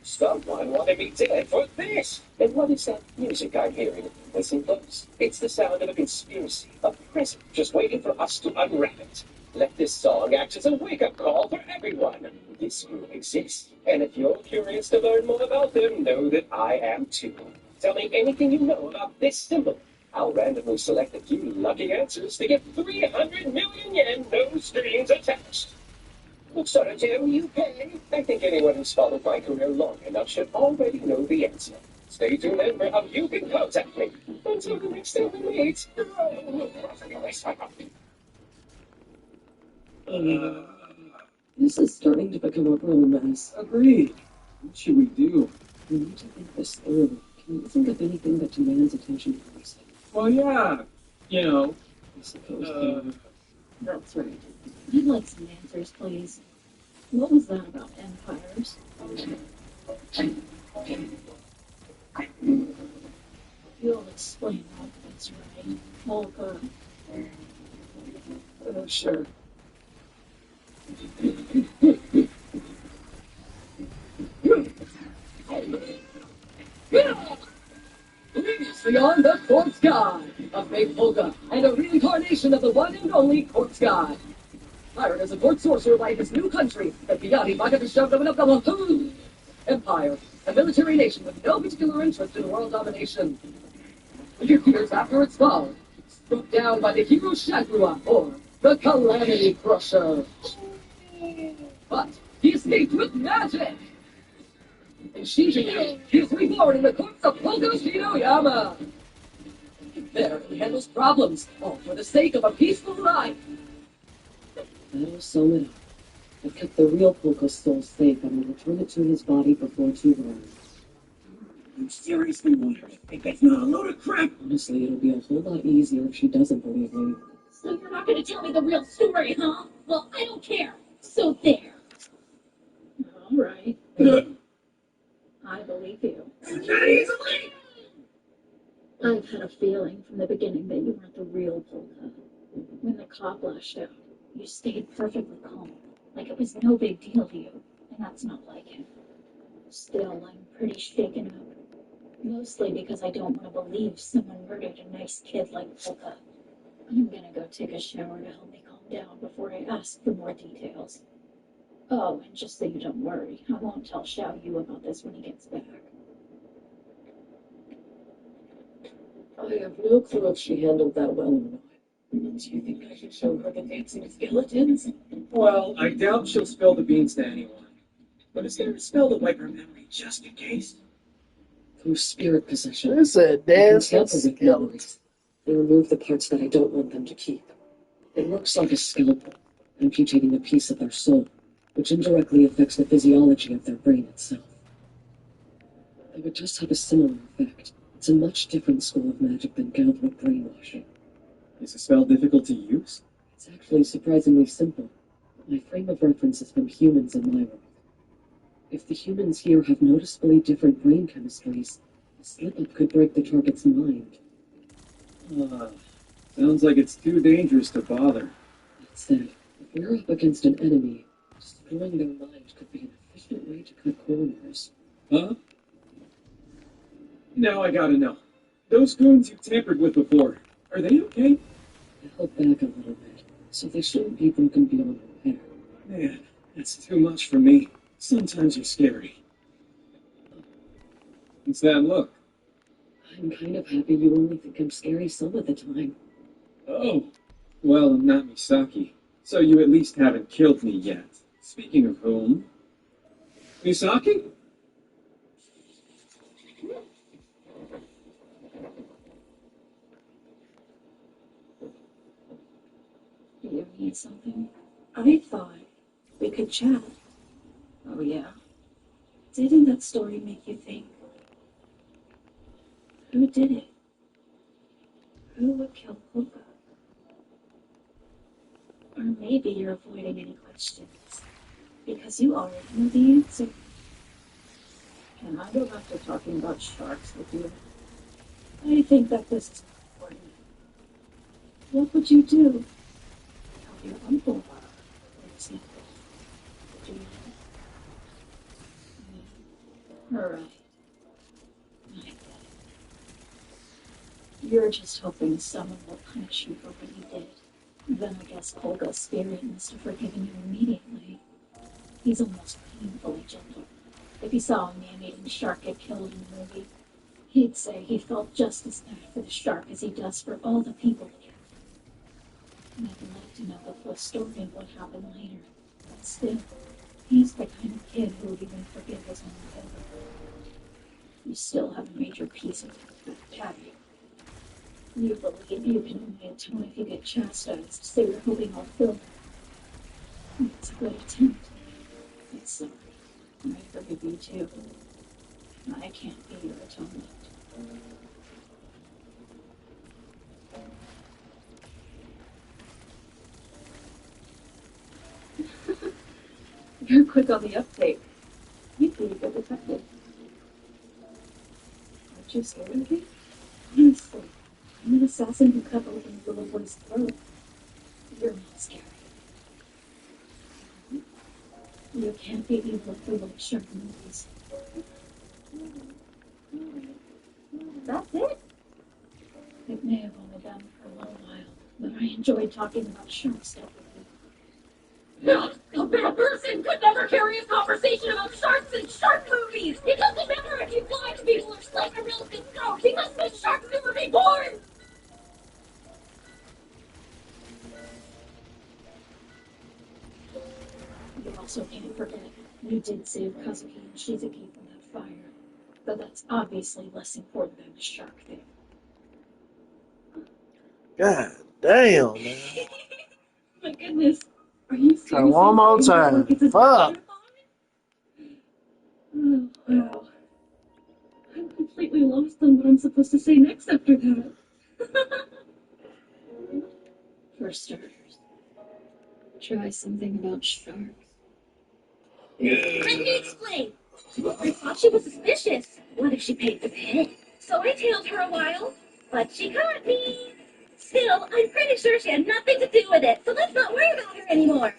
Someone wanted me dead for this. And what is that music I'm hearing? Listen close. It's the sound of a conspiracy, a present just waiting for us to unwrap it. Let this song act as a wake-up call for everyone. This group exists, and if you're curious to learn more about them, know that I am too. Tell me anything you know about this symbol. I'll randomly select a few lucky answers to get 300 million yen, no strings attached. What sort of do you pay? I think anyone who's followed my career long enough should already know the answer. Stay tuned and remember how you can contact me. Until the next time we meet. This is starting to become a real mess. Agreed. What should we do? We need to think this through. Can you think of anything that demands attention first? Well, yeah. You know. I suppose. That's right. I'd like some answers, please. What was that about empires? You'll explain all this, right? Polka. Sure. Previously on the Corpse God, a fake polka, and a reincarnation of the one and only Corpse God. Hired as a court sorcerer by his new country, the Piatti Bhagavisham Empire, a military nation with no particular interest in world domination. A few years after its fall, struck down by the hero Shagrua, or the Calamity Crusher. But he escaped with magic! In Shijuku, he is reborn in the corpse of Polka Shinoyama. There, he handles problems, all for the sake of a peaceful life. That'll sum it up. I've kept the real Polka's soul safe and will return it to his body before too long. You seriously want her to think that's not a load of crap? Honestly, it'll be a whole lot easier if she doesn't believe me. So you're not going to tell me the real story, huh? Well, I don't care. So there. All right. I believe you. I've had a feeling from the beginning that you weren't the real Polka. When the cop lashed out, you stayed perfectly calm, like it was no big deal to you, and that's not like him. Still, I'm pretty shaken up. Mostly because I don't want to believe someone murdered a nice kid like Polka. I'm gonna go take a shower to help me calm down before I ask for more details. Oh, and just so you don't worry, I won't tell Xiao Yu about this when he gets back. I have no clue if she handled that well or not. Do you think I should show her the dancing skeletons? Well, I doubt she'll spill the beans to anyone. But is there a spell to wipe her memory just in case? Through spirit possession. It's a dancing skeleton. They remove the parts that I don't want them to keep. It works like a scalpel, amputating a piece of their soul, which indirectly affects the physiology of their brain itself. It would just have a similar effect. It's a much different school of magic than Galthric brainwashing. Is the spell difficult to use? It's actually surprisingly simple. My frame of reference is from humans in my world. If the humans here have noticeably different brain chemistries, a slip-up could break the target's mind. Sounds like it's too dangerous to bother. That said, if we're up against an enemy, destroying their mind could be an efficient way to cut corners. Huh? Now I gotta know. Those goons you've tampered with before, are they okay? I held back a little bit, so they shouldn't be broken beyond repair. Man, that's too much for me. Sometimes you're scary. What's that look? I'm kind of happy you only think I'm scary some of the time. Oh, well, I'm not Misaki, so you at least haven't killed me yet. Speaking of whom... Misaki? You need something? I thought we could chat. Oh, yeah? Didn't that story make you think? Who did it? Who would kill Polka? Or maybe you're avoiding any questions, because you already know the answer. Can I go back to talking about sharks with you? I think that this is important. What would you do? Tell your uncle about it, for example. Would you know? Alright. I get it. You're just hoping someone will punish you for what you did. Then I guess Polka's spirit must have forgiven you immediately. He's almost painfully gentle. If he saw a man-eating shark get killed in the movie, he'd say he felt just as bad for the shark as he does for all the people that killed him. And I'd like to know the full story of what happened later. But still, he's the kind of kid who would even forgive his own killer. You still haven't made your peace with him, have you? You believe you can only atone if you get chastised, so you're hoping I'll feel that. It's a good attempt. I'm sorry. I forgive you too. I can't be your atonement. You're quick on the uptake. You'd be a good detective. Aren't you scared of me? Honestly, I'm an assassin who cut open a little boy's throat. You're not scary. You can't be evil through like shark movies. That's it? It may have only been for a little while, but I enjoyed talking about shark stuff with you. No, a bad person could never carry a conversation about sharks and shark movies. It doesn't matter if you fly to people or slice a real good stroke. He must be sharks never be born. You also can't forget, you did save Kazuki and Shizuki from that fire. But that's obviously less important than the shark thing. God damn, man. My goodness. Are you serious? Try one more time. Fuck. Oh, wow. I'm completely lost on what I'm supposed to say next after that. For starters, try something about sharks. Let me explain. I thought she was suspicious. What if she paid the pig? So I tailed her a while, but she caught me. Still, I'm pretty sure she had nothing to do with it, so let's not worry about her anymore.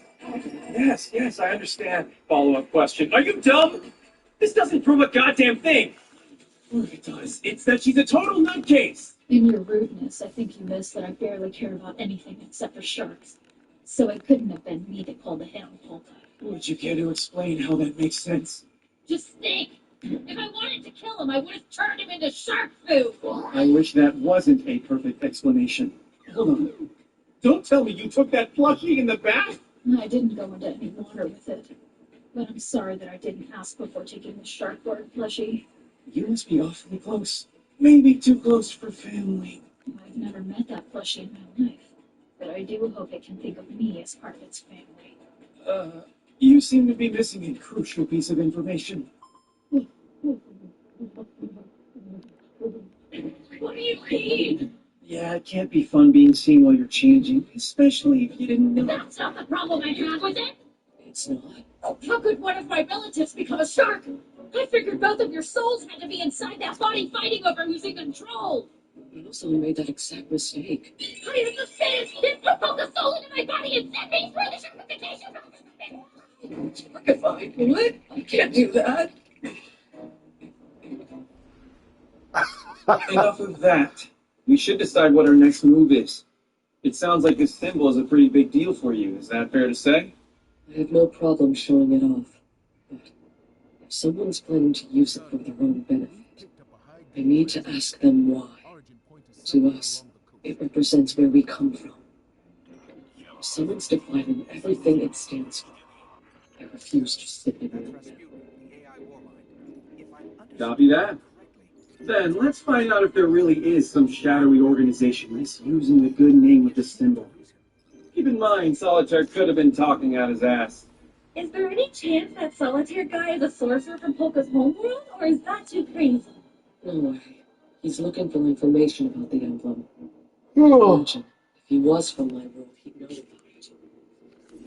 Yes, I understand. Follow-up question. Are you dumb? This doesn't prove a goddamn thing. Well, it does. It's that she's a total nutcase. In your rudeness, I think you missed that I barely care about anything except for sharks. So it couldn't have been me that pulled the handle the whole time. Would you care to explain how that makes sense? Just think. If I wanted to kill him, I would have turned him into shark food. I wish that wasn't a perfect explanation. Hold on. Don't tell me you took that plushie in the bath? I didn't go into any water with it. But I'm sorry that I didn't ask before taking the shark board plushie. You must be awfully close. Maybe too close for family. I've never met that plushie in my life. But I do hope it can think of me as part of its family. You seem to be missing a crucial piece of information. What do you mean? Yeah, it can't be fun being seen while you're changing, especially if you didn't know. That's not the problem I have with it. It's not. How could one of my relatives become a shark? I figured both of your souls had to be inside that body fighting over who's in control. I also made that exact mistake. I understand. Then poke the soul into my body and send me through the certification. If I do it, I can't do that. Enough of that. We should decide what our next move is. It sounds like this symbol is a pretty big deal for you. Is that fair to say? I have no problem showing it off. But if someone's planning to use it for their own benefit, I need to ask them why. To us, it represents where we come from. If someone's defining everything it stands for, I refuse to sit in on it. Copy that. Then let's find out if there really is some shadowy organization misusing the good name of the symbol. Keep in mind, Solitaire could have been talking out his ass. Is there any chance that Solitaire guy is a sorcerer from Polka's homeworld, or is that too crazy? No way. He's looking for information about the emblem. Oh. Imagine, if he was from my world, he'd know about it.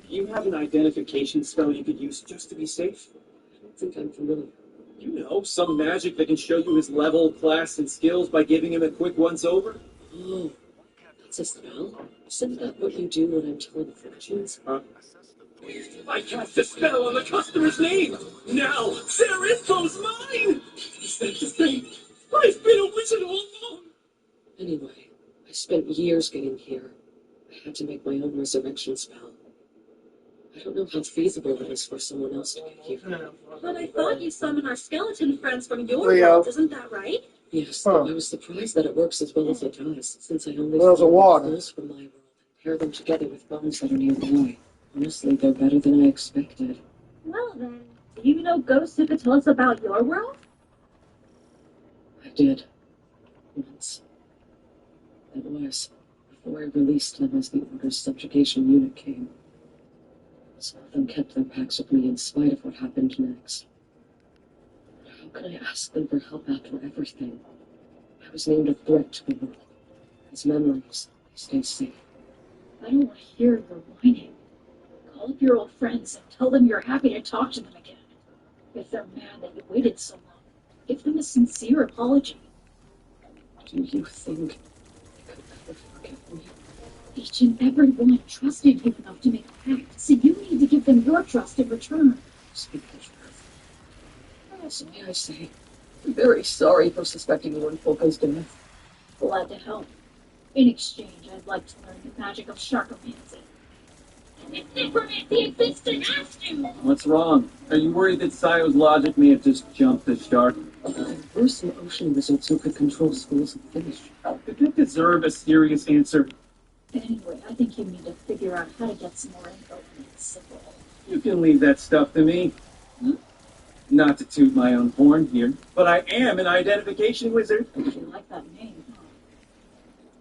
Do you have an identification spell you could use just to be safe? I don't think I'm familiar. You know, some magic that can show you his level, class, and skills by giving him a quick once-over? Oh, that's a spell? Isn't that what you do when I'm telling fortunes? I cast a spell on the customer's name! Now, their info's mine! Is that to say, I've been a wizard all along! Anyway, I spent years getting here. I had to make my own resurrection spell. I don't know how feasible it is for someone else to get here. But I thought you summoned our skeleton friends from your Leo. world, isn't that right? Yes, I was surprised that it works as well as it does, since I only There's a water. skulls from my world and pair them together with bones that are nearby. Honestly, they're better than I expected. Well then, do you know ghosts who could tell us about your world? I did. Once. That was before I released them as the Order's subjugation unit came. Some of them kept their packs with me in spite of what happened next. But how could I ask them for help after everything? I was named a threat to the world. As memories, they stay safe. I don't want to hear your whining. Call up your old friends and tell them you're happy to talk to them again. If they're mad that you waited so long, give them a sincere apology. Do you think they could ever forgive me? Each and every one trusted you enough to make a pact, so you need to give them your trust in return. Speak the truth. Also, may I say, I'm very sorry for suspecting you in Polka's death. Glad to help. In exchange, I'd like to learn the magic of sharkomancy. And if necromancy exists in Aston! What's wrong? Are you worried that Sayo's logic may have just jumped the shark? Bruce and Ocean wizards who could control schools and finish. Did that deserve a serious answer? Anyway, I think you need to figure out how to get some more info from the symbol. You can leave that stuff to me. Huh? Not to toot my own horn here, but I am an identification wizard. You like that name, huh?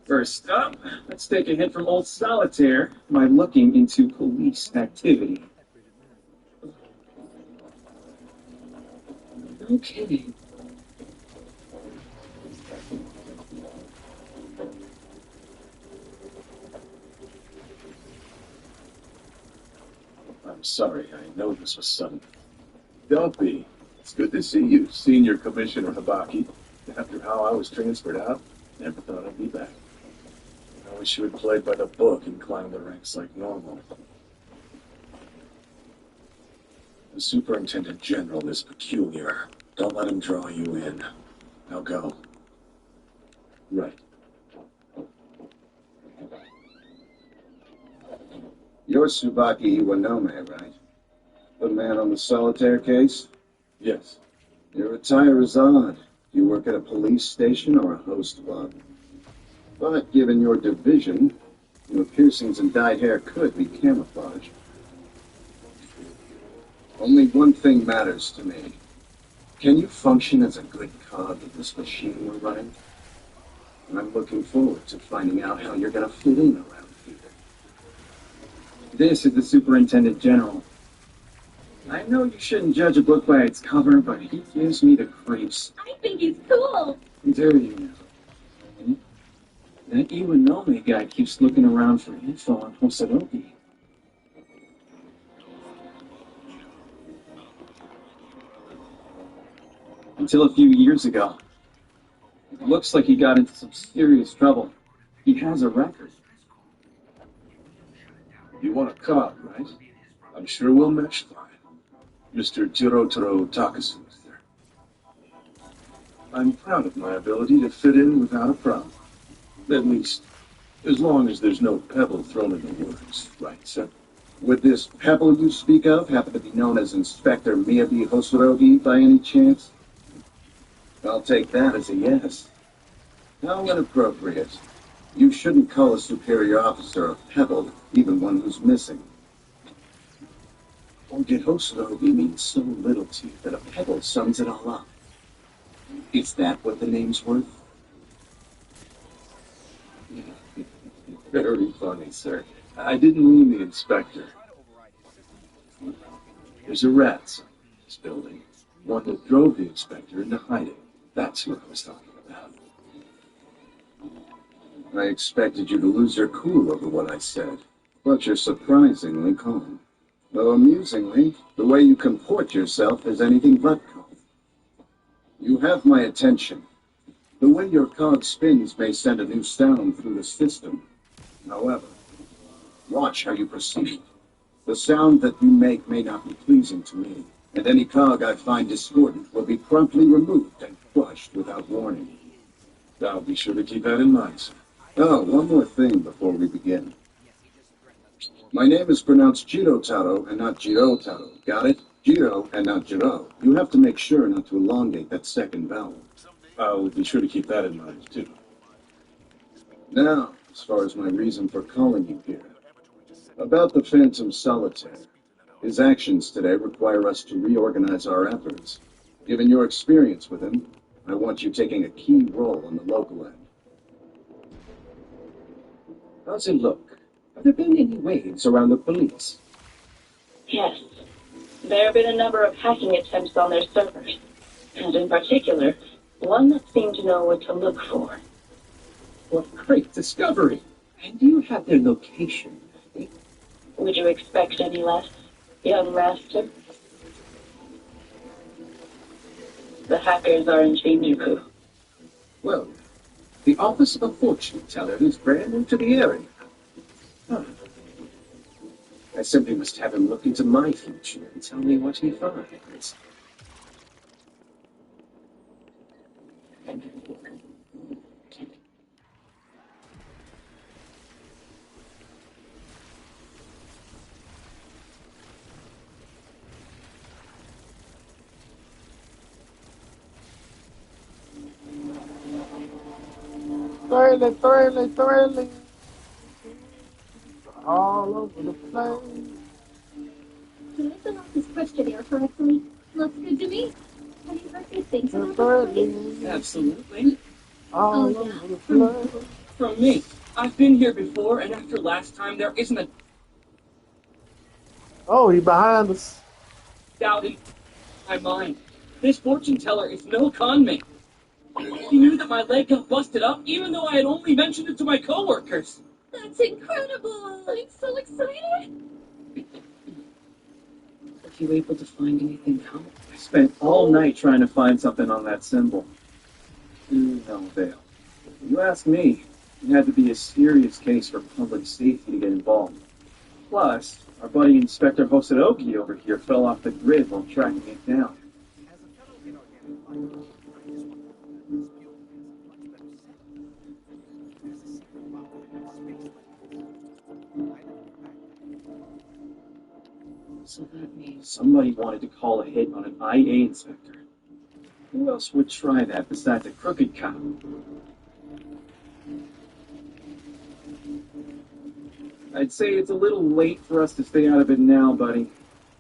First up, let's take a hint from old Solitaire by looking into police activity. No kidding. I'm sorry, I know this was sudden. Don't be. It's good to see you, Senior Commissioner Habaki. After how I was transferred out, never thought I'd be back. I wish you had played by the book and climbed the ranks like normal. The Superintendent General is peculiar. Don't let him draw you in. Now go. Right. You're Tsubaki Iwanome, right? The man on the Solitaire case? Yes. Your attire is odd. Do you work at a police station or a host club? But given your division, your piercings and dyed hair could be camouflage. Only one thing matters to me. Can you function as a good cog of this machine we're running? I'm looking forward to finding out how you're gonna fit in around here. This is the Superintendent General. I know you shouldn't judge a book by its cover, but he gives me the creeps. I think he's cool. Do you know? That Iwanome guy keeps looking around for info on Hosoroki. Until a few years ago. It looks like he got into some serious trouble. He has a record. You want a cog, right? I'm sure we'll mesh fine. Mr. Jirotaro Takasu is there. I'm proud of my ability to fit in without a problem. At least, as long as there's no pebble thrown in the works, right, sir? Would this pebble you speak of happen to be known as Inspector Miyabi Hosorogi by any chance? I'll take that as a yes. How inappropriate. You shouldn't call a superior officer a pebble, even one who's missing. Or did Hosorogi mean so little to you that a pebble sums it all up? Is that what the name's worth? Very funny, sir. I didn't mean the inspector. There's a rat in this building. One that drove the inspector into hiding. That's what I was talking about. I expected you to lose your cool over what I said, but you're surprisingly calm. Though amusingly, the way you comport yourself is anything but calm. You have my attention. The way your cog spins may send a new sound through the system. However, watch how you proceed. The sound that you make may not be pleasing to me, and any cog I find discordant will be promptly removed and crushed without warning. I'll be sure to keep that in mind, sir. Oh, one more thing before we begin. My name is pronounced Jirotaro and not Jirotaro. Got it? Jiro and not Jiro. You have to make sure not to elongate that second vowel. I'll be sure to keep that in mind, too. Now, as far as my reason for calling you here. About the Phantom Solitaire. His actions today require us to reorganize our efforts. Given your experience with him, I want you taking a key role on the local end. How's it look? Have there been any waves around the police? Yes. There have been a number of hacking attempts on their servers, and in particular, one that seemed to know what to look for. What great discovery! And do you have their location? Would you expect any less, young master? The hackers are in Shinjuku. Well, the office of a fortune teller is brand new to the area. Huh. I simply must have him look into my future and tell me what he finds. Thrilling. All over the place. Did I fill out this questionnaire correctly? Looks good to me. Have you heard good things about this place? Absolutely. All yeah. over the place. From me. I've been here before, and after last time, there isn't a Oh, he behind us. doubt in my mind. This fortune teller is no con man. He knew that my leg got busted up, even though I had only mentioned it to my coworkers. That's incredible! I'm so excited! Are you able to find anything now? I spent all night trying to find something on that symbol. To no avail. If you ask me, it had to be a serious case for public safety to get involved. Plus, our buddy Inspector Hosodoki over here fell off the grid while tracking it down. So that means Somebody wanted to call a hit on an IA inspector. Who else would try that besides a crooked cop? I'd say it's a little late for us to stay out of it now, buddy.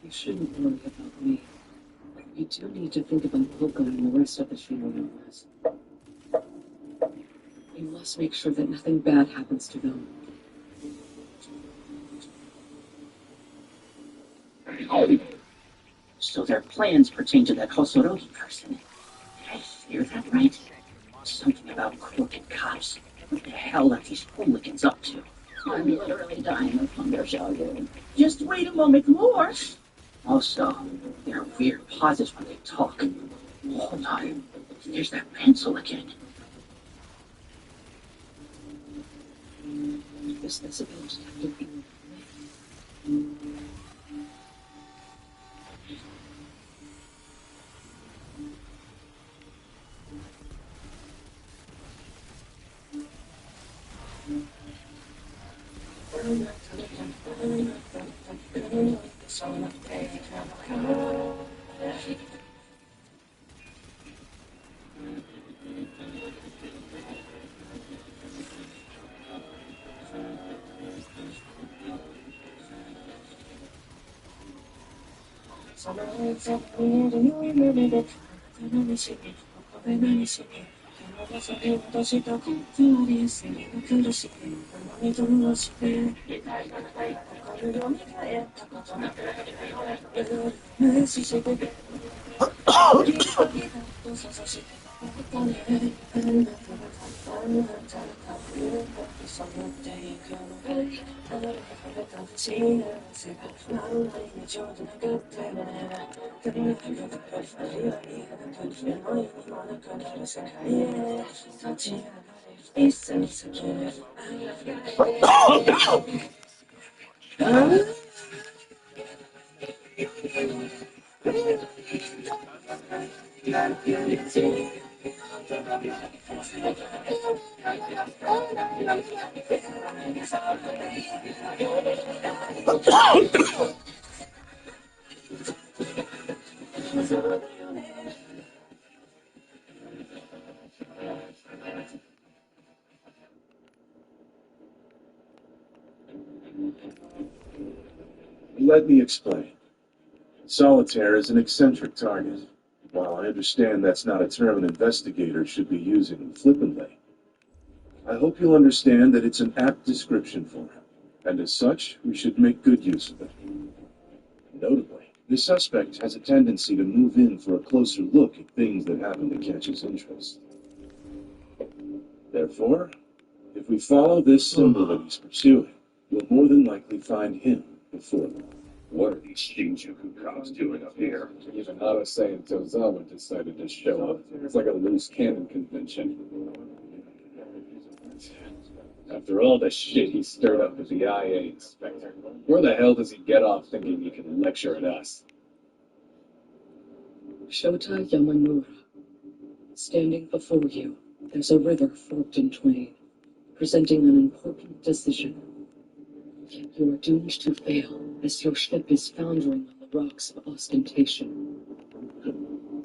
you shouldn't worry about me. You do need to think about Polka and the rest of the Shinoyo list. You must make sure that nothing bad happens to them. So their plans pertain to that Hosorogi person. Did I hear that right? Something about crooked cops. What the hell are these hooligans up to? I'm literally dying of hunger, Shogun. Just wait a moment more. Also, there are weird pauses when they talk. Hold on. There's that pencil again. Is this about to be? Let me explain. Solitaire is an eccentric target. While I understand that's not a term an investigator should be using flippantly, I hope you'll understand that it's an apt description for him, and as such, we should make good use of it. Notably, the suspect has a tendency to move in for a closer look at things that happen to catch his interest. Therefore, if we follow this symbol that he's pursuing, we'll more than likely find him before before. What are these Shinjuku cops doing up here? Even Arase and Tozawa decided to show up. It's like a loose cannon convention. After all the shit he stirred up with the IA inspector, where the hell does he get off thinking he can lecture at us? Shota Yamamura. Standing before you, there's a river forked in twain, presenting an important decision. Yet you are doomed to fail, as your ship is foundering on the rocks of ostentation.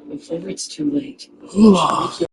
Before it's too late, you should make